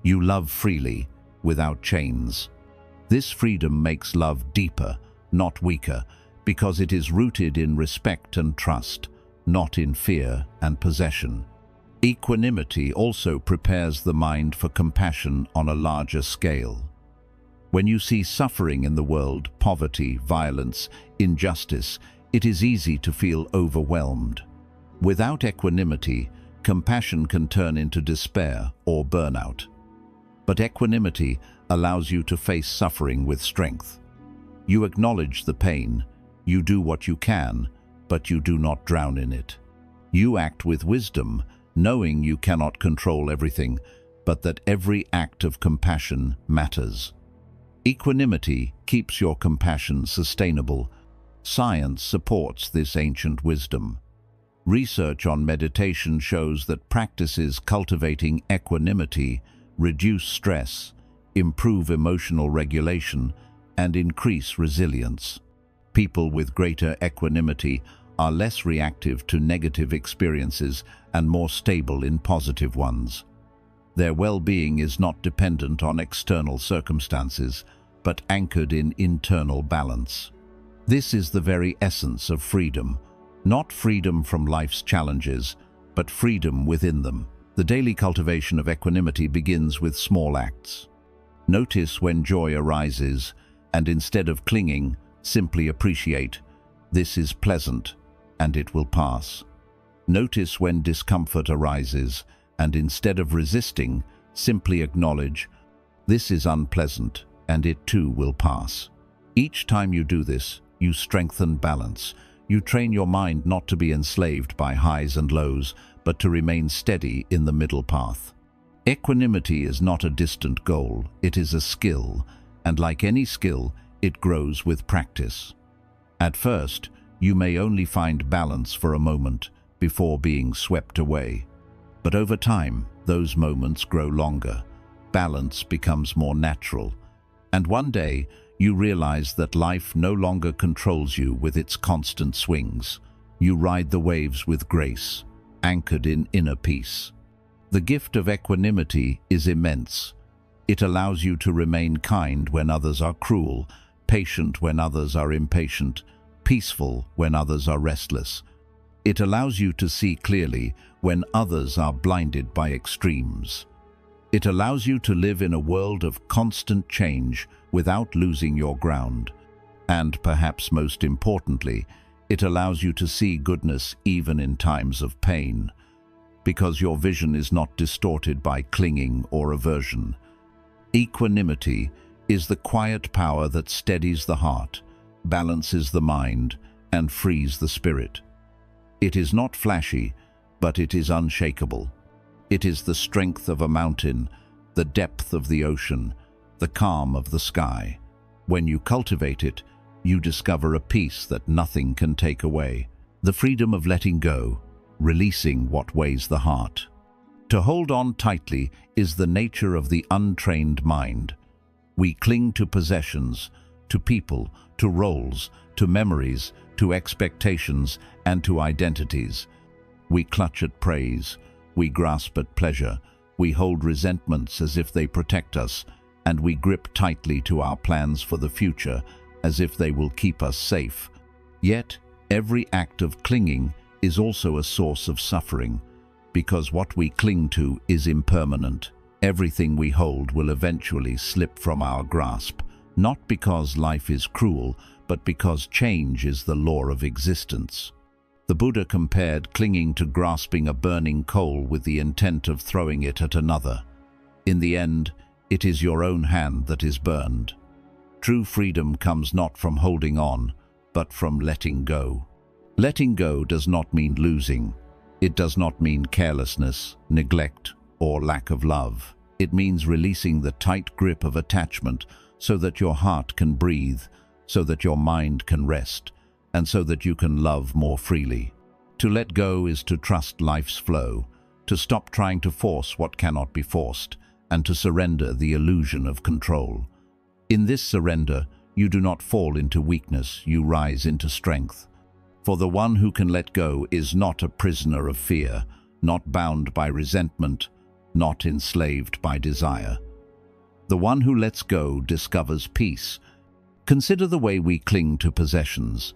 You love freely, without chains. This freedom makes love deeper, not weaker, because it is rooted in respect and trust, not in fear and possession. Equanimity also prepares the mind for compassion on a larger scale. When you see suffering in the world, poverty, violence, injustice, it is easy to feel overwhelmed. Without equanimity, compassion can turn into despair or burnout. But equanimity allows you to face suffering with strength. You acknowledge the pain, you do what you can, but you do not drown in it. You act with wisdom, knowing you cannot control everything, but that every act of compassion matters. Equanimity keeps your compassion sustainable. Science supports this ancient wisdom. Research on meditation shows that practices cultivating equanimity reduce stress, improve emotional regulation, and increase resilience. People with greater equanimity are less reactive to negative experiences and more stable in positive ones. Their well-being is not dependent on external circumstances, but anchored in internal balance. This is the very essence of freedom, not freedom from life's challenges, but freedom within them. The daily cultivation of equanimity begins with small acts. Notice when joy arises, and instead of clinging, simply appreciate, "This is pleasant, and it will pass." Notice when discomfort arises, and instead of resisting, simply acknowledge, "This is unpleasant, and it too will pass." Each time you do this, you strengthen balance. You train your mind not to be enslaved by highs and lows, but to remain steady in the middle path. Equanimity is not a distant goal, it is a skill, and like any skill, it grows with practice. At first, you may only find balance for a moment before being swept away. But over time, those moments grow longer. Balance becomes more natural. And one day, you realize that life no longer controls you with its constant swings. You ride the waves with grace, anchored in inner peace. The gift of equanimity is immense. It allows you to remain kind when others are cruel, patient when others are impatient, peaceful when others are restless. It allows you to see clearly when others are blinded by extremes. It allows you to live in a world of constant change without losing your ground. And perhaps most importantly, it allows you to see goodness even in times of pain, because your vision is not distorted by clinging or aversion. Equanimity is the quiet power that steadies the heart, balances the mind, and frees the spirit. It is not flashy, but it is unshakable. It is the strength of a mountain, the depth of the ocean, the calm of the sky. When you cultivate it, you discover a peace that nothing can take away. The freedom of letting go, releasing what weighs the heart. To hold on tightly is the nature of the untrained mind. We cling to possessions, to people, to roles, to memories, to expectations, and to identities. We clutch at praise, we grasp at pleasure, we hold resentments as if they protect us, and we grip tightly to our plans for the future as if they will keep us safe. Yet, every act of clinging is also a source of suffering, because what we cling to is impermanent. Everything we hold will eventually slip from our grasp, not because life is cruel, but because change is the law of existence. The Buddha compared clinging to grasping a burning coal with the intent of throwing it at another. In the end, it is your own hand that is burned. True freedom comes not from holding on, but from letting go. Letting go does not mean losing. It does not mean carelessness, neglect, or lack of love. It means releasing the tight grip of attachment so that your heart can breathe, so that your mind can rest, and so that you can love more freely. To let go is to trust life's flow, to stop trying to force what cannot be forced, and to surrender the illusion of control. In this surrender, you do not fall into weakness, you rise into strength. For the one who can let go is not a prisoner of fear, not bound by resentment, not enslaved by desire. The one who lets go discovers peace. Consider the way we cling to possessions.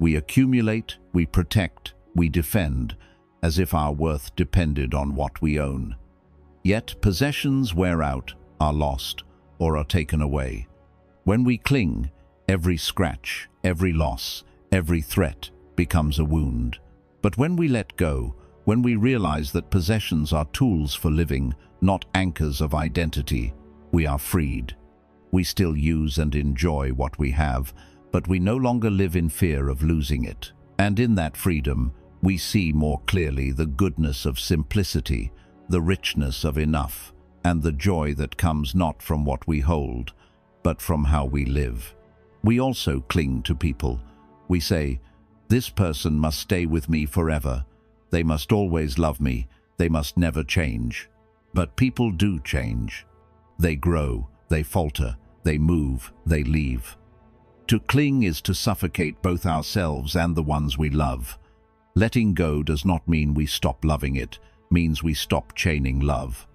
We accumulate, we protect, we defend, as if our worth depended on what we own. Yet possessions wear out, are lost, or are taken away. When we cling, every scratch, every loss, every threat becomes a wound. But when we let go, when we realize that possessions are tools for living, not anchors of identity, we are freed. We still use and enjoy what we have, but we no longer live in fear of losing it. And in that freedom, we see more clearly the goodness of simplicity, the richness of enough, and the joy that comes not from what we hold, but from how we live. We also cling to people. We say, "This person must stay with me forever. They must always love me. They must never change." But people do change. They grow, they falter, they move, they leave. To cling is to suffocate both ourselves and the ones we love. Letting go does not mean we stop loving, it means we stop chaining love.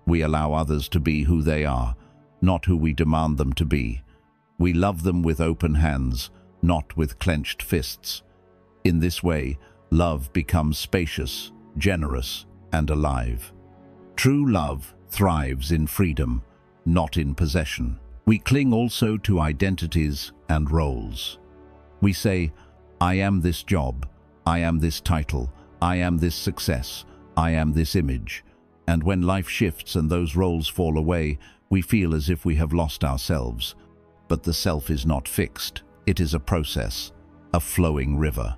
We allow others to be who they are, not who we demand them to be. We love them with open hands, not with clenched fists. In this way, love becomes spacious, generous, and alive. True love thrives in freedom, not in possession. We cling also to identities and roles. We say, "I am this job, I am this title, I am this success, I am this image." And when life shifts and those roles fall away, we feel as if we have lost ourselves. But the self is not fixed. It is a process, a flowing river.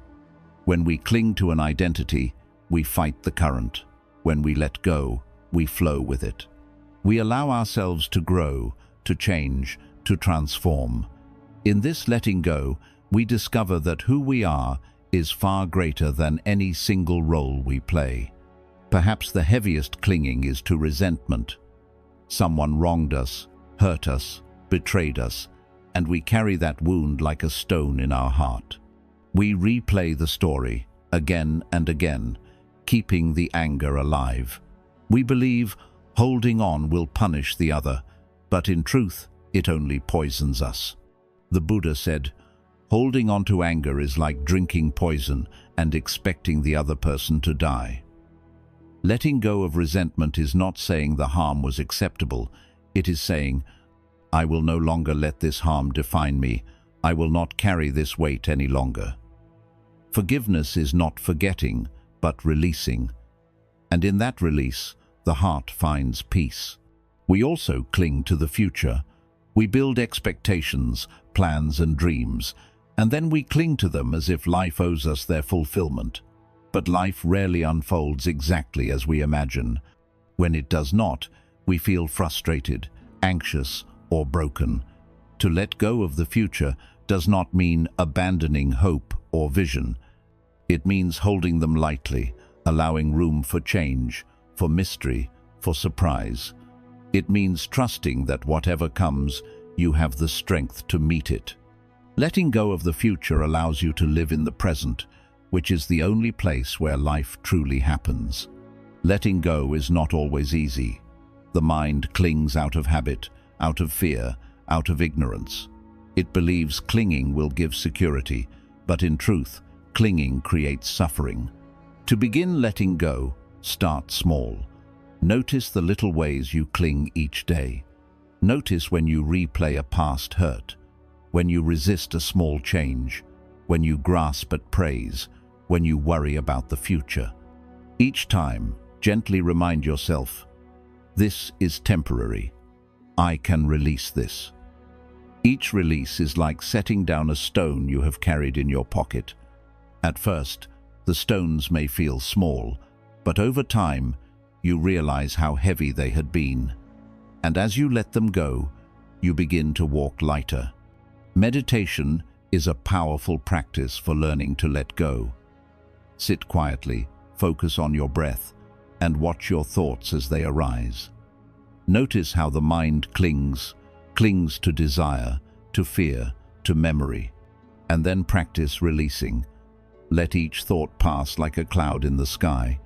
When we cling to an identity, we fight the current. When we let go, we flow with it. We allow ourselves to grow, to change, to transform. In this letting go, we discover that who we are is far greater than any single role we play. Perhaps the heaviest clinging is to resentment. Someone wronged us, hurt us, betrayed us, and we carry that wound like a stone in our heart. We replay the story again and again, keeping the anger alive. We believe holding on will punish the other, but in truth, it only poisons us. The Buddha said, "Holding on to anger is like drinking poison and expecting the other person to die." Letting go of resentment is not saying the harm was acceptable. It is saying, "I will no longer let this harm define me. I will not carry this weight any longer." Forgiveness is not forgetting, but releasing. And in that release, the heart finds peace. We also cling to the future. We build expectations, plans and dreams, and then we cling to them as if life owes us their fulfillment. But life rarely unfolds exactly as we imagine. When it does not, we feel frustrated, anxious, or broken. To let go of the future does not mean abandoning hope or vision. It means holding them lightly, allowing room for change, for mystery, for surprise. It means trusting that whatever comes, you have the strength to meet it. Letting go of the future allows you to live in the present, which is the only place where life truly happens. Letting go is not always easy. The mind clings out of habit, out of fear, out of ignorance. It believes clinging will give security, but in truth, clinging creates suffering. To begin letting go, start small. Notice the little ways you cling each day. Notice when you replay a past hurt, when you resist a small change, when you grasp at praise, when you worry about the future. Each time, gently remind yourself, this is temporary. I can release this. Each release is like setting down a stone you have carried in your pocket. At first, the stones may feel small, but over time, you realize how heavy they had been. And as you let them go, you begin to walk lighter. Meditation is a powerful practice for learning to let go. Sit quietly, focus on your breath, and watch your thoughts as they arise. Notice how the mind clings to desire, to fear, to memory, and then practice releasing. Let each thought pass like a cloud in the sky.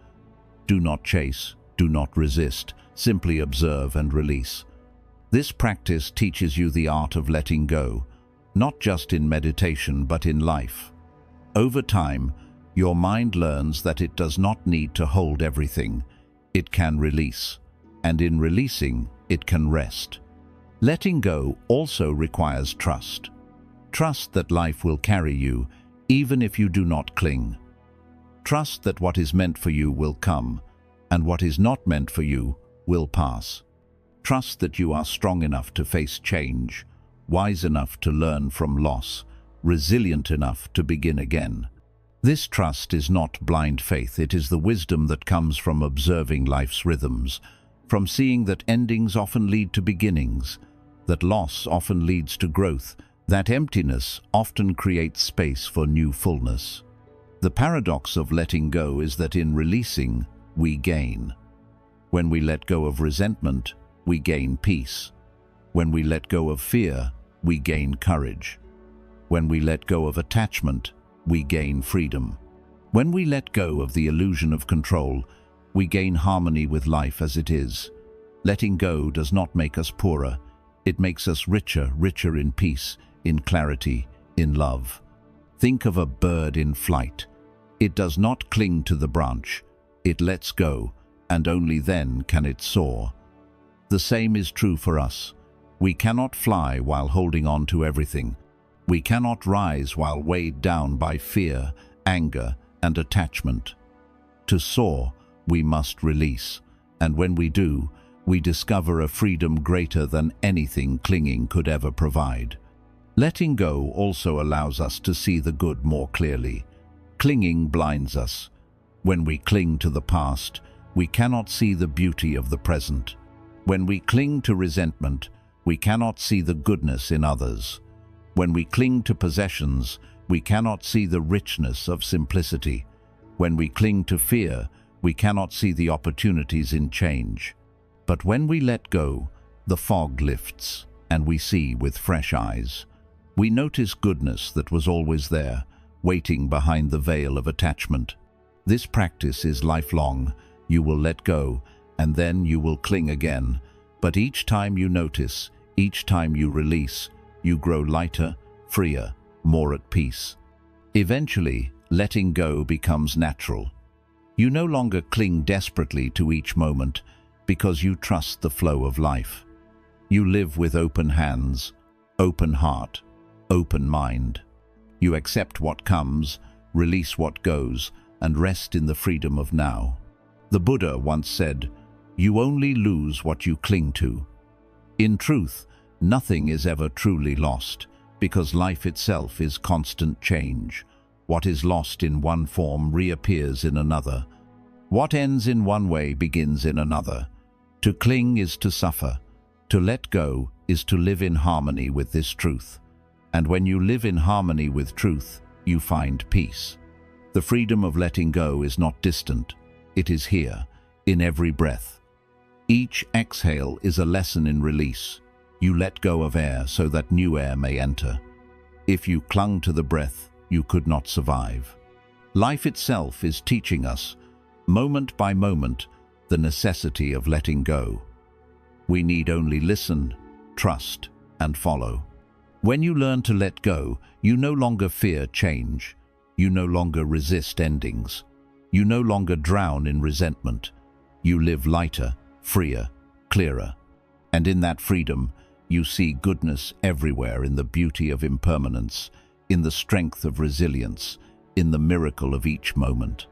Do not chase, do not resist, simply observe and release. This practice teaches you the art of letting go, not just in meditation but in life. Over time, your mind learns that it does not need to hold everything. It can release, and in releasing, it can rest. Letting go also requires trust. Trust that life will carry you, even if you do not cling. Trust that what is meant for you will come, and what is not meant for you will pass. Trust that you are strong enough to face change, wise enough to learn from loss, resilient enough to begin again. This trust is not blind faith, it is the wisdom that comes from observing life's rhythms, from seeing that endings often lead to beginnings, that loss often leads to growth, that emptiness often creates space for new fullness. The paradox of letting go is that in releasing, we gain. When we let go of resentment, we gain peace. When we let go of fear, we gain courage. When we let go of attachment, we gain freedom. When we let go of the illusion of control, we gain harmony with life as it is. Letting go does not make us poorer. It makes us richer in peace, in clarity, in love. Think of a bird in flight. It does not cling to the branch. It lets go, and only then can it soar. The same is true for us. We cannot fly while holding on to everything. We cannot rise while weighed down by fear, anger, and attachment. To soar, we must release, and when we do, we discover a freedom greater than anything clinging could ever provide. Letting go also allows us to see the good more clearly. Clinging blinds us. When we cling to the past, we cannot see the beauty of the present. When we cling to resentment, we cannot see the goodness in others. When we cling to possessions, we cannot see the richness of simplicity. When we cling to fear, we cannot see the opportunities in change. But when we let go, the fog lifts, and we see with fresh eyes. We notice goodness that was always there, waiting behind the veil of attachment. This practice is lifelong. You will let go, and then you will cling again. But each time you notice, each time you release, you grow lighter, freer, more at peace. Eventually, letting go becomes natural. You no longer cling desperately to each moment because you trust the flow of life. You live with open hands, open heart, open mind. You accept what comes, release what goes, and rest in the freedom of now. The Buddha once said, "You only lose what you cling to." In truth, nothing is ever truly lost, because life itself is constant change. What is lost in one form reappears in another. What ends in one way begins in another. To cling is to suffer. To let go is to live in harmony with this truth. And when you live in harmony with truth, you find peace. The freedom of letting go is not distant. It is here, in every breath. Each exhale is a lesson in release. You let go of air so that new air may enter. If you clung to the breath, you could not survive. Life itself is teaching us, moment by moment, the necessity of letting go. We need only listen, trust, and follow. When you learn to let go, you no longer fear change. You no longer resist endings. You no longer drown in resentment. You live lighter, freer, clearer. And in that freedom, you see goodness everywhere, in the beauty of impermanence, in the strength of resilience, in the miracle of each moment.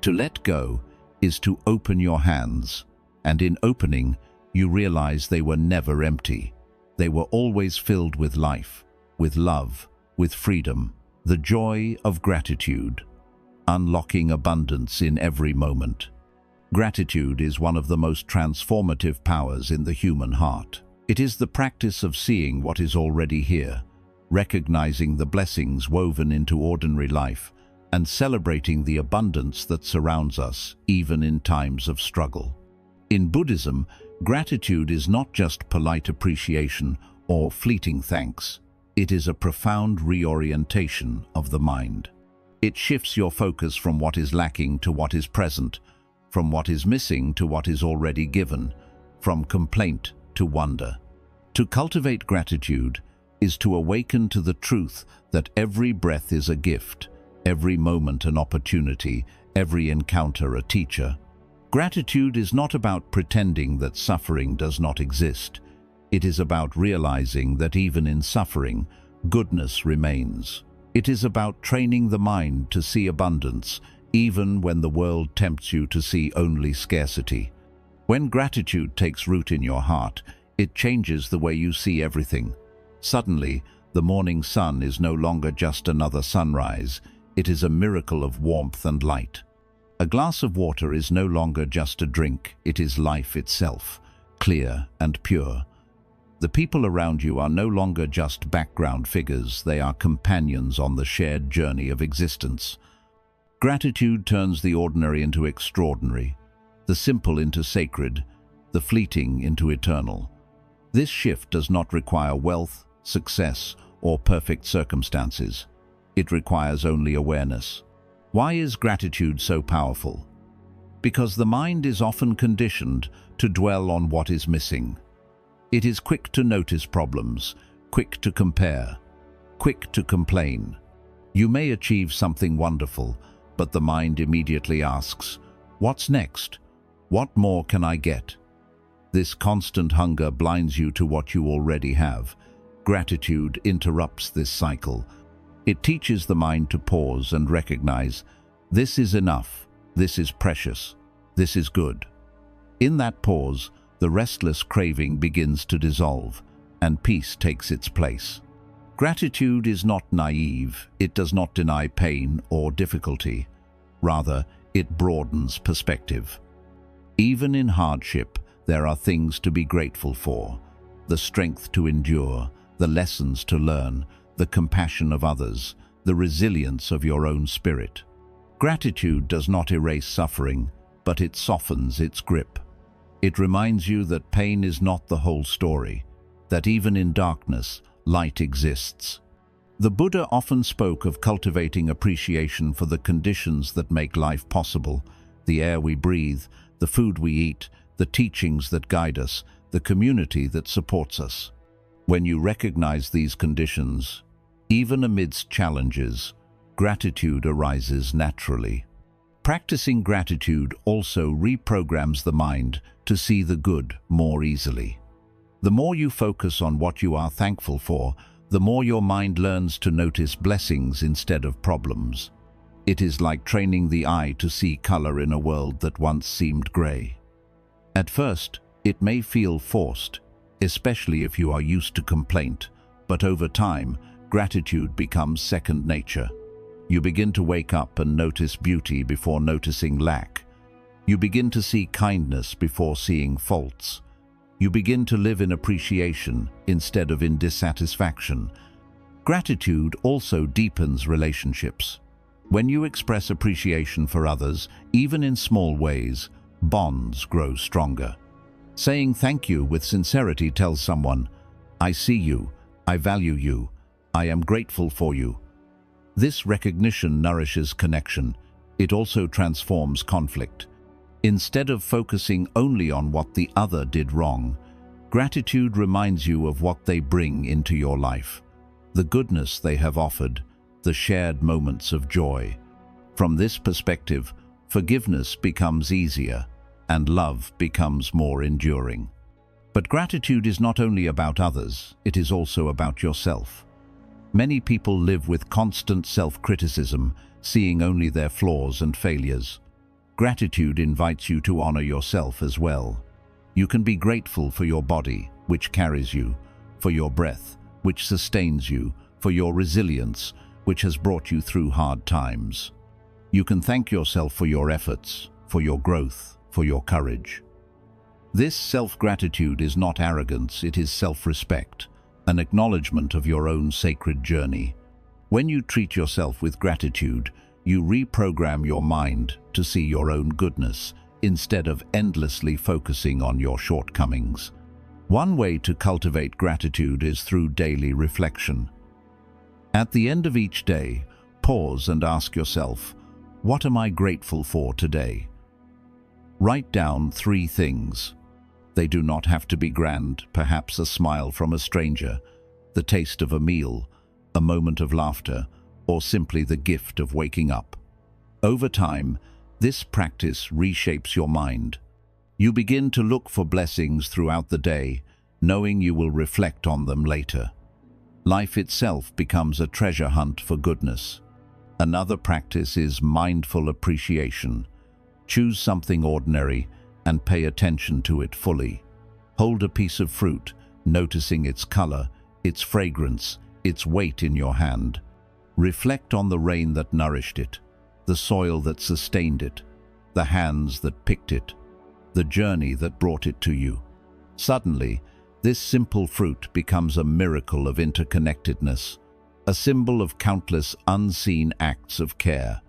To let go is to open your hands, and in opening, you realize they were never empty. They were always filled with life, with love, with freedom, the joy of gratitude, unlocking abundance in every moment. Gratitude is one of the most transformative powers in the human heart. It is the practice of seeing what is already here, recognizing the blessings woven into ordinary life, and celebrating the abundance that surrounds us, even in times of struggle. In Buddhism, gratitude is not just polite appreciation or fleeting thanks. It is a profound reorientation of the mind. It shifts your focus from what is lacking to what is present, from what is missing to what is already given, from complaint to wonder. To cultivate gratitude is to awaken to the truth that every breath is a gift, every moment an opportunity, every encounter a teacher. Gratitude is not about pretending that suffering does not exist. It is about realizing that even in suffering, goodness remains. It is about training the mind to see abundance, even when the world tempts you to see only scarcity. When gratitude takes root in your heart, it changes the way you see everything. Suddenly, the morning sun is no longer just another sunrise. It is a miracle of warmth and light. A glass of water is no longer just a drink, it is life itself, clear and pure. The people around you are no longer just background figures, they are companions on the shared journey of existence. Gratitude turns the ordinary into extraordinary, the simple into sacred, the fleeting into eternal. This shift does not require wealth, success, or perfect circumstances. It requires only awareness. Why is gratitude so powerful? Because the mind is often conditioned to dwell on what is missing. It is quick to notice problems, quick to compare, quick to complain. You may achieve something wonderful, but the mind immediately asks, "What's next? What more can I get?" This constant hunger blinds you to what you already have. Gratitude interrupts this cycle. It teaches the mind to pause and recognize, this is enough, this is precious, this is good. In that pause, the restless craving begins to dissolve, and peace takes its place. Gratitude is not naive, it does not deny pain or difficulty. Rather, it broadens perspective. Even in hardship, there are things to be grateful for: the strength to endure, the lessons to learn, the compassion of others, the resilience of your own spirit. Gratitude does not erase suffering, but it softens its grip. It reminds you that pain is not the whole story, that even in darkness, light exists. The Buddha often spoke of cultivating appreciation for the conditions that make life possible: the air we breathe, the food we eat, the teachings that guide us, the community that supports us. When you recognize these conditions, even amidst challenges, gratitude arises naturally. Practicing gratitude also reprograms the mind to see the good more easily. The more you focus on what you are thankful for, the more your mind learns to notice blessings instead of problems. It is like training the eye to see color in a world that once seemed gray. At first, it may feel forced, especially if you are used to complaint, but over time, gratitude becomes second nature. You begin to wake up and notice beauty before noticing lack. You begin to see kindness before seeing faults. You begin to live in appreciation instead of in dissatisfaction. Gratitude also deepens relationships. When you express appreciation for others, even in small ways, bonds grow stronger. Saying thank you with sincerity tells someone, "I see you, I value you, I am grateful for you." This recognition nourishes connection. It also transforms conflict. Instead of focusing only on what the other did wrong, gratitude reminds you of what they bring into your life, the goodness they have offered, the shared moments of joy. From this perspective, forgiveness becomes easier, and love becomes more enduring. But gratitude is not only about others, it is also about yourself. Many people live with constant self-criticism, seeing only their flaws and failures. Gratitude invites you to honor yourself as well. You can be grateful for your body, which carries you, for your breath, which sustains you, for your resilience, which has brought you through hard times. You can thank yourself for your efforts, for your growth, for your courage. This self-gratitude is not arrogance, it is self-respect, an acknowledgement of your own sacred journey. When you treat yourself with gratitude, you reprogram your mind to see your own goodness, instead of endlessly focusing on your shortcomings. One way to cultivate gratitude is through daily reflection. At the end of each day, pause and ask yourself, what am I grateful for today? Write down 3 things. They do not have to be grand, perhaps a smile from a stranger, the taste of a meal, a moment of laughter, or simply the gift of waking up. Over time, this practice reshapes your mind. You begin to look for blessings throughout the day, knowing you will reflect on them later. Life itself becomes a treasure hunt for goodness. Another practice is mindful appreciation. Choose something ordinary and pay attention to it fully. Hold a piece of fruit, noticing its color, its fragrance, its weight in your hand. Reflect on the rain that nourished it, the soil that sustained it, the hands that picked it, the journey that brought it to you. Suddenly, this simple fruit becomes a miracle of interconnectedness, a symbol of countless unseen acts of care.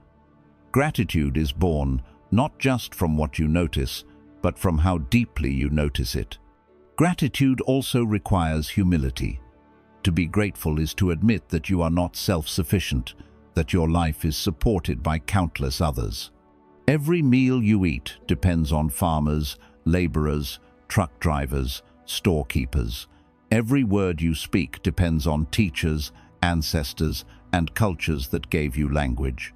Gratitude is born not just from what you notice, but from how deeply you notice it. Gratitude also requires humility. To be grateful is to admit that you are not self-sufficient, that your life is supported by countless others. Every meal you eat depends on farmers, laborers, truck drivers, storekeepers. Every word you speak depends on teachers, ancestors, and cultures that gave you language.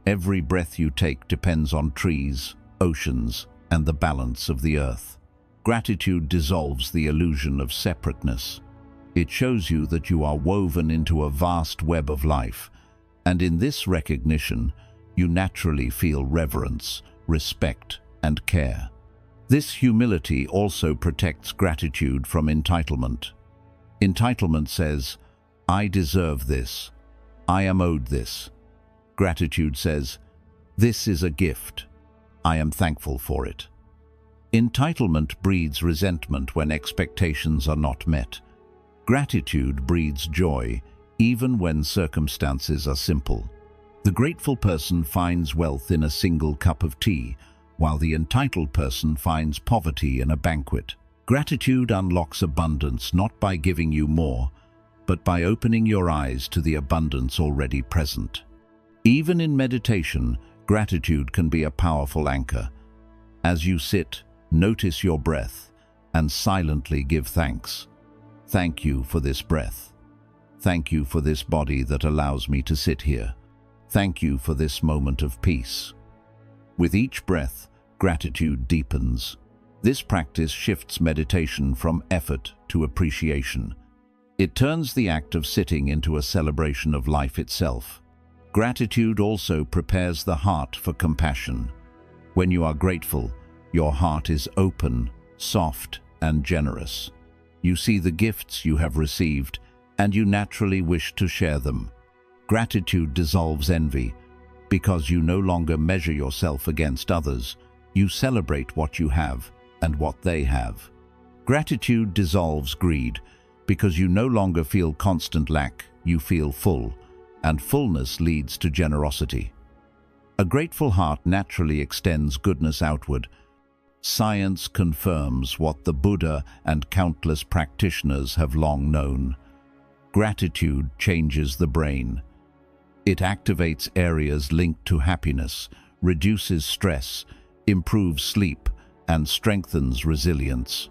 Every breath you take depends on trees, oceans, and the balance of the earth. Gratitude dissolves the illusion of separateness. It shows you that you are woven into a vast web of life, and in this recognition, you naturally feel reverence, respect, and care. This humility also protects gratitude from entitlement. Entitlement says, I deserve this, I am owed this. Gratitude says, this is a gift, I am thankful for it. Entitlement breeds resentment when expectations are not met. Gratitude breeds joy, even when circumstances are simple. The grateful person finds wealth in a single cup of tea, while the entitled person finds poverty in a banquet. Gratitude unlocks abundance not by giving you more, but by opening your eyes to the abundance already present. Even in meditation, gratitude can be a powerful anchor. As you sit, notice your breath and silently give thanks. Thank you for this breath. Thank you for this body that allows me to sit here. Thank you for this moment of peace. With each breath, gratitude deepens. This practice shifts meditation from effort to appreciation. It turns the act of sitting into a celebration of life itself. Gratitude also prepares the heart for compassion. When you are grateful, your heart is open, soft, and generous. You see the gifts you have received, and you naturally wish to share them. Gratitude dissolves envy, because you no longer measure yourself against others. You celebrate what you have and what they have. Gratitude dissolves greed, because you no longer feel constant lack, you feel full, and fullness leads to generosity. A grateful heart naturally extends goodness outward. Science confirms what the Buddha and countless practitioners have long known. Gratitude changes the brain. It activates areas linked to happiness, reduces stress, improves sleep, and strengthens resilience.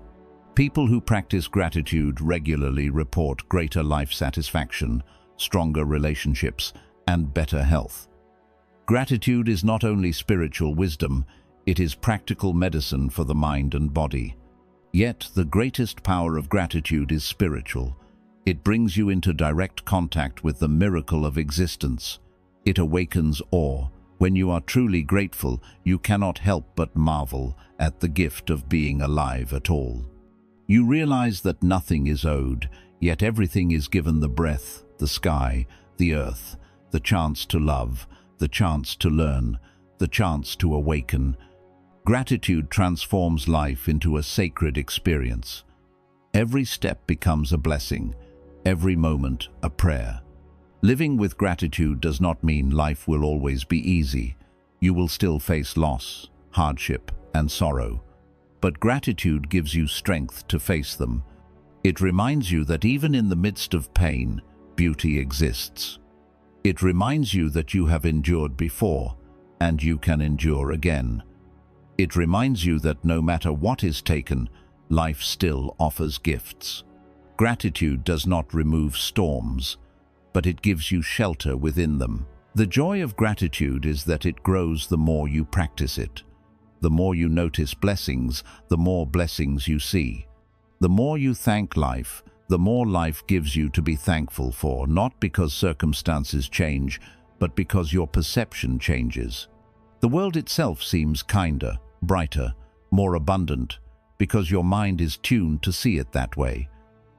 People who practice gratitude regularly report greater life satisfaction, stronger relationships, and better health. Gratitude is not only spiritual wisdom, it is practical medicine for the mind and body. Yet the greatest power of gratitude is spiritual. It brings you into direct contact with the miracle of existence. It awakens awe. When you are truly grateful, you cannot help but marvel at the gift of being alive at all. You realize that nothing is owed, yet everything is given: the breath, the sky, the earth, the chance to love, the chance to learn, the chance to awaken. Gratitude transforms life into a sacred experience. Every step becomes a blessing, every moment a prayer. Living with gratitude does not mean life will always be easy. You will still face loss, hardship, and sorrow. But gratitude gives you strength to face them. It reminds you that even in the midst of pain, beauty exists. It reminds you that you have endured before, and you can endure again. It reminds you that no matter what is taken, life still offers gifts. Gratitude does not remove storms, but it gives you shelter within them. The joy of gratitude is that it grows the more you practice it. The more you notice blessings, the more blessings you see. The more you thank life, the more life gives you to be thankful for, not because circumstances change, but because your perception changes. The world itself seems kinder, brighter, more abundant, because your mind is tuned to see it that way.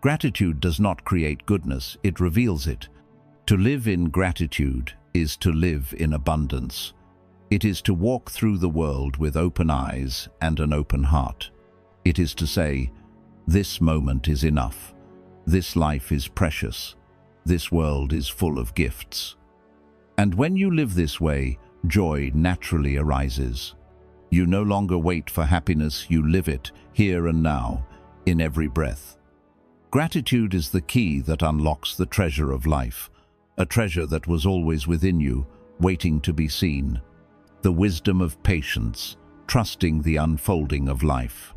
Gratitude does not create goodness, it reveals it. To live in gratitude is to live in abundance. It is to walk through the world with open eyes and an open heart. It is to say, this moment is enough. This life is precious. This world is full of gifts. And when you live this way, joy naturally arises. You no longer wait for happiness, you live it, here and now, in every breath. Gratitude is the key that unlocks the treasure of life, a treasure that was always within you, waiting to be seen. The wisdom of patience, trusting the unfolding of life.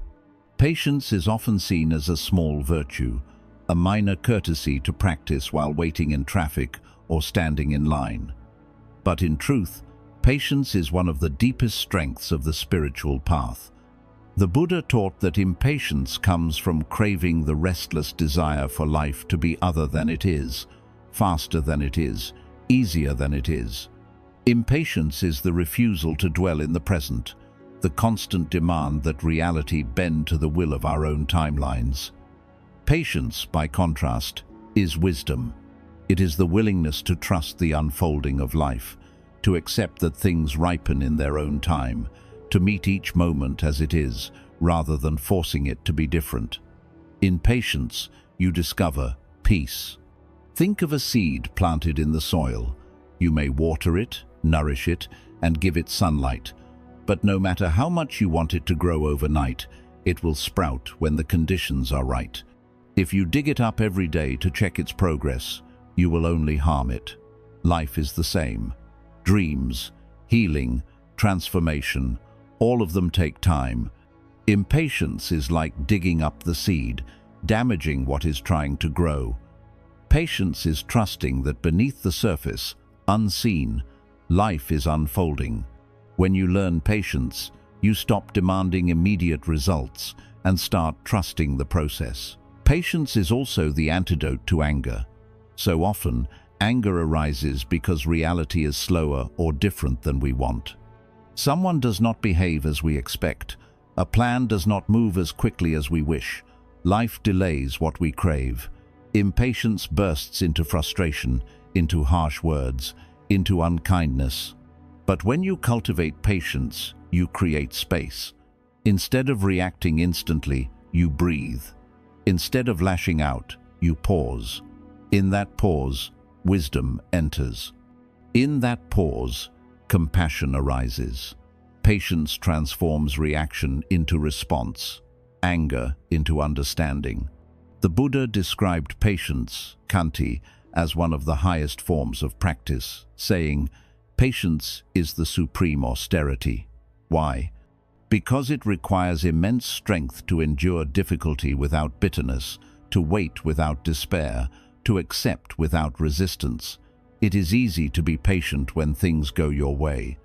Patience is often seen as a small virtue, a minor courtesy to practice while waiting in traffic or standing in line. But in truth, patience is one of the deepest strengths of the spiritual path. The Buddha taught that impatience comes from craving the restless desire for life to be other than it is, faster than it is, easier than it is. Impatience is the refusal to dwell in the present, the constant demand that reality bend to the will of our own timelines. Patience, by contrast, is wisdom. It is the willingness to trust the unfolding of life, to accept that things ripen in their own time, to meet each moment as it is, rather than forcing it to be different. In patience, you discover peace. Think of a seed planted in the soil. You may water it, nourish it, and give it sunlight. But no matter how much you want it to grow overnight, it will sprout when the conditions are right. If you dig it up every day to check its progress, you will only harm it. Life is the same. Dreams, healing, transformation, all of them take time. Impatience is like digging up the seed, damaging what is trying to grow. Patience is trusting that beneath the surface, unseen, life is unfolding. When you learn patience, you stop demanding immediate results and start trusting the process. Patience is also the antidote to anger. So often, anger arises because reality is slower or different than we want. Someone does not behave as we expect. A plan does not move as quickly as we wish. Life delays what we crave. Impatience bursts into frustration, into harsh words, into unkindness. But when you cultivate patience, you create space. Instead of reacting instantly, you breathe. Instead of lashing out, you pause. In that pause, wisdom enters. In that pause, compassion arises. Patience transforms reaction into response, anger into understanding. The Buddha described patience, khanti, as one of the highest forms of practice, saying, "Patience is the supreme austerity." Why? Because it requires immense strength to endure difficulty without bitterness, to wait without despair, to accept without resistance. It is easy to be patient when things go your way.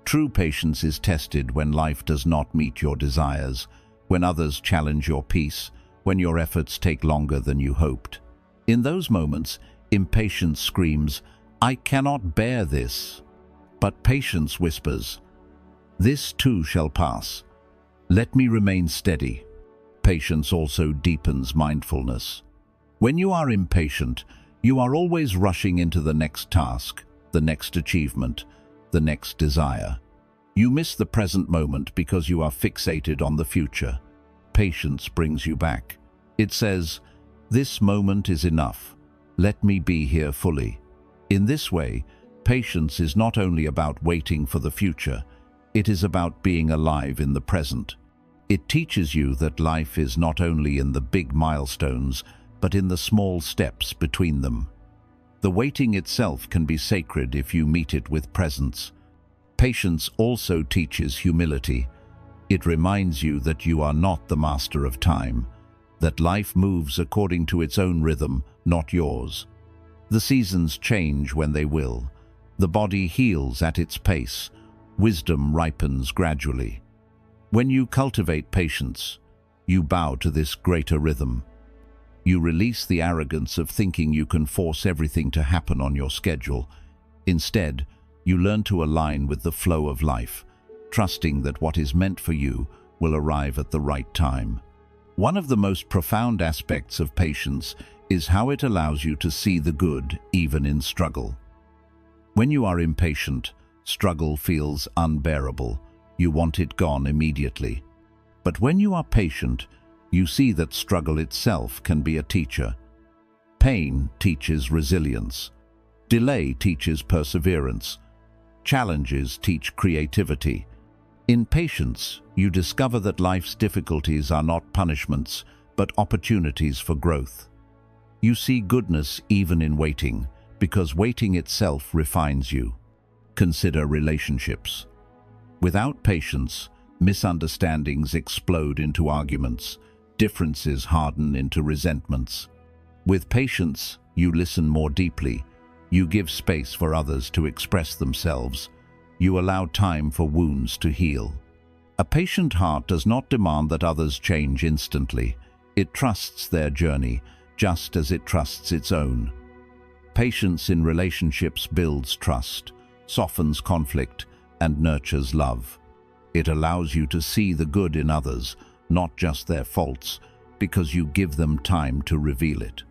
True patience is tested when life does not meet your desires, when others challenge your peace, when your efforts take longer than you hoped. In those moments, impatience screams, "I cannot bear this." But patience whispers, "This too shall pass. Let me remain steady." Patience also deepens mindfulness. When you are impatient, you are always rushing into the next task, the next achievement, the next desire. You miss the present moment because you are fixated on the future. Patience brings you back. It says, "This moment is enough. Let me be here fully." In this way, patience is not only about waiting for the future, it is about being alive in the present. It teaches you that life is not only in the big milestones, but in the small steps between them. The waiting itself can be sacred if you meet it with presence. Patience also teaches humility. It reminds you that you are not the master of time, that life moves according to its own rhythm, not yours. The seasons change when they will. The body heals at its pace. Wisdom ripens gradually. When you cultivate patience, you bow to this greater rhythm. You release the arrogance of thinking you can force everything to happen on your schedule. Instead, you learn to align with the flow of life, trusting that what is meant for you will arrive at the right time. One of the most profound aspects of patience is how it allows you to see the good even in struggle. When you are impatient, struggle feels unbearable. You want it gone immediately. But when you are patient, you see that struggle itself can be a teacher. Pain teaches resilience. Delay teaches perseverance. Challenges teach creativity. In patience, you discover that life's difficulties are not punishments, but opportunities for growth. You see goodness even in waiting, because waiting itself refines you. Consider relationships. Without patience, misunderstandings explode into arguments, differences harden into resentments. With patience, you listen more deeply. You give space for others to express themselves. You allow time for wounds to heal. A patient heart does not demand that others change instantly. It trusts their journey, just as it trusts its own. Patience in relationships builds trust, softens conflict, and nurtures love. It allows you to see the good in others, not just their faults, because you give them time to reveal it.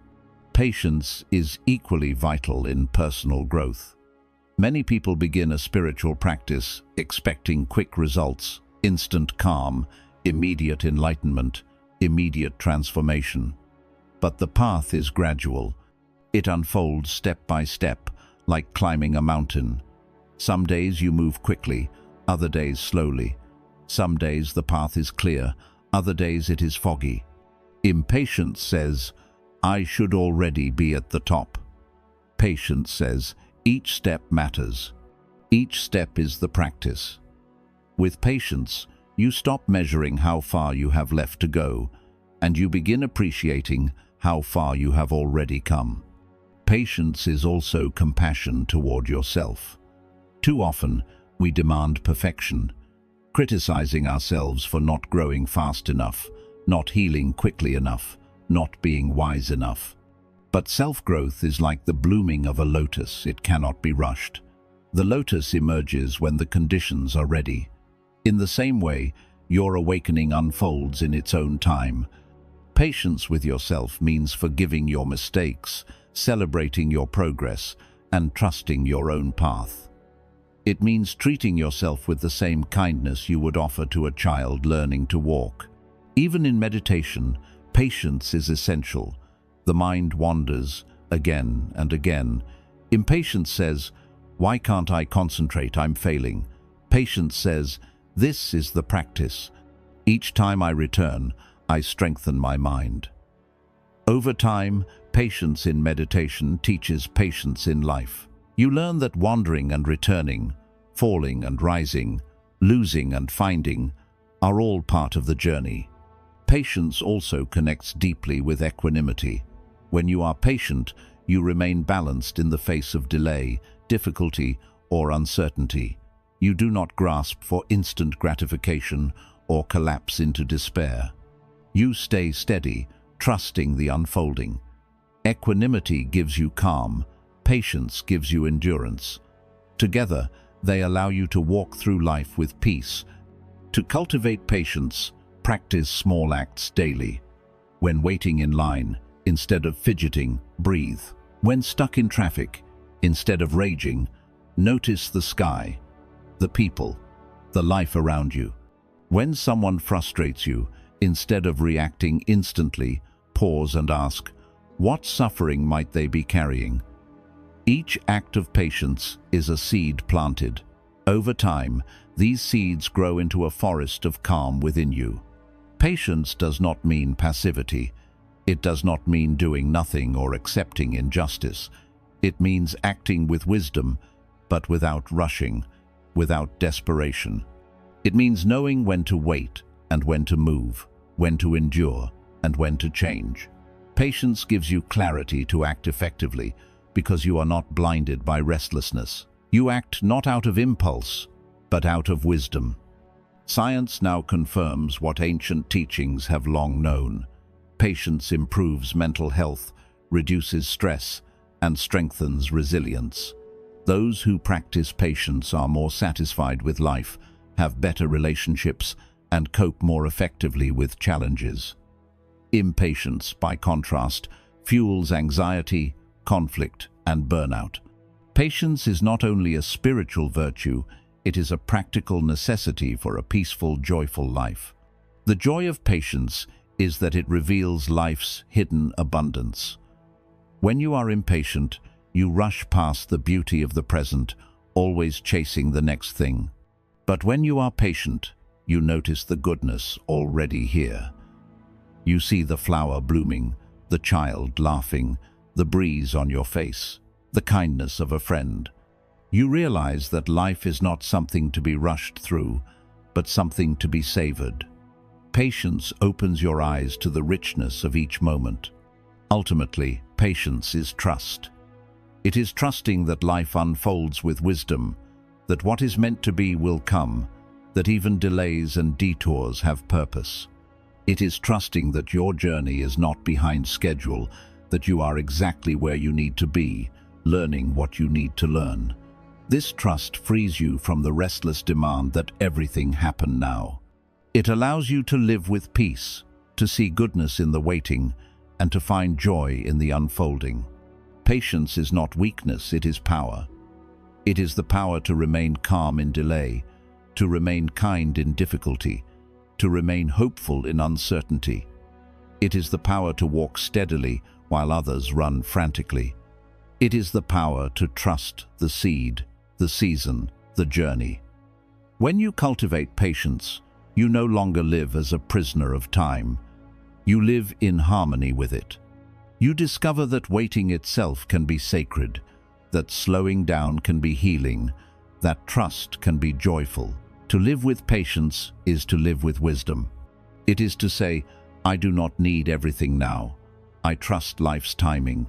Patience is equally vital in personal growth. Many people begin a spiritual practice expecting quick results, instant calm, immediate enlightenment, immediate transformation. But the path is gradual. It unfolds step by step, like climbing a mountain. Some days you move quickly, other days slowly. Some days the path is clear, other days it is foggy. Impatience says, "I should already be at the top." Patience says, "Each step matters. Each step is the practice." With patience, you stop measuring how far you have left to go, and you begin appreciating how far you have already come. Patience is also compassion toward yourself. Too often, we demand perfection, criticizing ourselves for not growing fast enough, not healing quickly enough, not being wise enough. But self-growth is like the blooming of a lotus. It cannot be rushed. The lotus emerges when the conditions are ready. In the same way, your awakening unfolds in its own time. Patience with yourself means forgiving your mistakes, celebrating your progress, and trusting your own path. It means treating yourself with the same kindness you would offer to a child learning to walk. Even in meditation, patience is essential. The mind wanders again and again. Impatience says, "Why can't I concentrate? I'm failing." Patience says, "This is the practice. Each time I return, I strengthen my mind." Over time, patience in meditation teaches patience in life. You learn that wandering and returning, falling and rising, losing and finding are all part of the journey. Patience also connects deeply with equanimity. When you are patient, you remain balanced in the face of delay, difficulty, or uncertainty. You do not grasp for instant gratification or collapse into despair. You stay steady, trusting the unfolding. Equanimity gives you calm, Patience gives you endurance. Together, they allow you to walk through life with peace. To cultivate patience, practice small acts daily. When waiting in line, instead of fidgeting, breathe. When stuck in traffic, instead of raging, notice the sky, the people, the life around you. When someone frustrates you, instead of reacting instantly, pause and ask, what suffering might they be carrying? Each act of patience is a seed planted. Over time, these seeds grow into a forest of calm within you. Patience does not mean passivity. It does not mean doing nothing or accepting injustice. It means acting with wisdom, but without rushing, without desperation. It means knowing when to wait and when to move, when to endure and when to change. Patience gives you clarity to act effectively because you are not blinded by restlessness. You act not out of impulse, but out of wisdom. Science now confirms what ancient teachings have long known. Patience improves mental health, reduces stress, and strengthens resilience. Those who practice patience are more satisfied with life, have better relationships, and cope more effectively with challenges. Impatience, by contrast, fuels anxiety, conflict, and burnout. Patience is not only a spiritual virtue, it is a practical necessity for a peaceful, joyful life. The joy of patience is that it reveals life's hidden abundance. When you are impatient, you rush past the beauty of the present, always chasing the next thing. But when you are patient, you notice the goodness already here. You see the flower blooming, the child laughing, the breeze on your face, the kindness of a friend. You realize that life is not something to be rushed through, but something to be savored. Patience opens your eyes to the richness of each moment. Ultimately, patience is trust. It is trusting that life unfolds with wisdom, that what is meant to be will come, that even delays and detours have purpose. It is trusting that your journey is not behind schedule, that you are exactly where you need to be, learning what you need to learn. This trust frees you from the restless demand that everything happen now. It allows you to live with peace, to see goodness in the waiting, and to find joy in the unfolding. Patience is not weakness, it is power. It is the power to remain calm in delay, to remain kind in difficulty, to remain hopeful in uncertainty. It is the power to walk steadily while others run frantically. It is the power to trust the seed, the season, the journey. When you cultivate patience, you no longer live as a prisoner of time. You live in harmony with it. You discover that waiting itself can be sacred, that slowing down can be healing, that trust can be joyful. To live with patience is to live with wisdom. It is to say, I do not need everything now. I trust life's timing.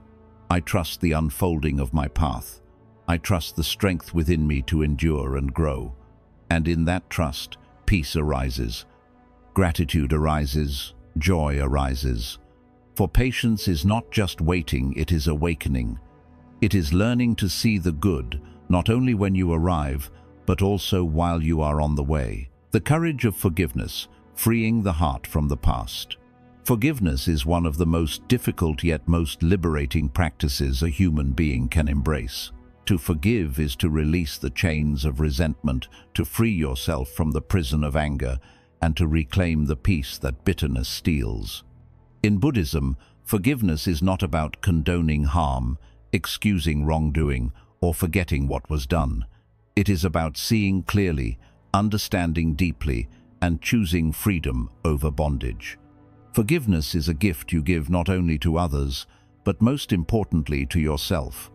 I trust the unfolding of my path. I trust the strength within me to endure and grow. And in that trust, peace arises. Gratitude arises. Joy arises. For patience is not just waiting, it is awakening. It is learning to see the good, not only when you arrive, but also while you are on the way. The courage of forgiveness, freeing the heart from the past. Forgiveness is one of the most difficult yet most liberating practices a human being can embrace. To forgive is to release the chains of resentment, to free yourself from the prison of anger, and to reclaim the peace that bitterness steals. In Buddhism, forgiveness is not about condoning harm, excusing wrongdoing, or forgetting what was done. It is about seeing clearly, understanding deeply, and choosing freedom over bondage. Forgiveness is a gift you give not only to others, but most importantly to yourself.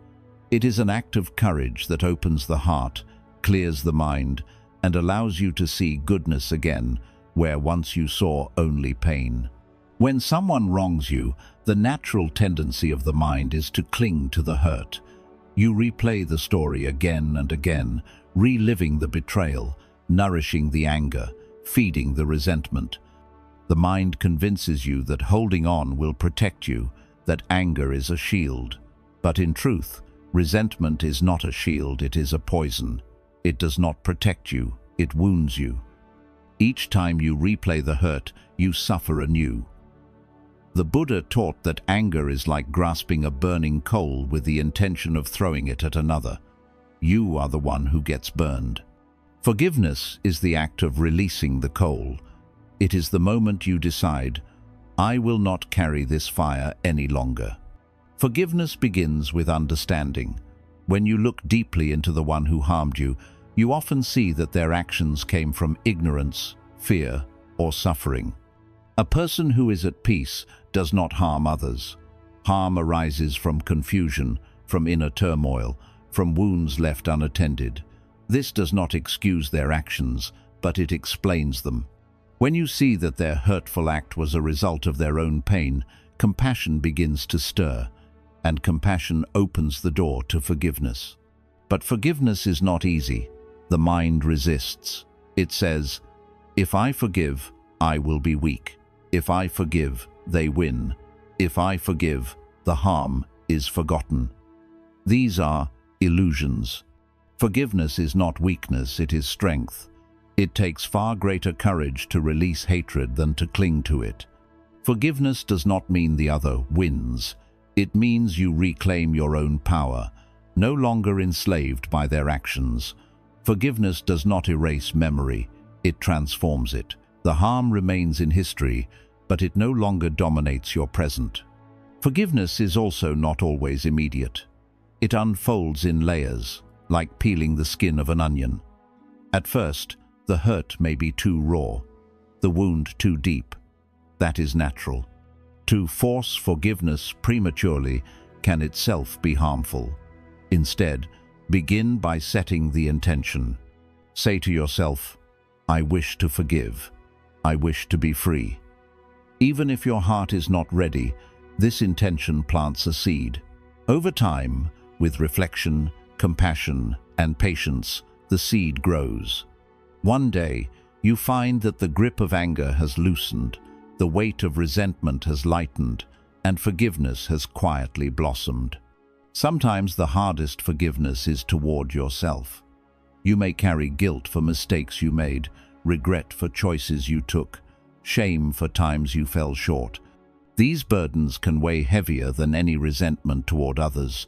It is an act of courage that opens the heart, clears the mind, and allows you to see goodness again, where once you saw only pain. When someone wrongs you, the natural tendency of the mind is to cling to the hurt. You replay the story again and again, reliving the betrayal, nourishing the anger, feeding the resentment. The mind convinces you that holding on will protect you, that anger is a shield. But in truth, Resentment is not a shield, it is a poison. It does not protect you, it wounds you. Each time you replay the hurt, you suffer anew. The Buddha taught that anger is like grasping a burning coal with the intention of throwing it at another. You are the one who gets burned. Forgiveness is the act of releasing the coal. It is the moment you decide, I will not carry this fire any longer. Forgiveness begins with understanding. When you look deeply into the one who harmed you, you often see that their actions came from ignorance, fear, or suffering. A person who is at peace does not harm others. Harm arises from confusion, from inner turmoil, from wounds left unattended. This does not excuse their actions, but it explains them. When you see that their hurtful act was a result of their own pain, compassion begins to stir, and compassion opens the door to forgiveness. But forgiveness is not easy. The mind resists. It says, if I forgive, I will be weak. If I forgive, they win. If I forgive, the harm is forgotten. These are illusions. Forgiveness is not weakness, it is strength. It takes far greater courage to release hatred than to cling to it. Forgiveness does not mean the other wins. It means you reclaim your own power, no longer enslaved by their actions. Forgiveness does not erase memory, it transforms it. The harm remains in history, but it no longer dominates your present. Forgiveness is also not always immediate. It unfolds in layers, like peeling the skin of an onion. At first, the hurt may be too raw, the wound too deep. That is natural. To force forgiveness prematurely can itself be harmful. Instead, begin by setting the intention. Say to yourself, I wish to forgive. I wish to be free. Even if your heart is not ready, this intention plants a seed. Over time, with reflection, compassion, and patience, the seed grows. One day, you find that the grip of anger has loosened, the weight of resentment has lightened, and forgiveness has quietly blossomed. Sometimes the hardest forgiveness is toward yourself. You may carry guilt for mistakes you made, regret for choices you took, shame for times you fell short. These burdens can weigh heavier than any resentment toward others.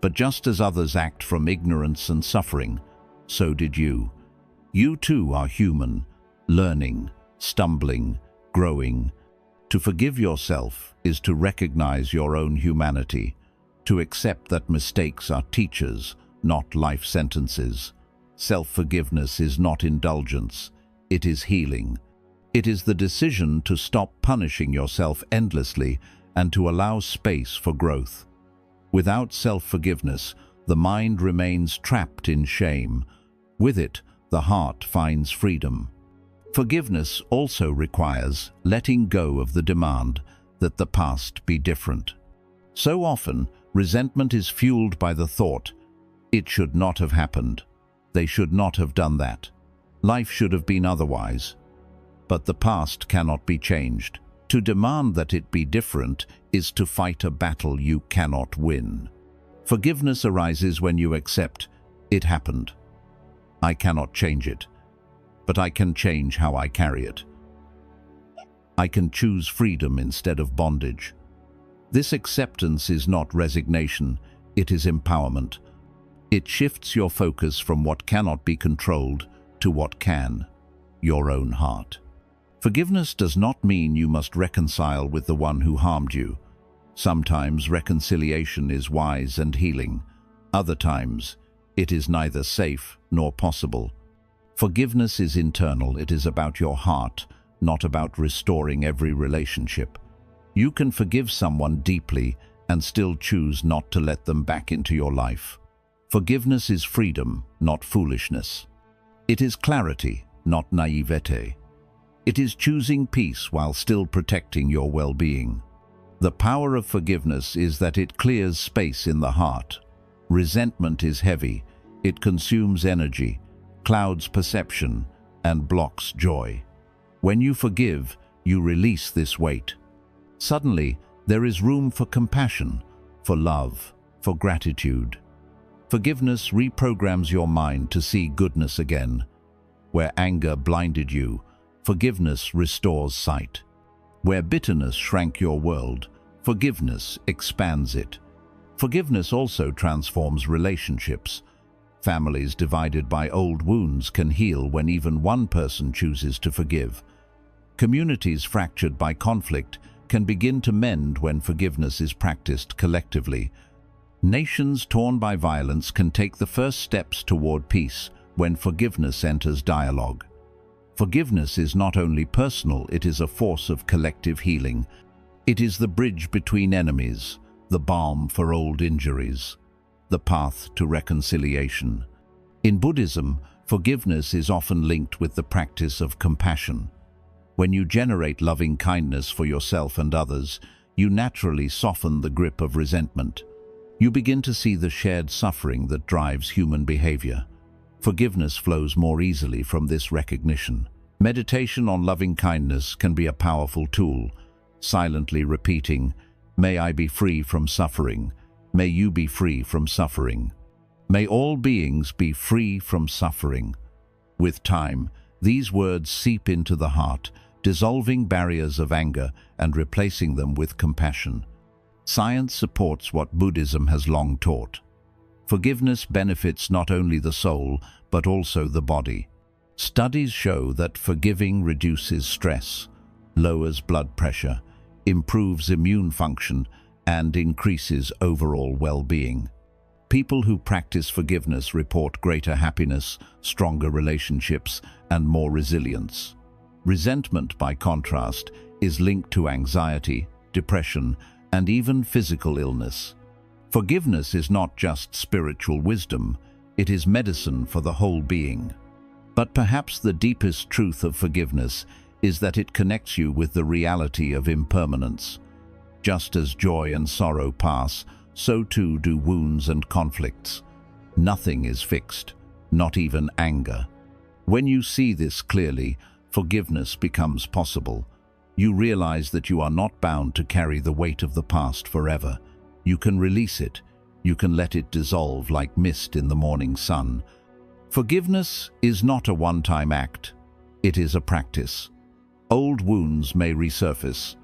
But just as others act from ignorance and suffering, so did you. You too are human, learning, stumbling, growing. To forgive yourself is to recognize your own humanity, to accept that mistakes are teachers, not life sentences. Self-forgiveness is not indulgence, it is healing. It is the decision to stop punishing yourself endlessly and to allow space for growth. Without self-forgiveness, the mind remains trapped in shame. With it, the heart finds freedom. Forgiveness also requires letting go of the demand that the past be different. So often, resentment is fueled by the thought, it should not have happened. They should not have done that. Life should have been otherwise. But the past cannot be changed. To demand that it be different is to fight a battle you cannot win. Forgiveness arises when you accept, it happened. I cannot change it, but I can change how I carry it. I can choose freedom instead of bondage. This acceptance is not resignation, it is empowerment. It shifts your focus from what cannot be controlled to what can, your own heart. Forgiveness does not mean you must reconcile with the one who harmed you. Sometimes reconciliation is wise and healing. Other times, it is neither safe nor possible. Forgiveness is internal. It is about your heart, not about restoring every relationship. You can forgive someone deeply and still choose not to let them back into your life. Forgiveness is freedom, not foolishness. It is clarity, not naivete. It is choosing peace while still protecting your well-being. The power of forgiveness is that it clears space in the heart. Resentment is heavy. It consumes energy, clouds perception, and blocks joy. When you forgive, you release this weight. Suddenly, there is room for compassion, for love, for gratitude. Forgiveness reprograms your mind to see goodness again. Where anger blinded you, forgiveness restores sight. Where bitterness shrank your world, forgiveness expands it. Forgiveness also transforms relationships. Families divided by old wounds can heal when even one person chooses to forgive. Communities fractured by conflict can begin to mend when forgiveness is practiced collectively. Nations torn by violence can take the first steps toward peace when forgiveness enters dialogue. Forgiveness is not only personal, it is a force of collective healing. It is the bridge between enemies, the balm for old injuries, the path to reconciliation. In Buddhism, forgiveness is often linked with the practice of compassion. When you generate loving kindness for yourself and others, you naturally soften the grip of resentment. You begin to see the shared suffering that drives human behavior. Forgiveness flows more easily from this recognition. Meditation on loving kindness can be a powerful tool, silently repeating, "May I be free from suffering. May you be free from suffering. May all beings be free from suffering." With time, these words seep into the heart, dissolving barriers of anger and replacing them with compassion. Science supports what Buddhism has long taught. Forgiveness benefits not only the soul, but also the body. Studies show that forgiving reduces stress, lowers blood pressure, improves immune function, and increases overall well-being. People who practice forgiveness report greater happiness, stronger relationships, and more resilience. Resentment, by contrast, is linked to anxiety, depression, and even physical illness. Forgiveness is not just spiritual wisdom, it is medicine for the whole being. But perhaps the deepest truth of forgiveness is that it connects you with the reality of impermanence. Just as joy and sorrow pass, so too do wounds and conflicts. Nothing is fixed, not even anger. When you see this clearly, forgiveness becomes possible. You realize that you are not bound to carry the weight of the past forever. You can release it. You can let it dissolve like mist in the morning sun. Forgiveness is not a one-time act. It is a practice. Old wounds may resurface.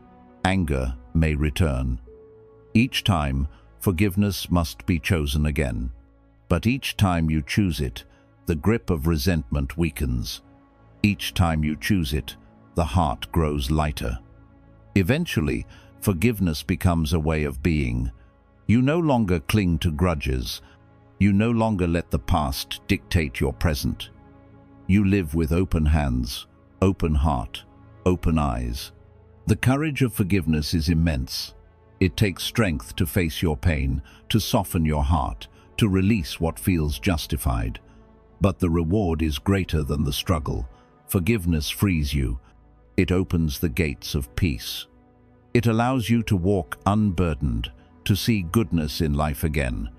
Anger may return. Each time, forgiveness must be chosen again. But each time you choose it, the grip of resentment weakens. Each time you choose it, the heart grows lighter. Eventually, forgiveness becomes a way of being. You no longer cling to grudges. You no longer let the past dictate your present. You live with open hands, open heart, open eyes. The courage of forgiveness is immense. It takes strength to face your pain, to soften your heart, to release what feels justified. But the reward is greater than the struggle. Forgiveness frees you. It opens the gates of peace. It allows you to walk unburdened, to see goodness in life again,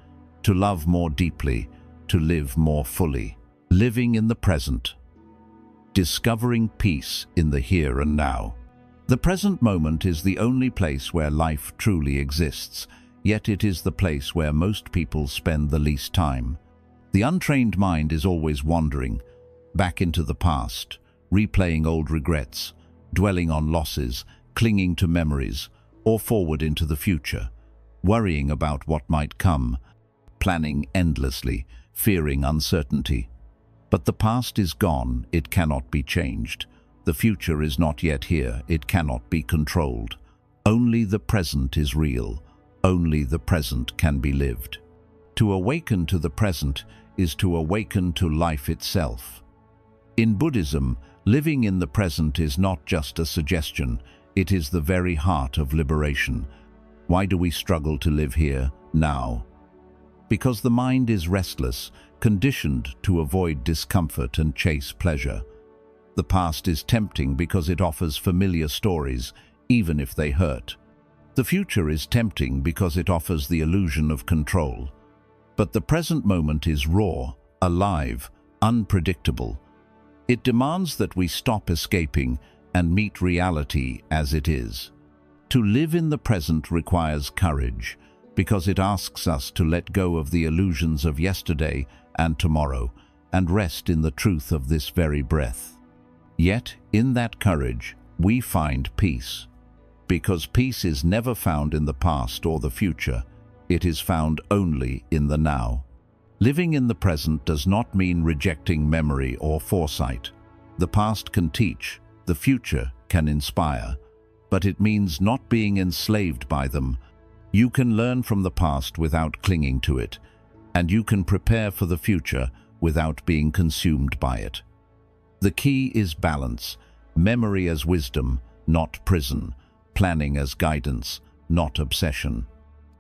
to love more deeply, to live more fully, living in the present, discovering peace in the here and now. The present moment is the only place where life truly exists, yet it is the place where most people spend the least time. The untrained mind is always wandering, back into the past, replaying old regrets, dwelling on losses, clinging to memories, or forward into the future, worrying about what might come, planning endlessly, fearing uncertainty. But the past is gone, it cannot be changed. The future is not yet here, it cannot be controlled. Only the present is real, only the present can be lived. To awaken to the present is to awaken to life itself. In Buddhism, living in the present is not just a suggestion, it is the very heart of liberation. Why do we struggle to live here, now? Because the mind is restless, conditioned to avoid discomfort and chase pleasure. The past is tempting because it offers familiar stories, even if they hurt. The future is tempting because it offers the illusion of control. But the present moment is raw, alive, unpredictable. It demands that we stop escaping and meet reality as it is. To live in the present requires courage, because it asks us to let go of the illusions of yesterday and tomorrow and rest in the truth of this very breath. Yet, in that courage, we find peace. Because peace is never found in the past or the future, it is found only in the now. Living in the present does not mean rejecting memory or foresight. The past can teach, the future can inspire, but it means not being enslaved by them. You can learn from the past without clinging to it, and you can prepare for the future without being consumed by it. The key is balance, memory as wisdom, not prison, planning as guidance, not obsession.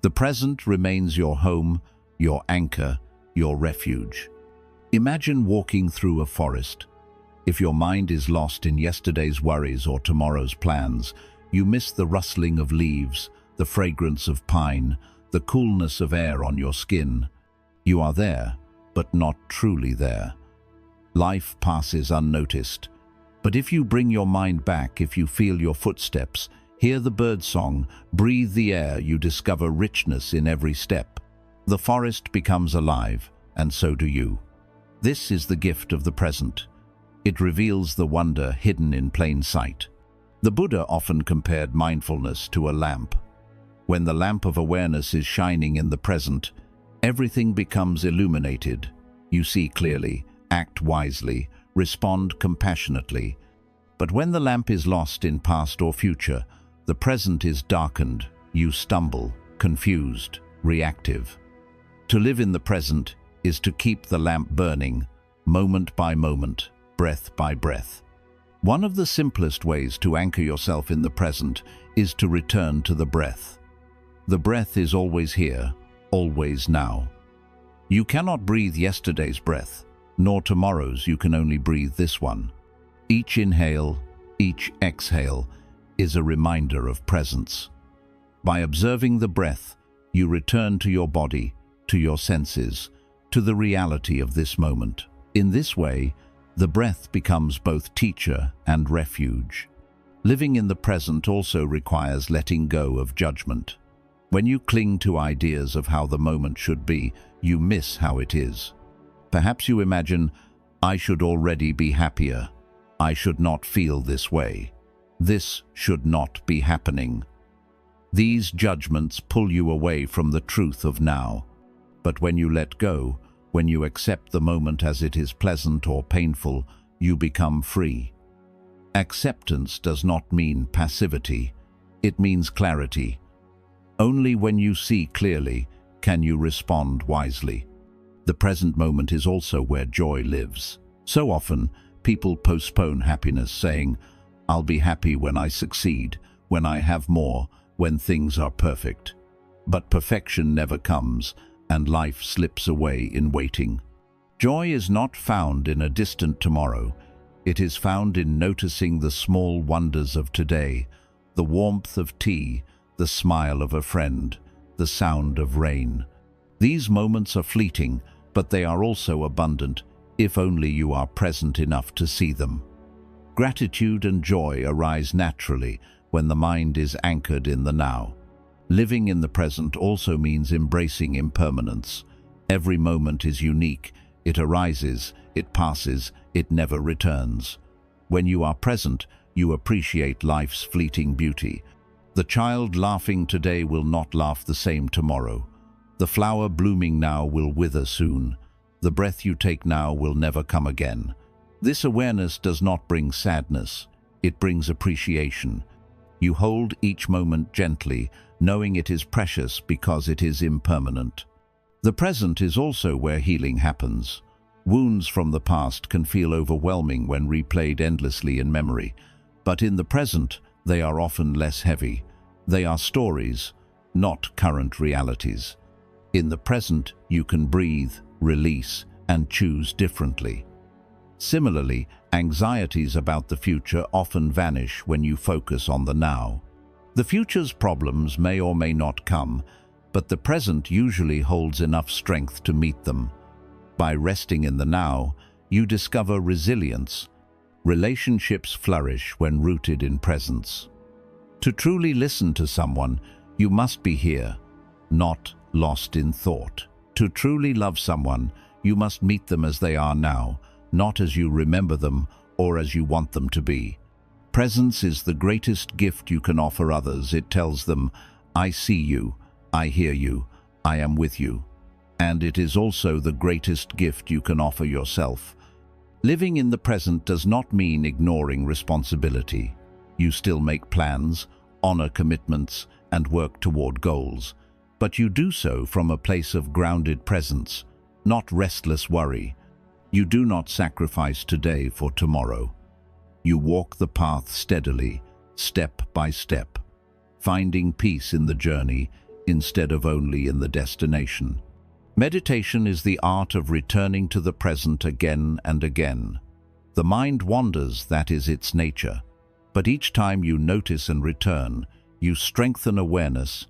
The present remains your home, your anchor, your refuge. Imagine walking through a forest. If your mind is lost in yesterday's worries or tomorrow's plans, you miss the rustling of leaves, the fragrance of pine, the coolness of air on your skin. You are there, but not truly there. Life passes unnoticed. But if you bring your mind back, if you feel your footsteps, hear the birdsong, breathe the air, you discover richness in every step. The forest becomes alive, and so do you. This is the gift of the present. It reveals the wonder hidden in plain sight. The Buddha often compared mindfulness to a lamp. When the lamp of awareness is shining in the present, everything becomes illuminated. You see clearly, act wisely, respond compassionately. But when the lamp is lost in past or future, the present is darkened. You stumble, confused, reactive. To live in the present is to keep the lamp burning, moment by moment, breath by breath. One of the simplest ways to anchor yourself in the present is to return to the breath. The breath is always here, always now. You cannot breathe yesterday's breath, nor tomorrow's. You can only breathe this one. Each inhale, each exhale is a reminder of presence. By observing the breath, you return to your body, to your senses, to the reality of this moment. In this way, the breath becomes both teacher and refuge. Living in the present also requires letting go of judgment. When you cling to ideas of how the moment should be, you miss how it is. Perhaps you imagine, I should already be happier. I should not feel this way. This should not be happening. These judgments pull you away from the truth of now. But when you let go, when you accept the moment as it is pleasant or painful, you become free. Acceptance does not mean passivity. It means clarity. Only when you see clearly can you respond wisely. The present moment is also where joy lives. So often, people postpone happiness, saying, I'll be happy when I succeed, when I have more, when things are perfect. But perfection never comes, and life slips away in waiting. Joy is not found in a distant tomorrow. It is found in noticing the small wonders of today, the warmth of tea, the smile of a friend, the sound of rain. These moments are fleeting, but they are also abundant, if only you are present enough to see them. Gratitude and joy arise naturally when the mind is anchored in the now. Living in the present also means embracing impermanence. Every moment is unique. It arises, it passes, it never returns. When you are present, you appreciate life's fleeting beauty. The child laughing today will not laugh the same tomorrow. The flower blooming now will wither soon. The breath you take now will never come again. This awareness does not bring sadness. It brings appreciation. You hold each moment gently, knowing it is precious because it is impermanent. The present is also where healing happens. Wounds from the past can feel overwhelming when replayed endlessly in memory, but in the present, they are often less heavy. They are stories, not current realities. In the present, you can breathe, release, and choose differently. Similarly, anxieties about the future often vanish when you focus on the now. The future's problems may or may not come, but the present usually holds enough strength to meet them. By resting in the now, you discover resilience. Relationships flourish when rooted in presence. To truly listen to someone, you must be here. not lost in thought. To truly love someone, you must meet them as they are now, not as you remember them or as you want them to be. Presence is the greatest gift you can offer others. It tells them, I see you, I hear you, I am with you. And it is also the greatest gift you can offer yourself. Living in the present does not mean ignoring responsibility. You still make plans, honor commitments, and work toward goals. But you do so from a place of grounded presence, not restless worry. You do not sacrifice today for tomorrow. You walk the path steadily, step by step, finding peace in the journey instead of only in the destination. Meditation is the art of returning to the present again and again. The mind wanders, that is its nature. But each time you notice and return, you strengthen awareness.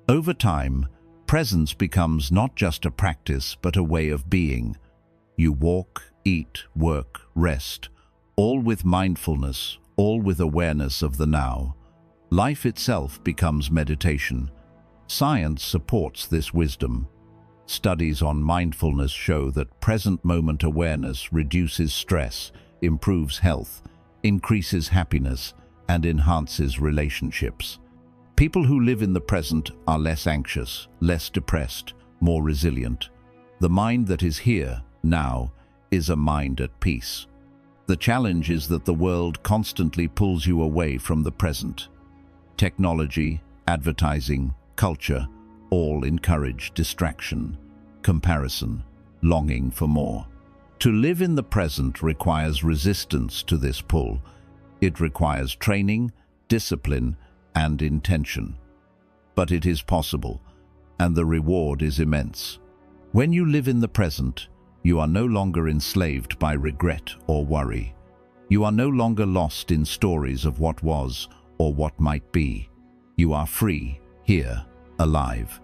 Over time, presence becomes not just a practice, but a way of being. You walk, eat, work, rest, all with mindfulness, all with awareness of the now. Life itself becomes meditation. Science supports this wisdom. Studies on mindfulness show that present moment awareness reduces stress, improves health, increases happiness, and enhances relationships. People who live in the present are less anxious, less depressed, more resilient. The mind that is here, now, is a mind at peace. The challenge is that the world constantly pulls you away from the present. Technology, advertising, culture, all encourage distraction, comparison, longing for more. To live in the present requires resistance to this pull. It requires training, discipline, and intention. But it is possible, and the reward is immense. When you live in the present, you are no longer enslaved by regret or worry. You are no longer lost in stories of what was or what might be. You are free, here, alive.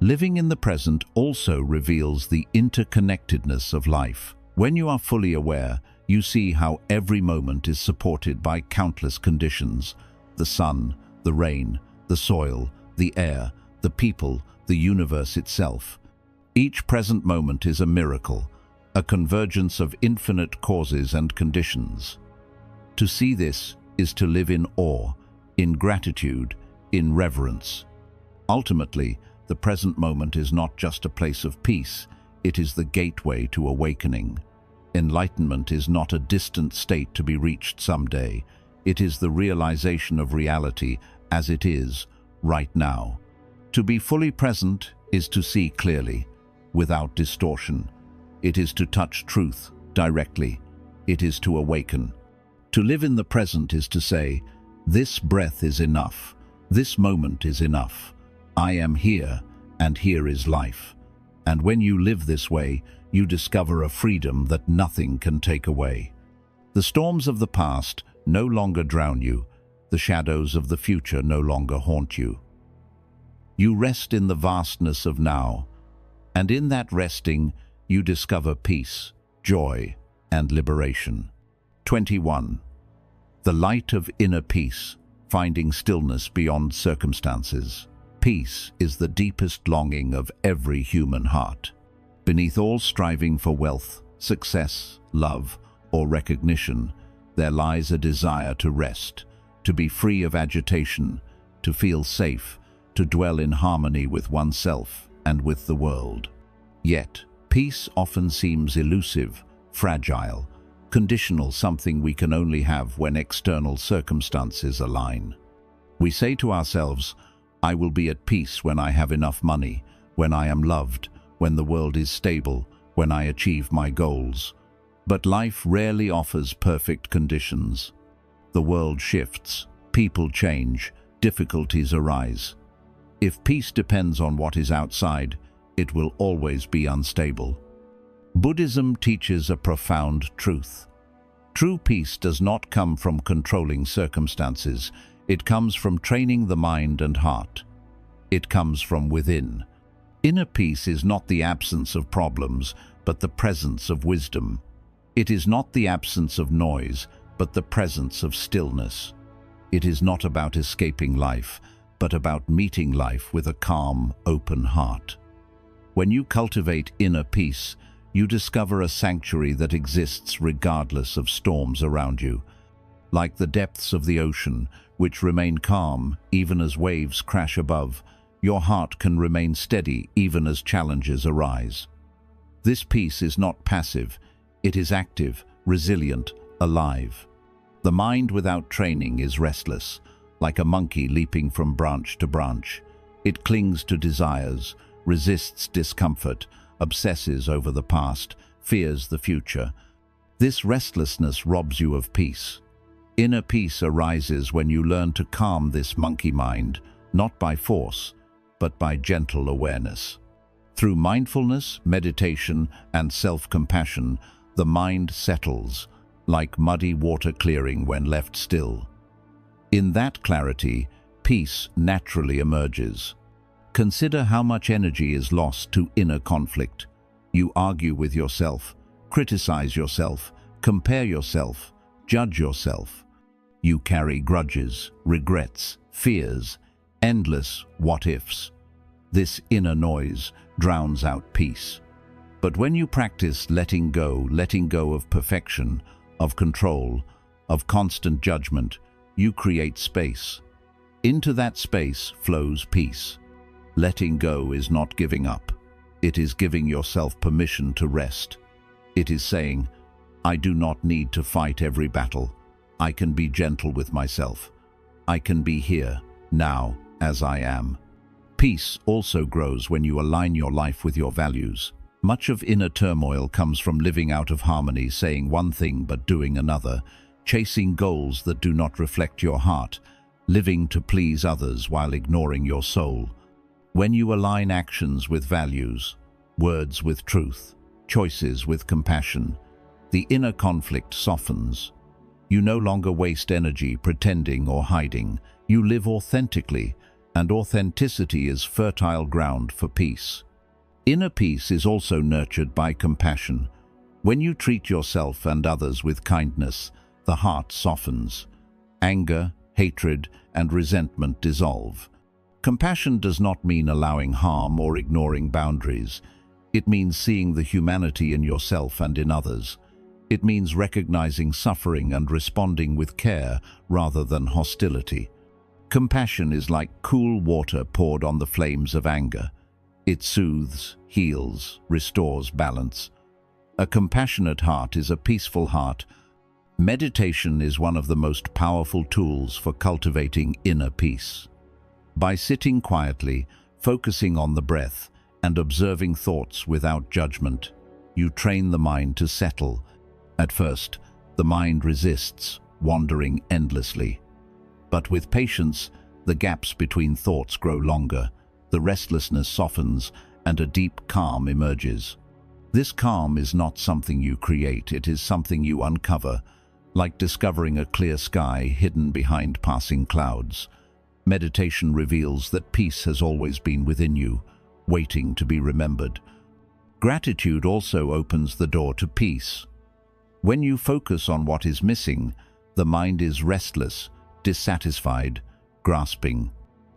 Living in the present also reveals the interconnectedness of life. When you are fully aware, you see how every moment is supported by countless conditions: the sun, the rain, the soil, the air, the people, the universe itself. Each present moment is a miracle, a convergence of infinite causes and conditions. To see this is to live in awe, in gratitude, in reverence. Ultimately, the present moment is not just a place of peace, it is the gateway to awakening. Enlightenment is not a distant state to be reached someday. It is the realization of reality as it is, right now. To be fully present is to see clearly, without distortion. It is to touch truth directly. It is to awaken. To live in the present is to say, this breath is enough. This moment is enough. I am here, and here is life. And when you live this way, you discover a freedom that nothing can take away. The storms of the past no longer drown you. The shadows of the future no longer haunt you. You rest in the vastness of now, and in that resting, you discover peace, joy, and liberation. 21. The light of inner peace, finding stillness beyond circumstances. Peace is the deepest longing of every human heart. Beneath all striving for wealth, success, love, or recognition, there lies a desire to rest, to be free of agitation, to feel safe, to dwell in harmony with oneself and with the world. Yet, peace often seems elusive, fragile, conditional, something we can only have when external circumstances align. We say to ourselves, I will be at peace when I have enough money, when I am loved, when the world is stable, when I achieve my goals. But life rarely offers perfect conditions. The world shifts, people change, difficulties arise. If peace depends on what is outside, it will always be unstable. Buddhism teaches a profound truth. True peace does not come from controlling circumstances. It comes from training the mind and heart. It comes from within. Inner peace is not the absence of problems, but the presence of wisdom. It is not the absence of noise, but the presence of stillness. It is not about escaping life, but about meeting life with a calm, open heart. When you cultivate inner peace, you discover a sanctuary that exists regardless of storms around you. Like the depths of the ocean, which remain calm even as waves crash above, your heart can remain steady even as challenges arise. This peace is not passive, it is active, resilient, alive. The mind without training is restless, like a monkey leaping from branch to branch. It clings to desires, resists discomfort, obsesses over the past, fears the future. This restlessness robs you of peace. Inner peace arises when you learn to calm this monkey mind, not by force, but by gentle awareness. Through mindfulness, meditation, and self-compassion, the mind settles, like muddy water clearing when left still. In that clarity, peace naturally emerges. Consider how much energy is lost to inner conflict. You argue with yourself, criticize yourself, compare yourself, judge yourself. You carry grudges, regrets, fears, endless what-ifs. This inner noise drowns out peace. But when you practice letting go of perfection, of control, of constant judgment, you create space. Into that space flows peace. Letting go is not giving up. It is giving yourself permission to rest. It is saying, I do not need to fight every battle. I can be gentle with myself. I can be here, now, as I am. Peace also grows when you align your life with your values. Much of inner turmoil comes from living out of harmony, saying one thing but doing another, chasing goals that do not reflect your heart, living to please others while ignoring your soul. When you align actions with values, words with truth, choices with compassion, the inner conflict softens. You no longer waste energy pretending or hiding. You live authentically, and authenticity is fertile ground for peace. Inner peace is also nurtured by compassion. When you treat yourself and others with kindness, the heart softens. Anger, hatred, and resentment dissolve. Compassion does not mean allowing harm or ignoring boundaries. It means seeing the humanity in yourself and in others. It means recognizing suffering and responding with care rather than hostility. Compassion is like cool water poured on the flames of anger. It soothes, heals, restores balance. A compassionate heart is a peaceful heart. Meditation is one of the most powerful tools for cultivating inner peace. By sitting quietly, focusing on the breath, and observing thoughts without judgment, you train the mind to settle. At first, the mind resists, wandering endlessly. But with patience, the gaps between thoughts grow longer, the restlessness softens, and a deep calm emerges. This calm is not something you create, it is something you uncover, like discovering a clear sky hidden behind passing clouds. Meditation reveals that peace has always been within you, waiting to be remembered. Gratitude also opens the door to peace. When you focus on what is missing, the mind is restless, dissatisfied, grasping.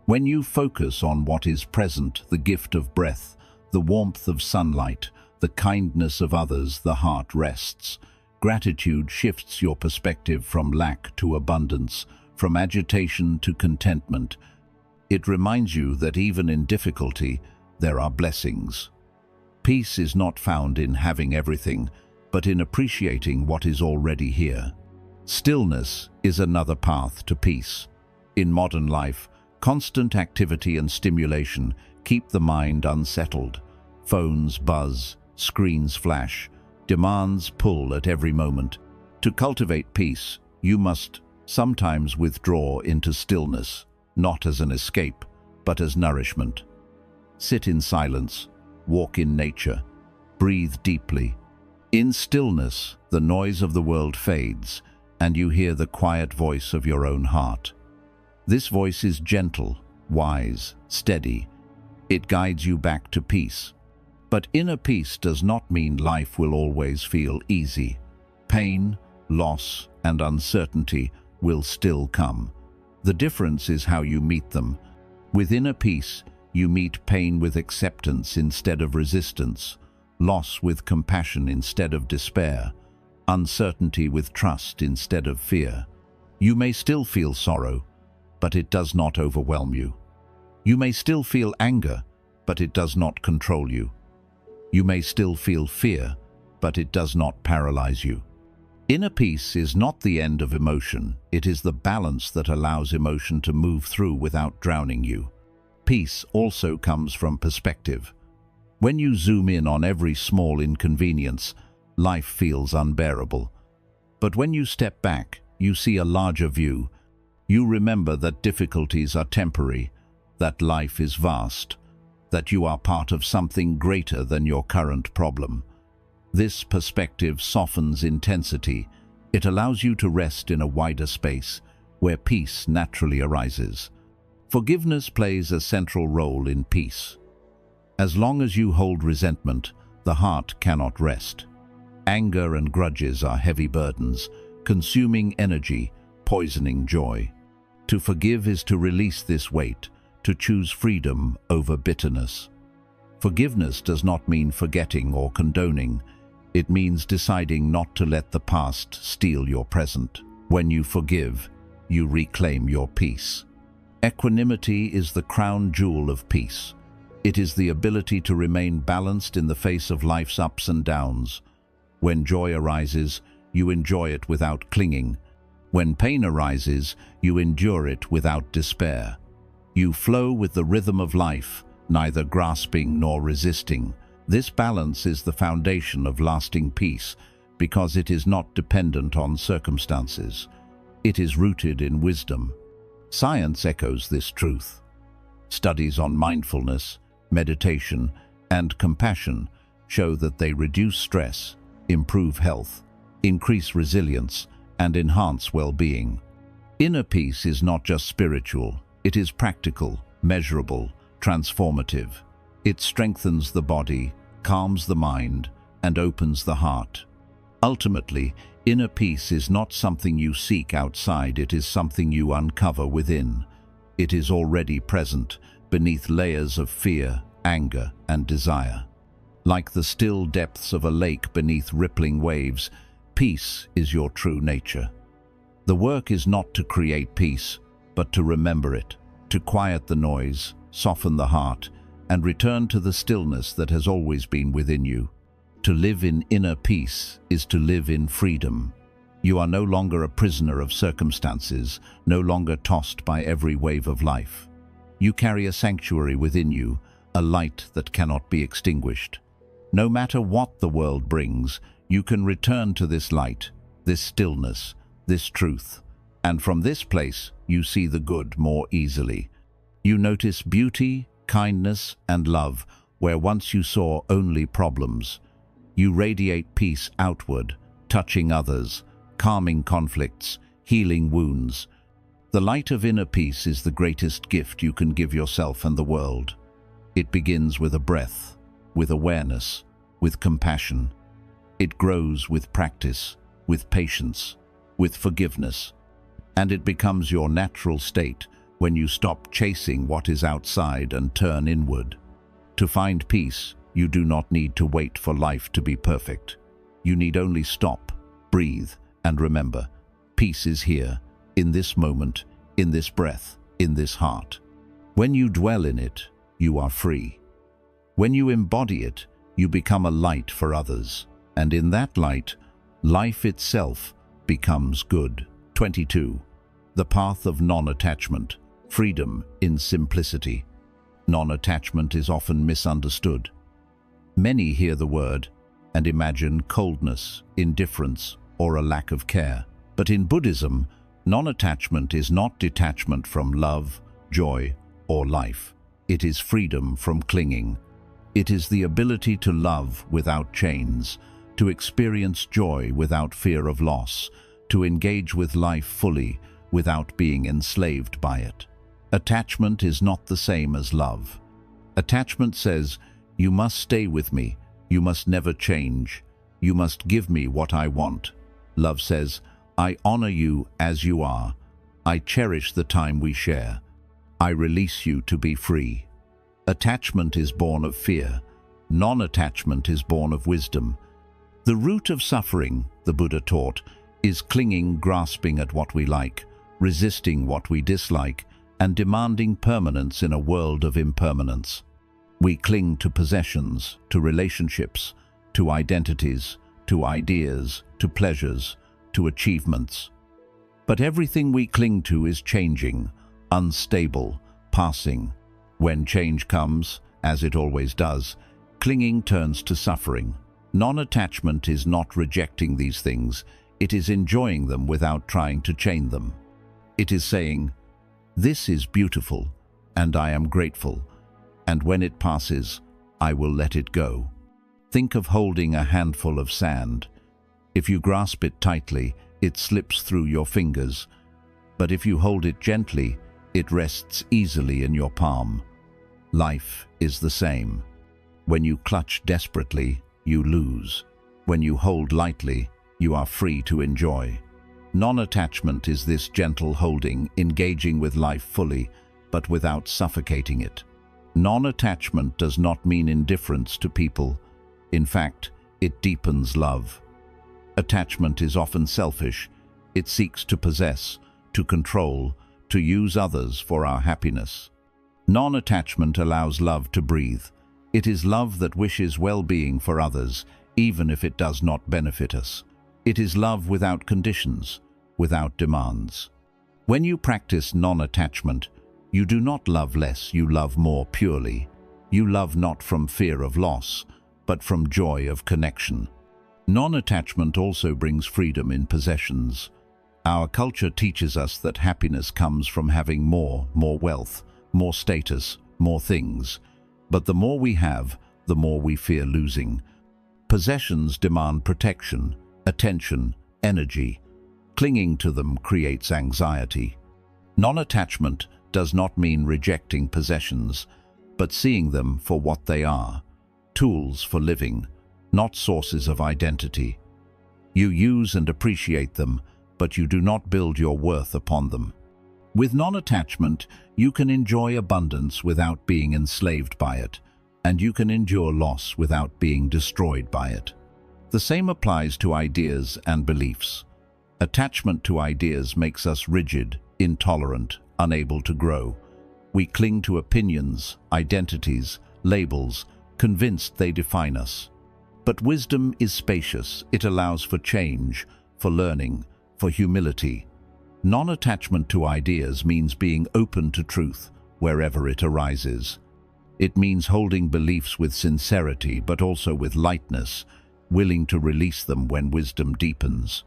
When you focus on what is present, the gift of breath, the warmth of sunlight, the kindness of others, the heart rests. Gratitude shifts your perspective from lack to abundance, from agitation to contentment. It reminds you that even in difficulty, there are blessings. Peace is not found in having everything, but in appreciating what is already here. Stillness is another path to peace. In modern life, constant activity and stimulation keep the mind unsettled. Phones buzz, screens flash, demands pull at every moment. To cultivate peace, you must sometimes withdraw into stillness, not as an escape, but as nourishment. Sit in silence, walk in nature, breathe deeply. In stillness, the noise of the world fades, and you hear the quiet voice of your own heart. This voice is gentle, wise, steady. It guides you back to peace. But inner peace does not mean life will always feel easy. Pain, loss, and uncertainty will still come. The difference is how you meet them. With inner peace, you meet pain with acceptance instead of resistance, loss with compassion instead of despair, uncertainty with trust instead of fear. You may still feel sorrow, but it does not overwhelm you. You may still feel anger, but it does not control you. You may still feel fear, but it does not paralyze you. Inner peace is not the end of emotion, it is the balance that allows emotion to move through without drowning you. Peace also comes from perspective. When you zoom in on every small inconvenience, life feels unbearable. But when you step back, you see a larger view. You remember that difficulties are temporary, that life is vast, that you are part of something greater than your current problem. This perspective softens intensity. It allows you to rest in a wider space, where peace naturally arises. Forgiveness plays a central role in peace. As long as you hold resentment, the heart cannot rest. Anger and grudges are heavy burdens, consuming energy, poisoning joy. To forgive is to release this weight, to choose freedom over bitterness. Forgiveness does not mean forgetting or condoning. It means deciding not to let the past steal your present. When you forgive, you reclaim your peace. Equanimity is the crown jewel of peace. It is the ability to remain balanced in the face of life's ups and downs. When joy arises, you enjoy it without clinging. When pain arises, you endure it without despair. You flow with the rhythm of life, neither grasping nor resisting. This balance is the foundation of lasting peace because it is not dependent on circumstances. It is rooted in wisdom. Science echoes this truth. Studies on mindfulness, meditation, and compassion show that they reduce stress, improve health, increase resilience, and enhance well-being. Inner peace is not just spiritual, it is practical, measurable, transformative. It strengthens the body, calms the mind, and opens the heart. Ultimately, inner peace is not something you seek outside, it is something you uncover within. It is already present, beneath layers of fear, anger, and desire. Like the still depths of a lake beneath rippling waves, peace is your true nature. The work is not to create peace, but to remember it, to quiet the noise, soften the heart, and return to the stillness that has always been within you. To live in inner peace is to live in freedom. You are no longer a prisoner of circumstances, no longer tossed by every wave of life. You carry a sanctuary within you, a light that cannot be extinguished. No matter what the world brings, you can return to this light, this stillness, this truth. And from this place, you see the good more easily. You notice beauty, kindness, and love, where once you saw only problems. You radiate peace outward, touching others, calming conflicts, healing wounds. The light of inner peace is the greatest gift you can give yourself and the world. It begins with a breath, with awareness, with compassion. It grows with practice, with patience, with forgiveness. And it becomes your natural state when you stop chasing what is outside and turn inward. To find peace, you do not need to wait for life to be perfect. You need only stop, breathe, and remember, peace is here, in this moment, in this breath, in this heart. When you dwell in it, you are free. When you embody it, you become a light for others, and in that light, life itself becomes good. 22. The path of non-attachment, freedom in simplicity. Non-attachment is often misunderstood. Many hear the word and imagine coldness, indifference, or a lack of care. But in Buddhism, non-attachment is not detachment from love, joy, or life. It is freedom from clinging. It is the ability to love without chains, to experience joy without fear of loss, to engage with life fully without being enslaved by it. Attachment is not the same as love. Attachment says, "You must stay with me, you must never change, you must give me what I want." Love says, "I honor you as you are, I cherish the time we share." I release you to be free. Attachment is born of fear. Non-attachment is born of wisdom. The root of suffering, the Buddha taught, is clinging, grasping at what we like, resisting what we dislike, and demanding permanence in a world of impermanence. We cling to possessions, to relationships, to identities, to ideas, to pleasures, to achievements. But everything we cling to is changing, unstable, passing. When change comes, as it always does, clinging turns to suffering. Non-attachment is not rejecting these things, it is enjoying them without trying to chain them. It is saying, "This is beautiful, and I am grateful, and when it passes, I will let it go." Think of holding a handful of sand. If you grasp it tightly, it slips through your fingers, but if you hold it gently, it rests easily in your palm. Life is the same. When you clutch desperately, you lose. When you hold lightly, you are free to enjoy. Non-attachment is this gentle holding, engaging with life fully, but without suffocating it. Non-attachment does not mean indifference to people. In fact, it deepens love. Attachment is often selfish. It seeks to possess, to control, to use others for our happiness. Non-attachment allows love to breathe. It is love that wishes well-being for others, even if it does not benefit us. It is love without conditions, without demands. When you practice non-attachment, you do not love less, you love more purely. You love not from fear of loss, but from joy of connection. Non-attachment also brings freedom in possessions. Our culture teaches us that happiness comes from having more wealth, more status, more things. But the more we have, the more we fear losing. Possessions demand protection, attention, energy. Clinging to them creates anxiety. Non-attachment does not mean rejecting possessions, but seeing them for what they are, tools for living, not sources of identity. You use and appreciate them, but you do not build your worth upon them. With non-attachment, you can enjoy abundance without being enslaved by it, and you can endure loss without being destroyed by it. The same applies to ideas and beliefs. Attachment to ideas makes us rigid, intolerant, unable to grow. We cling to opinions, identities, labels, convinced they define us. But wisdom is spacious. It allows for change, for learning, for humility. Non-attachment to ideas means being open to truth wherever it arises. It means holding beliefs with sincerity, but also with lightness, willing to release them when wisdom deepens.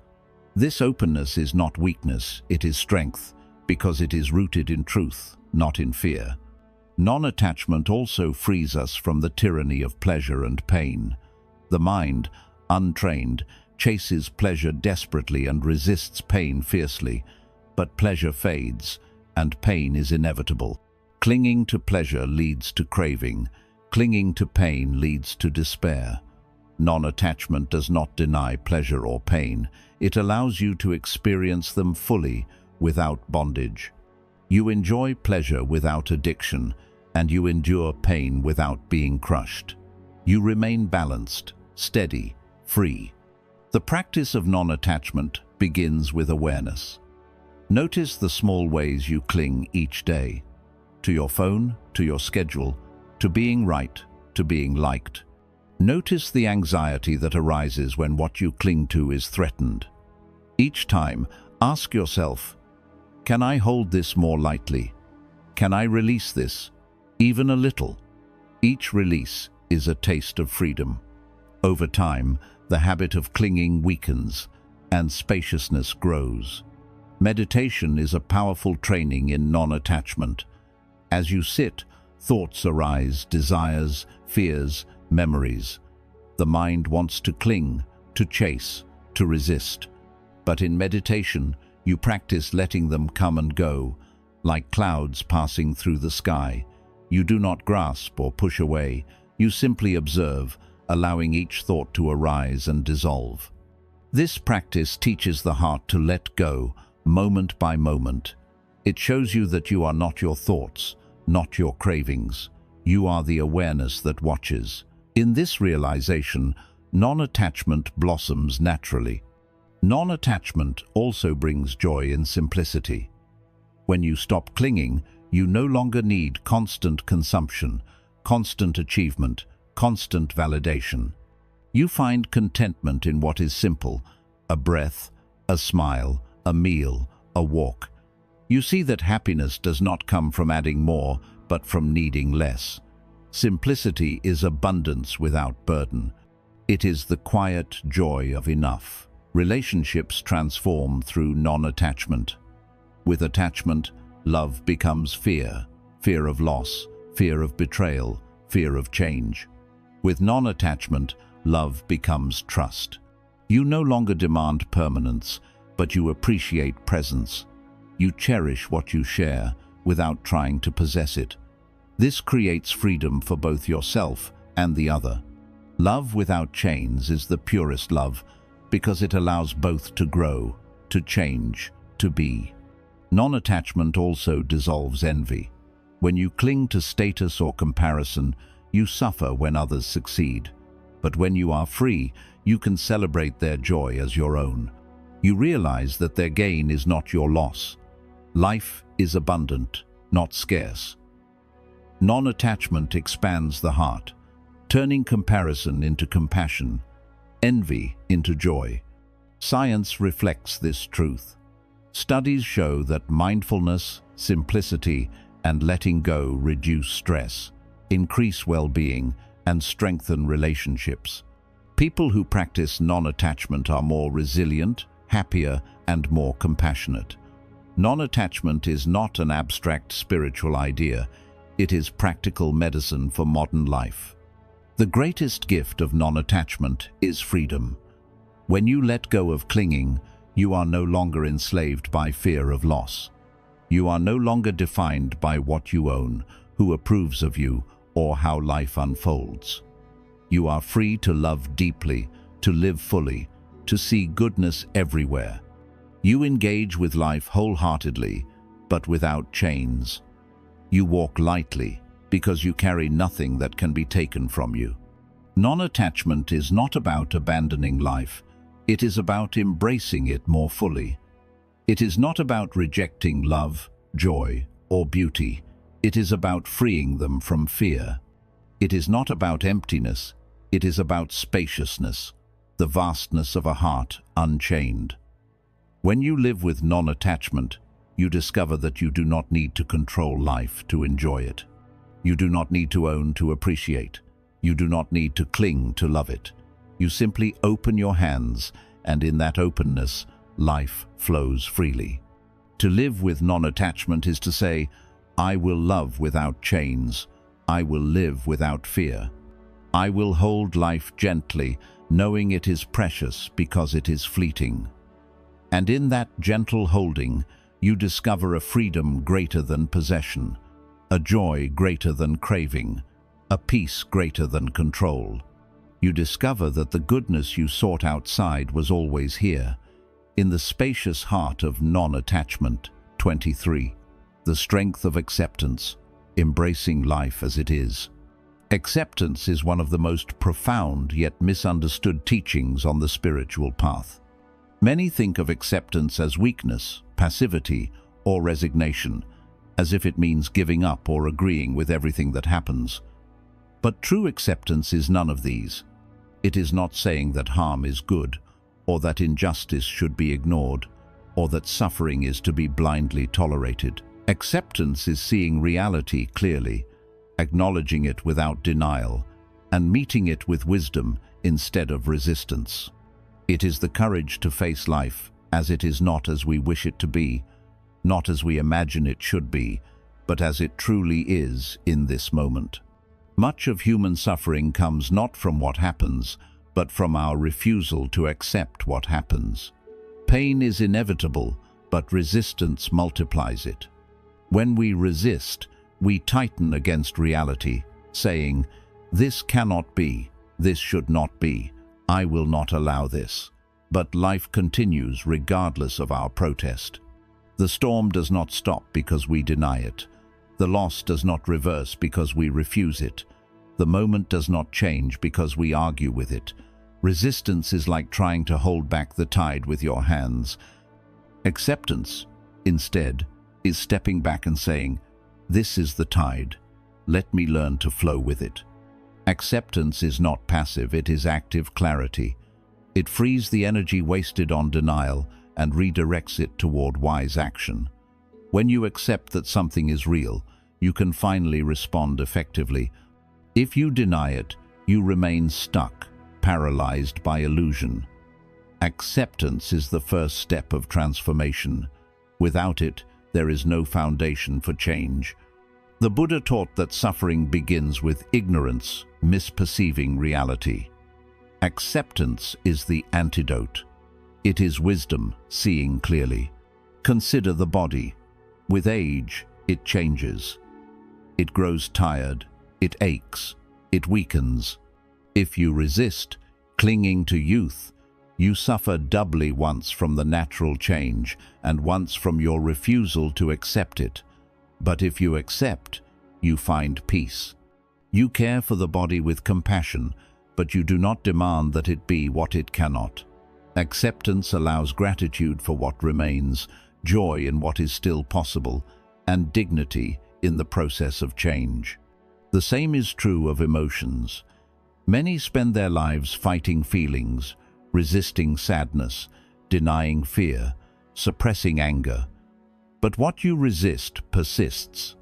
This openness is not weakness, it is strength, because it is rooted in truth, not in fear. Non-attachment also frees us from the tyranny of pleasure and pain. The mind, untrained, chases pleasure desperately and resists pain fiercely, but pleasure fades, and pain is inevitable. Clinging to pleasure leads to craving. Clinging to pain leads to despair. Non-attachment does not deny pleasure or pain. It allows you to experience them fully, without bondage. You enjoy pleasure without addiction, and you endure pain without being crushed. You remain balanced, steady, free. The practice of non-attachment begins with awareness. Notice the small ways you cling each day. To your phone, to your schedule, to being right, to being liked. Notice the anxiety that arises when what you cling to is threatened. Each time, ask yourself, can I hold this more lightly? Can I release this, even a little? Each release is a taste of freedom. Over time, the habit of clinging weakens, and spaciousness grows. Meditation is a powerful training in non-attachment. As you sit, thoughts arise, desires, fears, memories. The mind wants to cling, to chase, to resist. But in meditation, you practice letting them come and go, like clouds passing through the sky. You do not grasp or push away. You simply observe, allowing each thought to arise and dissolve. This practice teaches the heart to let go, moment by moment. It shows you that you are not your thoughts, not your cravings. You are the awareness that watches. In this realization, non-attachment blossoms naturally. Non-attachment also brings joy in simplicity. When you stop clinging, you no longer need constant consumption, constant achievement, constant validation. You find contentment in what is simple: a breath, a smile, a meal, a walk. You see that happiness does not come from adding more, but from needing less. Simplicity is abundance without burden. It is the quiet joy of enough. Relationships transform through non-attachment. With attachment, love becomes fear, fear of loss, fear of betrayal, fear of change. With non-attachment, love becomes trust. You no longer demand permanence, but you appreciate presence. You cherish what you share without trying to possess it. This creates freedom for both yourself and the other. Love without chains is the purest love because it allows both to grow, to change, to be. Non-attachment also dissolves envy. When you cling to status or comparison, you suffer when others succeed. But when you are free, you can celebrate their joy as your own. You realize that their gain is not your loss. Life is abundant, not scarce. Non-attachment expands the heart, turning comparison into compassion, envy into joy. Science reflects this truth. Studies show that mindfulness, simplicity, and letting go reduce stress, increase well-being, and strengthen relationships. People who practice non-attachment are more resilient, happier, and more compassionate. Non-attachment is not an abstract spiritual idea. It is practical medicine for modern life. The greatest gift of non-attachment is freedom. When you let go of clinging, you are no longer enslaved by fear of loss. You are no longer defined by what you own, who approves of you, or how life unfolds. You are free to love deeply, to live fully, to see goodness everywhere. You engage with life wholeheartedly, but without chains. You walk lightly because you carry nothing that can be taken from you. Non-attachment is not about abandoning life. It is about embracing it more fully. It is not about rejecting love, joy, or beauty. It is about freeing them from fear. It is not about emptiness. It is about spaciousness, the vastness of a heart unchained. When you live with non-attachment, you discover that you do not need to control life to enjoy it. You do not need to own to appreciate. You do not need to cling to love it. You simply open your hands, and in that openness, life flows freely. To live with non-attachment is to say, I will love without chains. I will live without fear. I will hold life gently, knowing it is precious because it is fleeting. And in that gentle holding, you discover a freedom greater than possession, a joy greater than craving, a peace greater than control. You discover that the goodness you sought outside was always here, in the spacious heart of non-attachment. 23. The strength of acceptance, embracing life as it is. Acceptance is one of the most profound yet misunderstood teachings on the spiritual path. Many think of acceptance as weakness, passivity, or resignation, as if it means giving up or agreeing with everything that happens. But true acceptance is none of these. It is not saying that harm is good, or that injustice should be ignored, or that suffering is to be blindly tolerated. Acceptance is seeing reality clearly, acknowledging it without denial, and meeting it with wisdom instead of resistance. It is the courage to face life as it is, not as we wish it to be, not as we imagine it should be, but as it truly is in this moment. Much of human suffering comes not from what happens, but from our refusal to accept what happens. Pain is inevitable, but resistance multiplies it. When we resist, we tighten against reality, saying, "This cannot be, this should not be, I will not allow this." But life continues regardless of our protest. The storm does not stop because we deny it. The loss does not reverse because we refuse it. The moment does not change because we argue with it. Resistance is like trying to hold back the tide with your hands. Acceptance, instead, is stepping back and saying, "This is the tide. Let me learn to flow with it." Acceptance is not passive, it is active clarity. It frees the energy wasted on denial and redirects it toward wise action. When you accept that something is real, you can finally respond effectively. If you deny it, you remain stuck, paralyzed by illusion. Acceptance is the first step of transformation. Without it, there is no foundation for change. The Buddha taught that suffering begins with ignorance, misperceiving reality. Acceptance is the antidote. It is wisdom, seeing clearly. Consider the body. With age, it changes. It grows tired, it aches, it weakens. If you resist, clinging to youth, you suffer doubly, once from the natural change and once from your refusal to accept it. But if you accept, you find peace. You care for the body with compassion, but you do not demand that it be what it cannot. Acceptance allows gratitude for what remains, joy in what is still possible, and dignity in the process of change. The same is true of emotions. Many spend their lives fighting feelings, resisting sadness, denying fear, suppressing anger. But what you resist persists.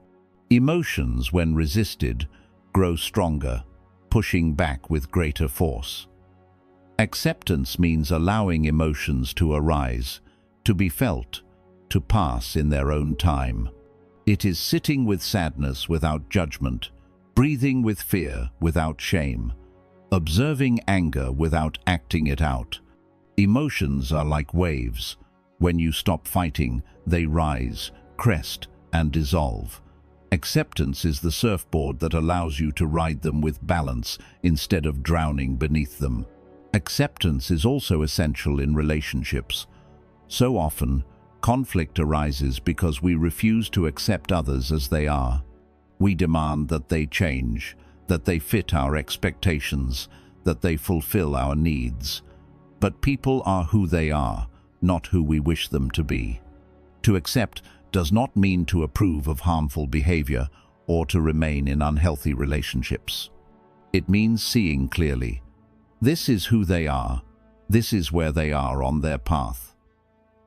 Emotions, when resisted, grow stronger, pushing back with greater force. Acceptance means allowing emotions to arise, to be felt, to pass in their own time. It is sitting with sadness without judgment, breathing with fear without shame, observing anger without acting it out. Emotions are like waves. When you stop fighting, they rise, crest, and dissolve. Acceptance is the surfboard that allows you to ride them with balance instead of drowning beneath them. Acceptance is also essential in relationships. So often, conflict arises because we refuse to accept others as they are. We demand that they change, that they fit our expectations, that they fulfill our needs. But people are who they are, not who we wish them to be. To accept does not mean to approve of harmful behavior or to remain in unhealthy relationships. It means seeing clearly. This is who they are. This is where they are on their path.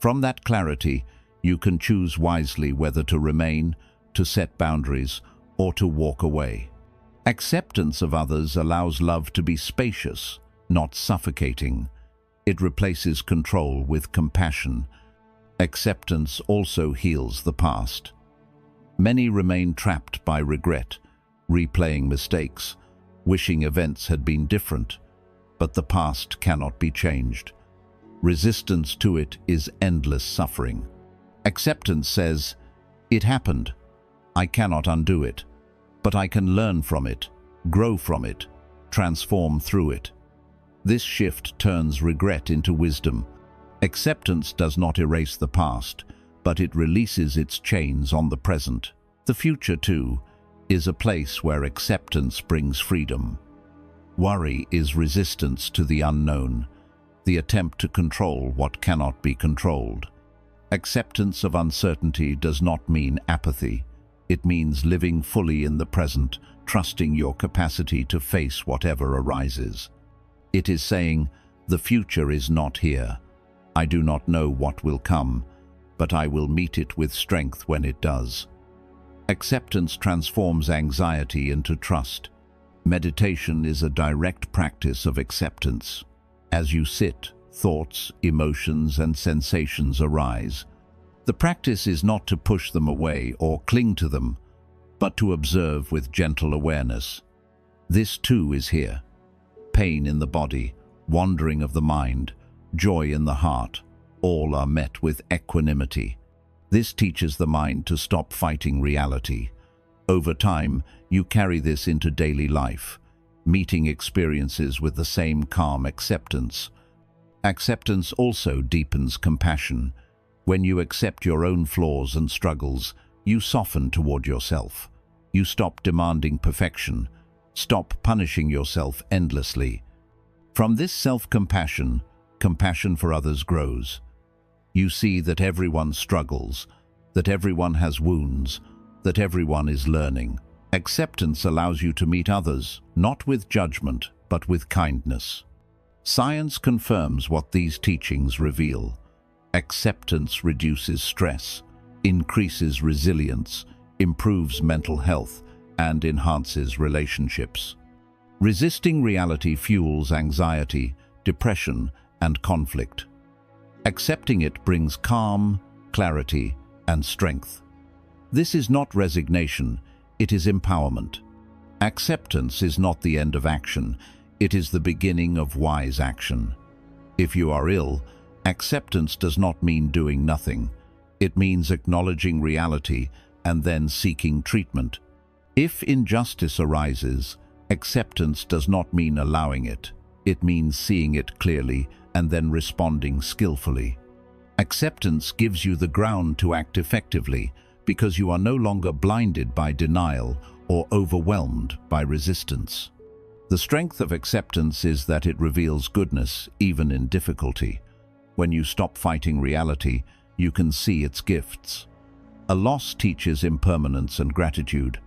From that clarity, you can choose wisely whether to remain, to set boundaries, or to walk away. Acceptance of others allows love to be spacious, not suffocating. It replaces control with compassion. Acceptance also heals the past. Many remain trapped by regret, replaying mistakes, wishing events had been different, but the past cannot be changed. Resistance to it is endless suffering. Acceptance says, "It happened. I cannot undo it, but I can learn from it, grow from it, transform through it." This shift turns regret into wisdom. Acceptance does not erase the past, but it releases its chains on the present. The future, too, is a place where acceptance brings freedom. Worry is resistance to the unknown, the attempt to control what cannot be controlled. Acceptance of uncertainty does not mean apathy. It means living fully in the present, trusting your capacity to face whatever arises. It is saying, "The future is not here. I do not know what will come, but I will meet it with strength when it does." Acceptance transforms anxiety into trust. Meditation is a direct practice of acceptance. As you sit, thoughts, emotions, and sensations arise. The practice is not to push them away or cling to them, but to observe with gentle awareness. This too is here. Pain in the body, wandering of the mind, joy in the heart, all are met with equanimity. This teaches the mind to stop fighting reality. Over time, you carry this into daily life, meeting experiences with the same calm acceptance. Acceptance also deepens compassion. When you accept your own flaws and struggles, you soften toward yourself. You stop demanding perfection, stop punishing yourself endlessly. From this self-compassion, compassion for others grows. You see that everyone struggles, that everyone has wounds, that everyone is learning. Acceptance allows you to meet others, not with judgment, but with kindness. Science confirms what these teachings reveal. Acceptance reduces stress, increases resilience, improves mental health, and enhances relationships. Resisting reality fuels anxiety, depression, and conflict. Accepting it brings calm, clarity, and strength. This is not resignation, it is empowerment. Acceptance is not the end of action, it is the beginning of wise action. If you are ill, acceptance does not mean doing nothing. It means acknowledging reality and then seeking treatment. If injustice arises, acceptance does not mean allowing it. It means seeing it clearly and then responding skillfully. Acceptance gives you the ground to act effectively because you are no longer blinded by denial or overwhelmed by resistance. The strength of acceptance is that it reveals goodness even in difficulty. When you stop fighting reality, you can see its gifts. A loss teaches impermanence and gratitude.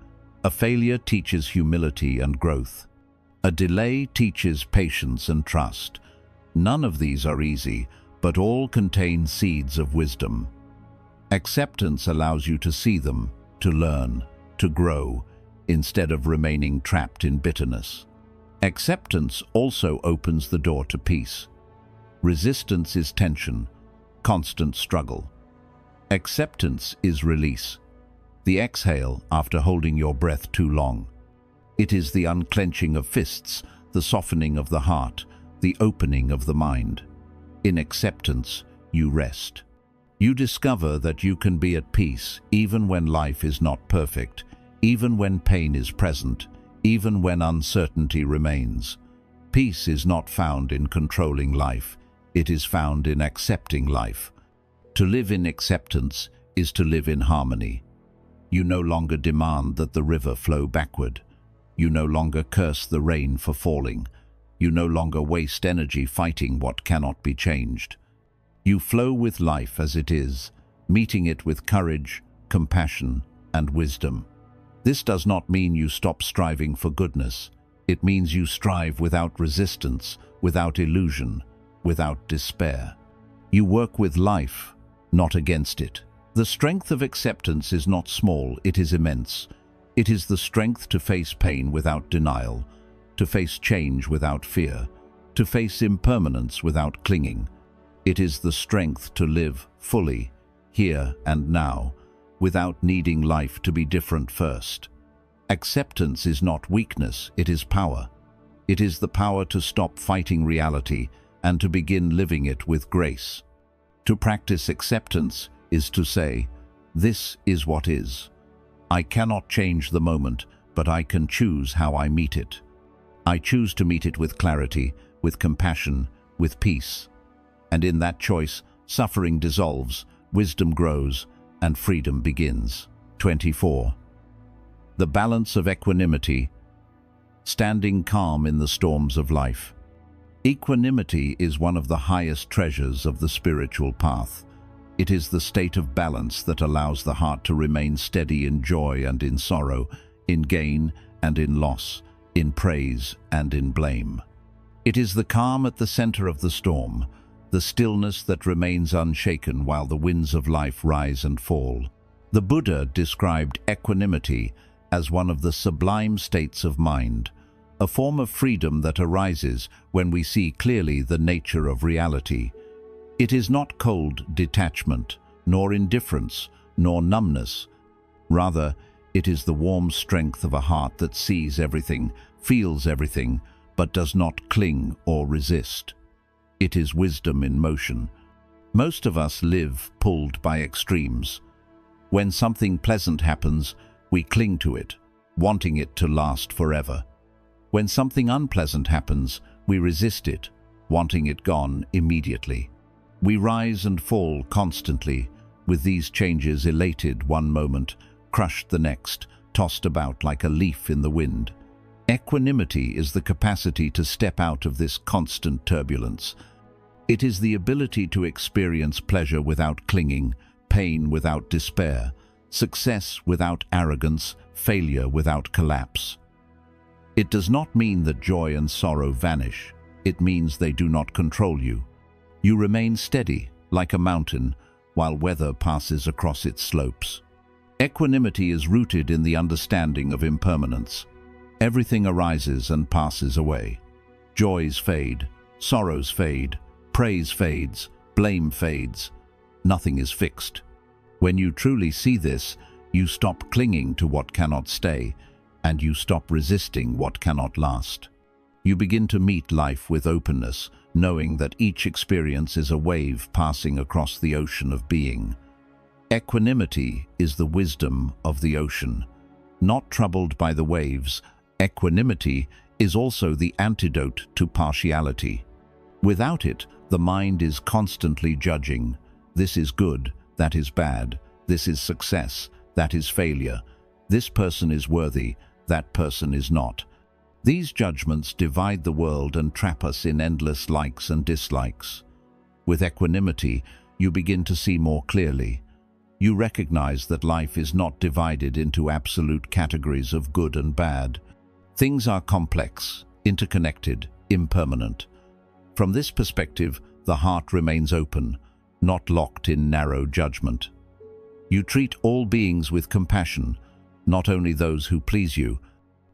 A failure teaches humility and growth. A delay teaches patience and trust. None of these are easy, but all contain seeds of wisdom. Acceptance allows you to see them, to learn, to grow, instead of remaining trapped in bitterness. Acceptance also opens the door to peace. Resistance is tension, constant struggle. Acceptance is release, the exhale after holding your breath too long. It is the unclenching of fists, the softening of the heart, the opening of the mind. In acceptance, you rest. You discover that you can be at peace even when life is not perfect, even when pain is present, even when uncertainty remains. Peace is not found in controlling life, it is found in accepting life. To live in acceptance is to live in harmony. You no longer demand that the river flow backward. You no longer curse the rain for falling. You no longer waste energy fighting what cannot be changed. You flow with life as it is, meeting it with courage, compassion, and wisdom. This does not mean you stop striving for goodness. It means you strive without resistance, without illusion, without despair. You work with life, not against it. The strength of acceptance is not small, it is immense. It is the strength to face pain without denial, to face change without fear, to face impermanence without clinging. It is the strength to live fully, here and now, without needing life to be different first. Acceptance is not weakness, it is power. It is the power to stop fighting reality and to begin living it with grace. To practice acceptance is to say, "This is what is. I cannot change the moment, but I can choose how I meet it. I choose to meet it with clarity, with compassion, with peace." And in that choice, suffering dissolves, wisdom grows, and freedom begins. 24. The balance of equanimity, standing calm in the storms of life. Equanimity is one of the highest treasures of the spiritual path. It is the state of balance that allows the heart to remain steady in joy and in sorrow, in gain and in loss, in praise and in blame. It is the calm at the center of the storm, the stillness that remains unshaken while the winds of life rise and fall. The Buddha described equanimity as one of the sublime states of mind, a form of freedom that arises when we see clearly the nature of reality. It is not cold detachment, nor indifference, nor numbness. Rather, it is the warm strength of a heart that sees everything, feels everything, but does not cling or resist. It is wisdom in motion. Most of us live pulled by extremes. When something pleasant happens, we cling to it, wanting it to last forever. When something unpleasant happens, we resist it, wanting it gone immediately. We rise and fall constantly, with these changes elated one moment, crushed the next, tossed about like a leaf in the wind. Equanimity is the capacity to step out of this constant turbulence. It is the ability to experience pleasure without clinging, pain without despair, success without arrogance, failure without collapse. It does not mean that joy and sorrow vanish. It means they do not control you. You remain steady, like a mountain, while weather passes across its slopes. Equanimity is rooted in the understanding of impermanence. Everything arises and passes away. Joys fade, sorrows fade, praise fades, blame fades. Nothing is fixed. When you truly see this, you stop clinging to what cannot stay, and you stop resisting what cannot last. You begin to meet life with openness, knowing that each experience is a wave passing across the ocean of being. Equanimity is the wisdom of the ocean. Not troubled by the waves, equanimity is also the antidote to partiality. Without it, the mind is constantly judging. This is good, that is bad. This is success, that is failure. This person is worthy, that person is not. These judgments divide the world and trap us in endless likes and dislikes. With equanimity, you begin to see more clearly. You recognize that life is not divided into absolute categories of good and bad. Things are complex, interconnected, impermanent. From this perspective, the heart remains open, not locked in narrow judgment. You treat all beings with compassion, not only those who please you.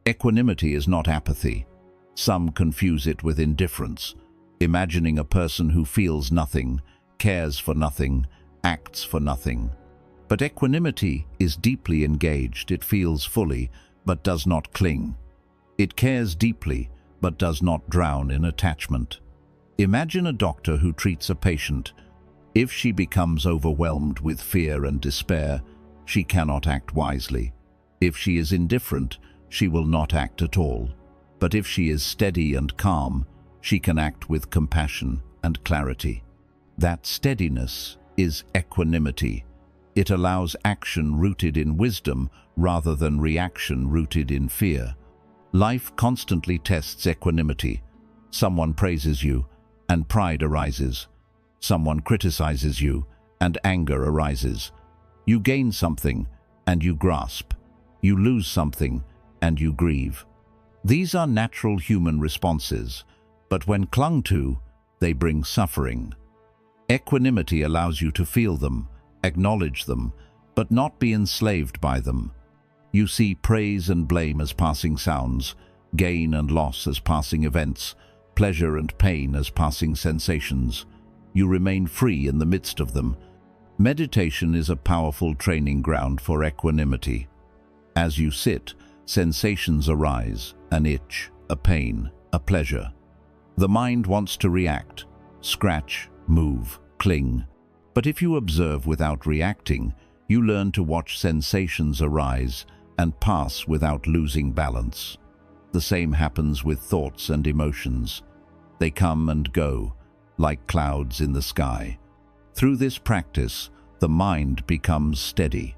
Equanimity is not apathy. Some confuse it with indifference, imagining a person who feels nothing, cares for nothing, acts for nothing. But equanimity is deeply engaged. It feels fully, but does not cling. It cares deeply, but does not drown in attachment. Imagine a doctor who treats a patient. If she becomes overwhelmed with fear and despair, she cannot act wisely. If she is indifferent, she will not act at all. But if she is steady and calm, she can act with compassion and clarity. That steadiness is equanimity. It allows action rooted in wisdom rather than reaction rooted in fear. Life constantly tests equanimity. Someone praises you, and pride arises. Someone criticizes you, and anger arises. You gain something, and you grasp. You lose something, and you grieve. These are natural human responses, but when clung to, they bring suffering. Equanimity allows you to feel them, acknowledge them, but not be enslaved by them. You see praise and blame as passing sounds, gain and loss as passing events, pleasure and pain as passing sensations. You remain free in the midst of them. Meditation is a powerful training ground for equanimity. As you sit, sensations arise, an itch, a pain, a pleasure. The mind wants to react, scratch, move, cling. But if you observe without reacting, you learn to watch sensations arise and pass without losing balance. The same happens with thoughts and emotions. They come and go, like clouds in the sky. Through this practice, the mind becomes steady.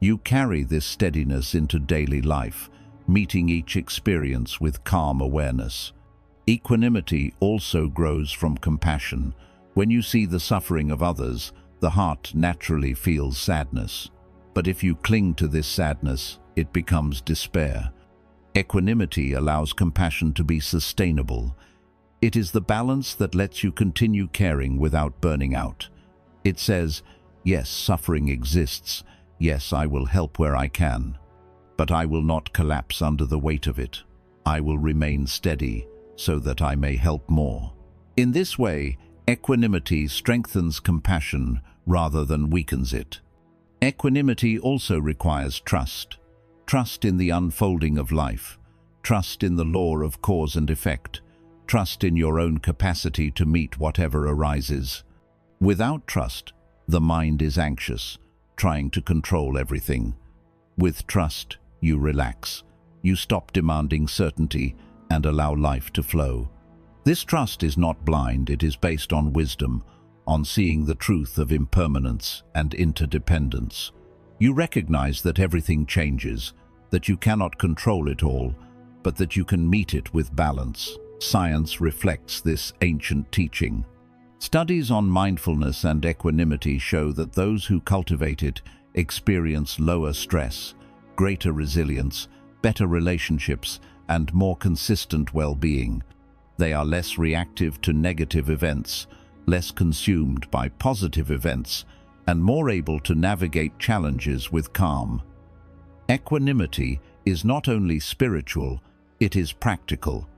You carry this steadiness into daily life, meeting each experience with calm awareness. Equanimity also grows from compassion. When you see the suffering of others, the heart naturally feels sadness. But if you cling to this sadness, it becomes despair. Equanimity allows compassion to be sustainable. It is the balance that lets you continue caring without burning out. It says, yes, suffering exists. Yes, I will help where I can. But I will not collapse under the weight of it. I will remain steady so that I may help more. In this way, equanimity strengthens compassion rather than weakens it. Equanimity also requires trust. Trust in the unfolding of life. Trust in the law of cause and effect. Trust in your own capacity to meet whatever arises. Without trust, the mind is anxious, trying to control everything. With trust, you relax. You stop demanding certainty and allow life to flow. This trust is not blind, it is based on wisdom. on seeing the truth of impermanence and interdependence. You recognize that everything changes, that you cannot control it all, but that you can meet it with balance. Science reflects this ancient teaching. Studies on mindfulness and equanimity show that those who cultivate it experience lower stress, greater resilience, better relationships, and more consistent well-being. They are less reactive to negative events, less consumed by positive events, and more able to navigate challenges with calm. Equanimity is not only spiritual, it is practical.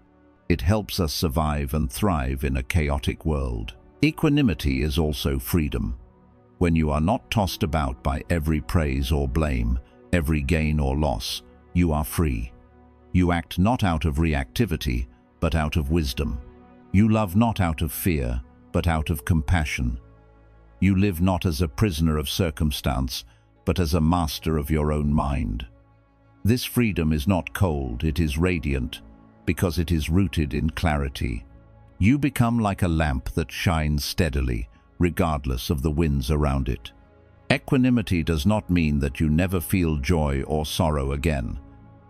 It helps us survive and thrive in a chaotic world. Equanimity is also freedom. When you are not tossed about by every praise or blame, every gain or loss, you are free. You act not out of reactivity, but out of wisdom. You love not out of fear, but out of compassion. You live not as a prisoner of circumstance, but as a master of your own mind. This freedom is not cold, it is radiant, because it is rooted in clarity. You become like a lamp that shines steadily, regardless of the winds around it. Equanimity does not mean that you never feel joy or sorrow again.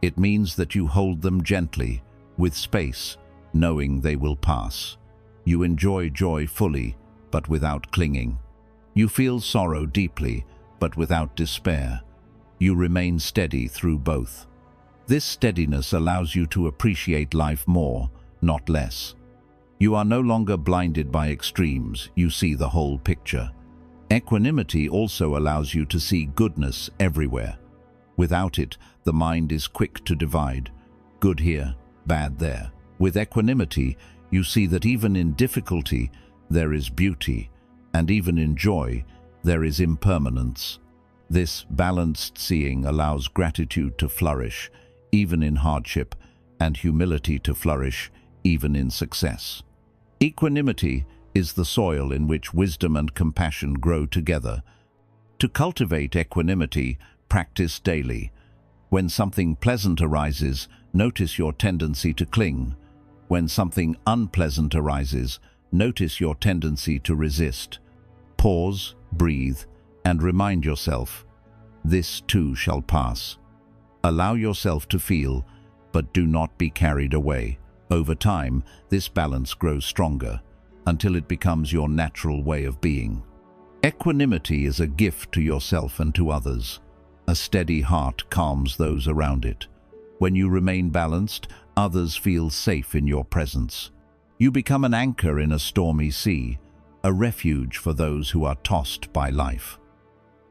It means that you hold them gently, with space, knowing they will pass. You enjoy joy fully, but without clinging. You feel sorrow deeply, but without despair. You remain steady through both. This steadiness allows you to appreciate life more, not less. You are no longer blinded by extremes, you see the whole picture. Equanimity also allows you to see goodness everywhere. Without it, the mind is quick to divide, good here, bad there. With equanimity, you see that even in difficulty, there is beauty, and even in joy, there is impermanence. This balanced seeing allows gratitude to flourish, even in hardship, and humility to flourish, even in success. Equanimity is the soil in which wisdom and compassion grow together. To cultivate equanimity, practice daily. When something pleasant arises, notice your tendency to cling. When something unpleasant arises, notice your tendency to resist. Pause, breathe, and remind yourself, this too shall pass. Allow yourself to feel, but do not be carried away. Over time, this balance grows stronger, until it becomes your natural way of being. Equanimity is a gift to yourself and to others. A steady heart calms those around it. When you remain balanced, others feel safe in your presence. You become an anchor in a stormy sea, a refuge for those who are tossed by life.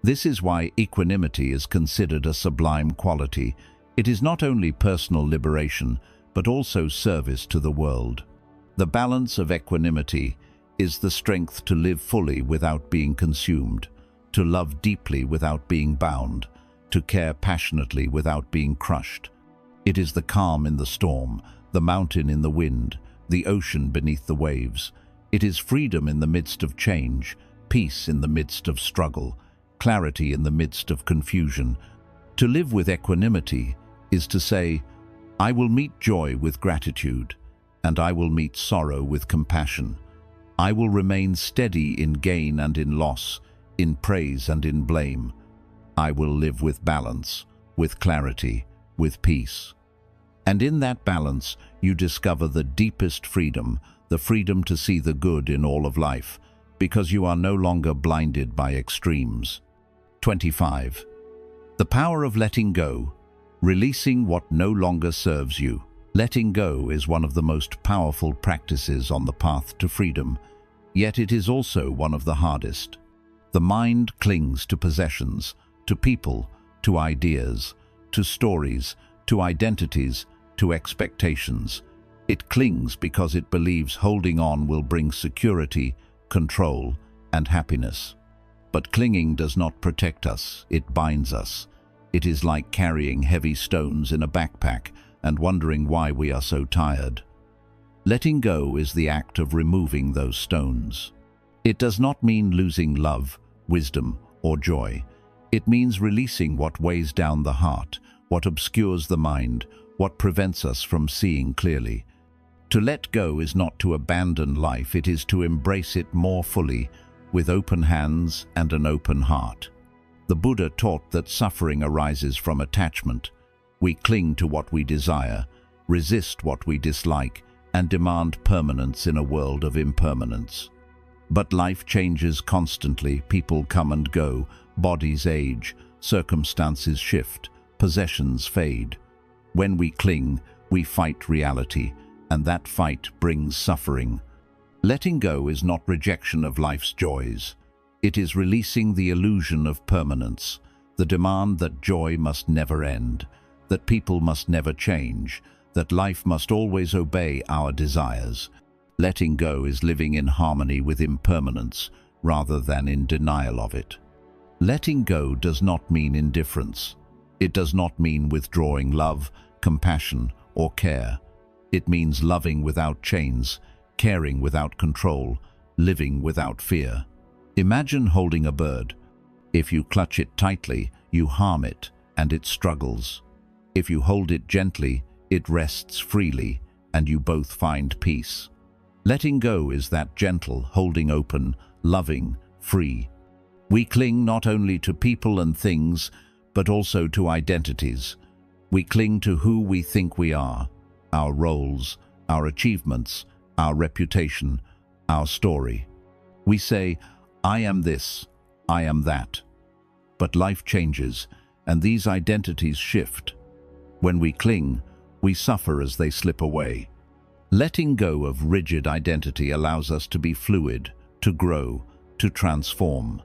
This is why equanimity is considered a sublime quality. It is not only personal liberation, but also service to the world. The balance of equanimity is the strength to live fully without being consumed, to love deeply without being bound, to care passionately without being crushed. It is the calm in the storm, the mountain in the wind, the ocean beneath the waves. It is freedom in the midst of change, peace in the midst of struggle, clarity in the midst of confusion. To live with equanimity is to say, I will meet joy with gratitude, and I will meet sorrow with compassion. I will remain steady in gain and in loss, in praise and in blame. I will live with balance, with clarity, with peace. And in that balance, you discover the deepest freedom, the freedom to see the good in all of life, because you are no longer blinded by extremes. 25. The power of letting go, releasing what no longer serves you. Letting go is one of the most powerful practices on the path to freedom, yet it is also one of the hardest. The mind clings to possessions, to people, to ideas, to stories, to identities, to expectations. It clings because it believes holding on will bring security, control, and happiness. But clinging does not protect us, it binds us. It is like carrying heavy stones in a backpack and wondering why we are so tired. Letting go is the act of removing those stones. It does not mean losing love, wisdom, or joy. It means releasing what weighs down the heart, what obscures the mind, what prevents us from seeing clearly. To let go is not to abandon life, it is to embrace it more fully, with open hands and an open heart. The Buddha taught that suffering arises from attachment. We cling to what we desire, resist what we dislike, and demand permanence in a world of impermanence. But life changes constantly, people come and go, bodies age, circumstances shift, possessions fade. When we cling, we fight reality, and that fight brings suffering. Letting go is not rejection of life's joys. It is releasing the illusion of permanence, the demand that joy must never end, that people must never change, that life must always obey our desires. Letting go is living in harmony with impermanence rather than in denial of it. Letting go does not mean indifference. It does not mean withdrawing love, compassion, or care. It means loving without chains, caring without control, living without fear. Imagine holding a bird. If you clutch it tightly, you harm it, and it struggles. If you hold it gently, it rests freely, and you both find peace. Letting go is that gentle, holding open, loving, free. We cling not only to people and things, but also to identities. We cling to who we think we are, our roles, our achievements, our reputation, our story. We say, I am this, I am that. But life changes, and these identities shift. When we cling, we suffer as they slip away. Letting go of rigid identity allows us to be fluid, to grow, to transform.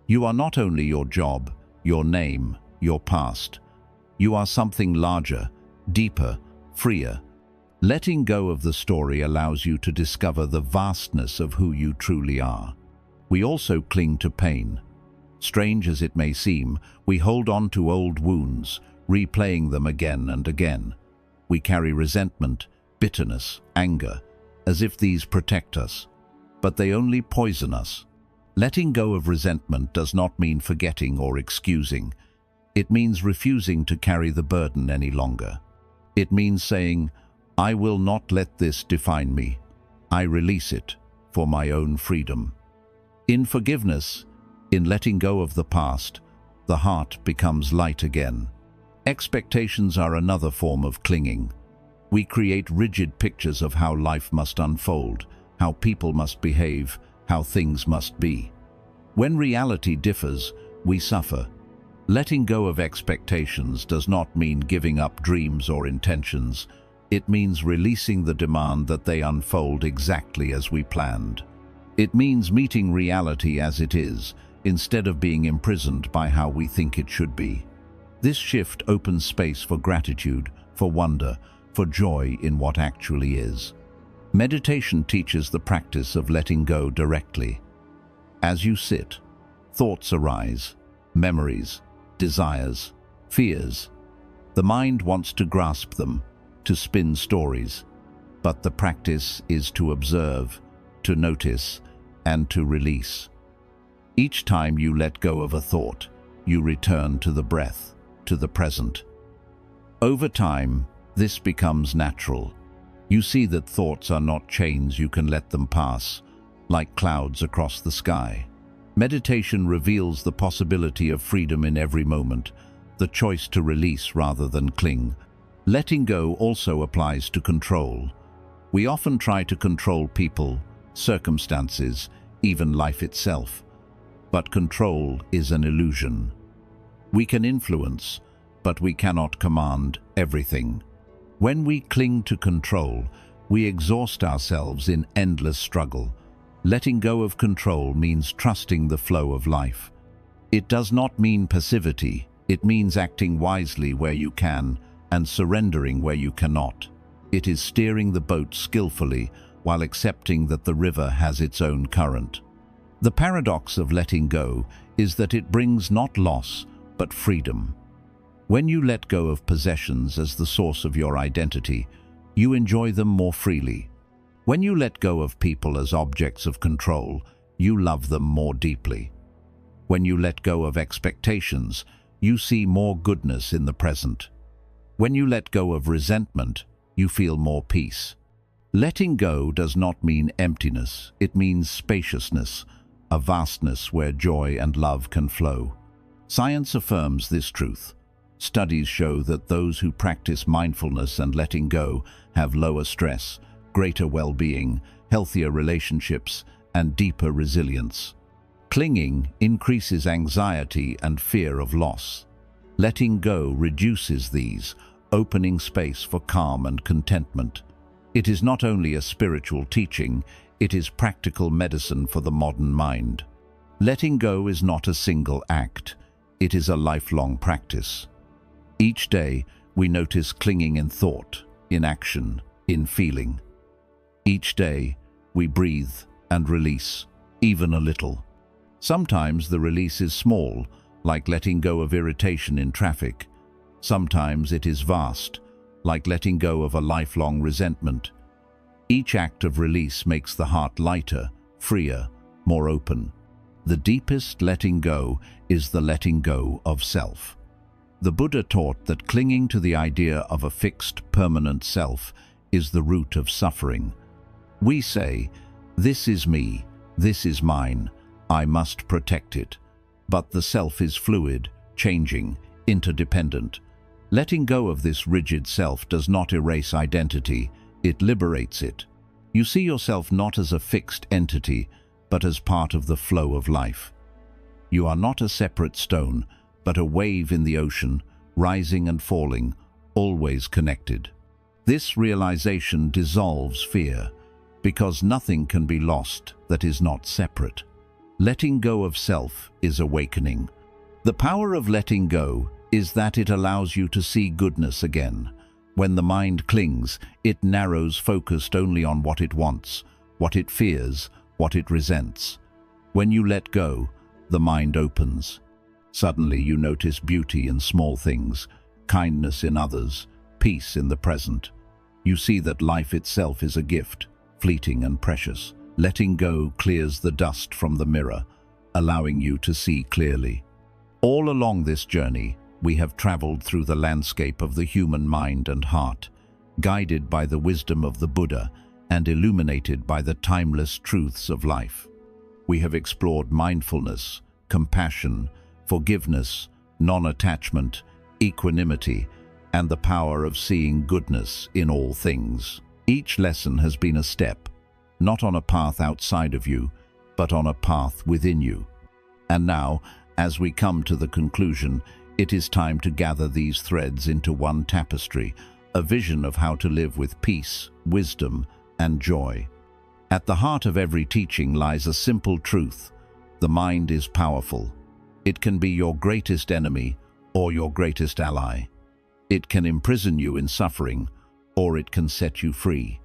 You are not only your job, your name, your past. You are something larger, deeper, freer. Letting go of the story allows you to discover the vastness of who you truly are. We also cling to pain. Strange as it may seem, we hold on to old wounds, replaying them again and again. We carry resentment, bitterness, anger, as if these protect us. But they only poison us. Letting go of resentment does not mean forgetting or excusing. It means refusing to carry the burden any longer. It means saying, I will not let this define me. I release it for my own freedom. In forgiveness, in letting go of the past, the heart becomes light again. Expectations are another form of clinging. We create rigid pictures of how life must unfold, how people must behave, how things must be. When reality differs, we suffer. Letting go of expectations does not mean giving up dreams or intentions. It means releasing the demand that they unfold exactly as we planned. It means meeting reality as it is, instead of being imprisoned by how we think it should be. This shift opens space for gratitude, for wonder, for joy in what actually is. Meditation teaches the practice of letting go directly. As you sit, thoughts arise, memories, desires, fears. The mind wants to grasp them, to spin stories, but the practice is to observe, to notice, and to release. Each time you let go of a thought, you return to the breath, to the present. Over time, this becomes natural. You see that thoughts are not chains you can let them pass, like clouds across the sky. Meditation reveals the possibility of freedom in every moment, the choice to release rather than cling. Letting go also applies to control. We often try to control people, circumstances, even life itself. But control is an illusion. We can influence, but we cannot command everything. When we cling to control, we exhaust ourselves in endless struggle. Letting go of control means trusting the flow of life. It does not mean passivity. It means acting wisely where you can and surrendering where you cannot. It is steering the boat skillfully while accepting that the river has its own current. The paradox of letting go is that it brings not loss, but freedom. When you let go of possessions as the source of your identity, you enjoy them more freely. When you let go of people as objects of control, you love them more deeply. When you let go of expectations, you see more goodness in the present. When you let go of resentment, you feel more peace. Letting go does not mean emptiness, it means spaciousness, a vastness where joy and love can flow. Science affirms this truth. Studies show that those who practice mindfulness and letting go have lower stress, greater well-being, healthier relationships, and deeper resilience. Clinging increases anxiety and fear of loss. Letting go reduces these, opening space for calm and contentment. It is not only a spiritual teaching, it is practical medicine for the modern mind. Letting go is not a single act, it is a lifelong practice. Each day, we notice clinging in thought, in action, in feeling. Each day, we breathe and release, even a little. Sometimes the release is small, like letting go of irritation in traffic. Sometimes it is vast, like letting go of a lifelong resentment. Each act of release makes the heart lighter, freer, more open. The deepest letting go is the letting go of self. The Buddha taught that clinging to the idea of a fixed, permanent self is the root of suffering. We say, "This is me, this is mine, I must protect it." But the self is fluid, changing, interdependent. Letting go of this rigid self does not erase identity, it liberates it. You see yourself not as a fixed entity, but as part of the flow of life. You are not a separate stone, but a wave in the ocean, rising and falling, always connected. This realization dissolves fear, because nothing can be lost that is not separate. Letting go of self is awakening. The power of letting go is that it allows you to see goodness again. When the mind clings, it narrows focused only on what it wants, what it fears, what it resents. When you let go, the mind opens. Suddenly you notice beauty in small things, kindness in others, peace in the present. You see that life itself is a gift, fleeting and precious. Letting go clears the dust from the mirror, allowing you to see clearly. All along this journey, we have traveled through the landscape of the human mind and heart, guided by the wisdom of the Buddha and illuminated by the timeless truths of life. We have explored mindfulness, compassion, forgiveness, non-attachment, equanimity, and the power of seeing goodness in all things. Each lesson has been a step, not on a path outside of you, but on a path within you. And now, as we come to the conclusion, it is time to gather these threads into one tapestry, a vision of how to live with peace, wisdom, and joy. At the heart of every teaching lies a simple truth: the mind is powerful. It can be your greatest enemy or your greatest ally. It can imprison you in suffering, or it can set you free.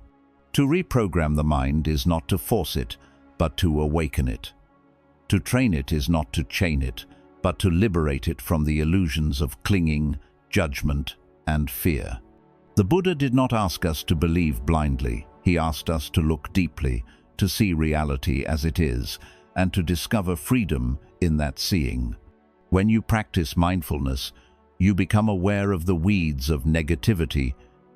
To reprogram the mind is not to force it, but to awaken it. To train it is not to chain it, but to liberate it from the illusions of clinging, judgment, and fear. The Buddha did not ask us to believe blindly. He asked us to look deeply, to see reality as it is, and to discover freedom in that seeing. When you practice mindfulness, you become aware of the weeds of negativity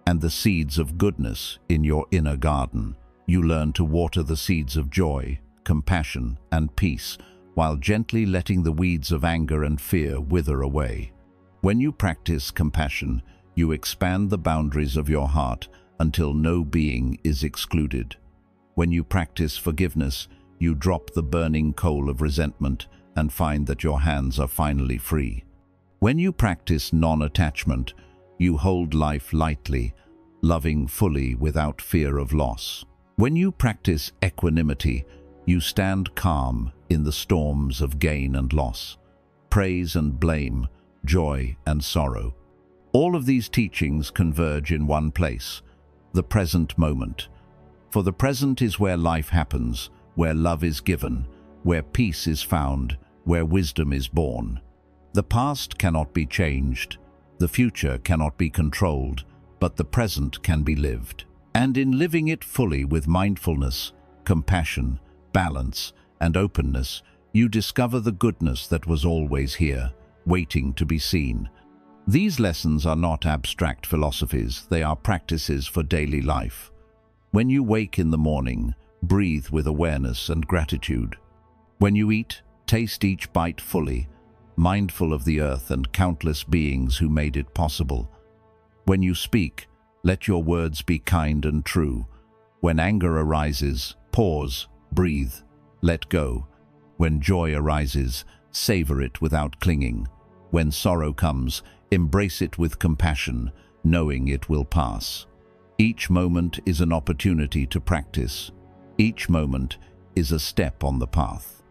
and the seeds of goodness in your inner garden. You learn to water the seeds of joy, compassion, and peace, while gently letting the weeds of anger and fear wither away. When you practice compassion, you expand the boundaries of your heart until no being is excluded. When you practice forgiveness, you drop the burning coal of resentment and find that your hands are finally free. When you practice non-attachment, you hold life lightly, loving fully without fear of loss. When you practice equanimity, you stand calm in the storms of gain and loss, praise and blame, joy and sorrow. All of these teachings converge in one place, the present moment. For the present is where life happens, where love is given, where peace is found, where wisdom is born. The past cannot be changed, the future cannot be controlled, but the present can be lived. And in living it fully with mindfulness, compassion, balance, and openness, you discover the goodness that was always here, waiting to be seen. These lessons are not abstract philosophies, they are practices for daily life. When you wake in the morning, breathe with awareness and gratitude. When you eat, taste each bite fully, mindful of the earth and countless beings who made it possible. When you speak, let your words be kind and true. When anger arises, pause, breathe, let go. When joy arises, savor it without clinging. When sorrow comes, embrace it with compassion, knowing it will pass. Each moment is an opportunity to practice. Each moment is a step on the path.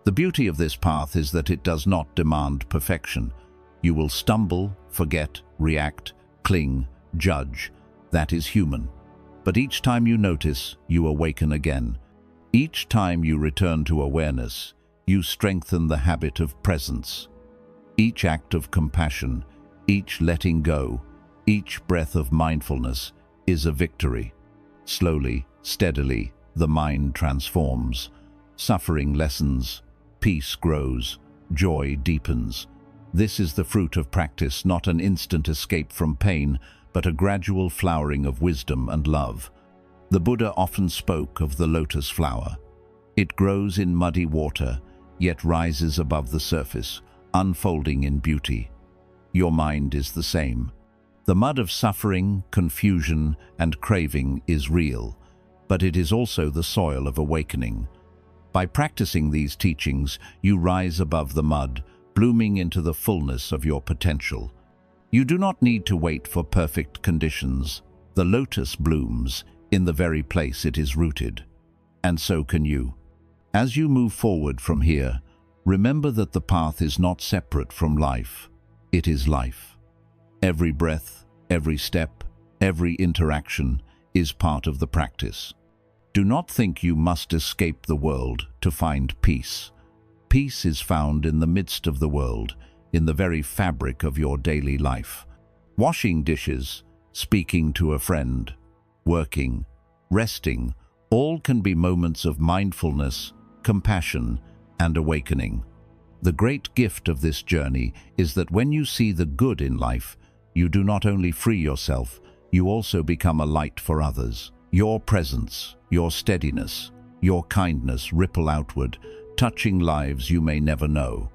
The beauty of this path is that it does not demand perfection. You will stumble, forget, react, cling, judge. That is human. But each time you notice, you awaken again. Each time you return to awareness, you strengthen the habit of presence. Each act of compassion, each letting go, each breath of mindfulness is a victory. Slowly, steadily, the mind transforms. Suffering lessens, peace grows, joy deepens. This is the fruit of practice, not an instant escape from pain, but a gradual flowering of wisdom and love. The Buddha often spoke of the lotus flower. It grows in muddy water, yet rises above the surface, unfolding in beauty. Your mind is the same. The mud of suffering, confusion, and craving is real, but it is also the soil of awakening. By practicing these teachings, you rise above the mud, blooming into the fullness of your potential. You do not need to wait for perfect conditions. The lotus blooms in the very place it is rooted. And so can you. As you move forward from here, remember that the path is not separate from life. It is life. Every breath, every step, every interaction is part of the practice. Do not think you must escape the world to find peace. Peace is found in the midst of the world, in the very fabric of your daily life. Washing dishes, speaking to a friend, working, resting, all can be moments of mindfulness, compassion, and awakening. The great gift of this journey is that when you see the good in life, you do not only free yourself, you also become a light for others. Your presence, your steadiness, your kindness ripple outward, touching lives you may never know.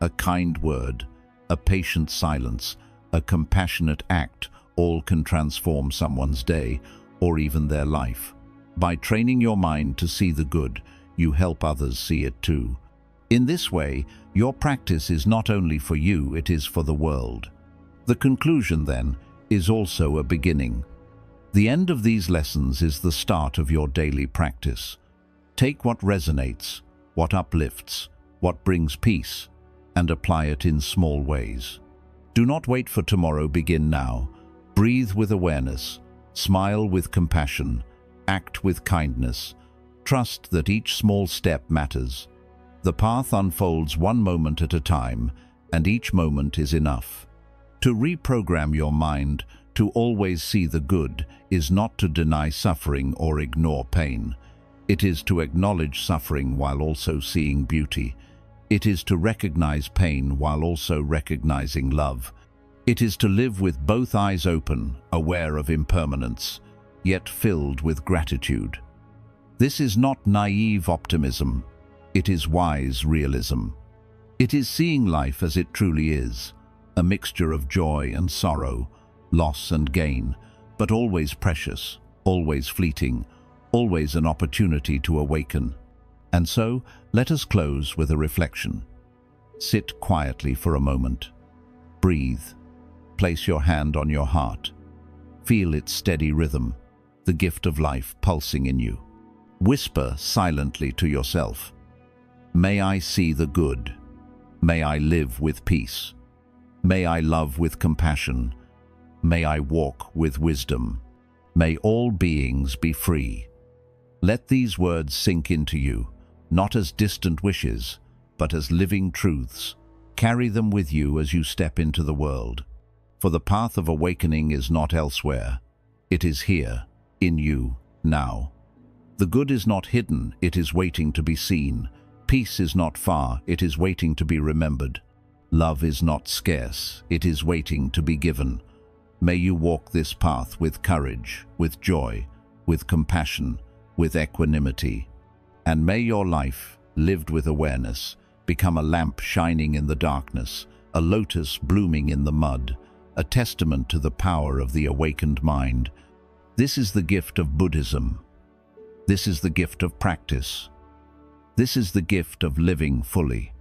A kind word, a patient silence, a compassionate act, all can transform someone's day or even their life. By training your mind to see the good, you help others see it too. In this way, your practice is not only for you, it is for the world. The conclusion, then, is also a beginning. The end of these lessons is the start of your daily practice. Take what resonates, what uplifts, what brings peace, and apply it in small ways. Do not wait for tomorrow, begin now. Breathe with awareness, smile with compassion, act with kindness. Trust that each small step matters. The path unfolds one moment at a time, and each moment is enough. To reprogram your mind to always see the good is not to deny suffering or ignore pain. It is to acknowledge suffering while also seeing beauty. It is to recognize pain while also recognizing love. It is to live with both eyes open, aware of impermanence, yet filled with gratitude. This is not naive optimism. It is wise realism. It is seeing life as it truly is, a mixture of joy and sorrow, loss and gain, but always precious, always fleeting, always an opportunity to awaken. And so, let us close with a reflection. Sit quietly for a moment. Breathe. Place your hand on your heart. Feel its steady rhythm, the gift of life pulsing in you. Whisper silently to yourself, "May I see the good. May I live with peace. May I love with compassion. May I walk with wisdom. May all beings be free." Let these words sink into you, not as distant wishes, but as living truths. Carry them with you as you step into the world. For the path of awakening is not elsewhere. It is here, in you, now. The good is not hidden, it is waiting to be seen. Peace is not far, it is waiting to be remembered. Love is not scarce, it is waiting to be given. May you walk this path with courage, with joy, with compassion, with equanimity. And may your life, lived with awareness, become a lamp shining in the darkness, a lotus blooming in the mud, a testament to the power of the awakened mind. This is the gift of Buddhism. This is the gift of practice. This is the gift of living fully.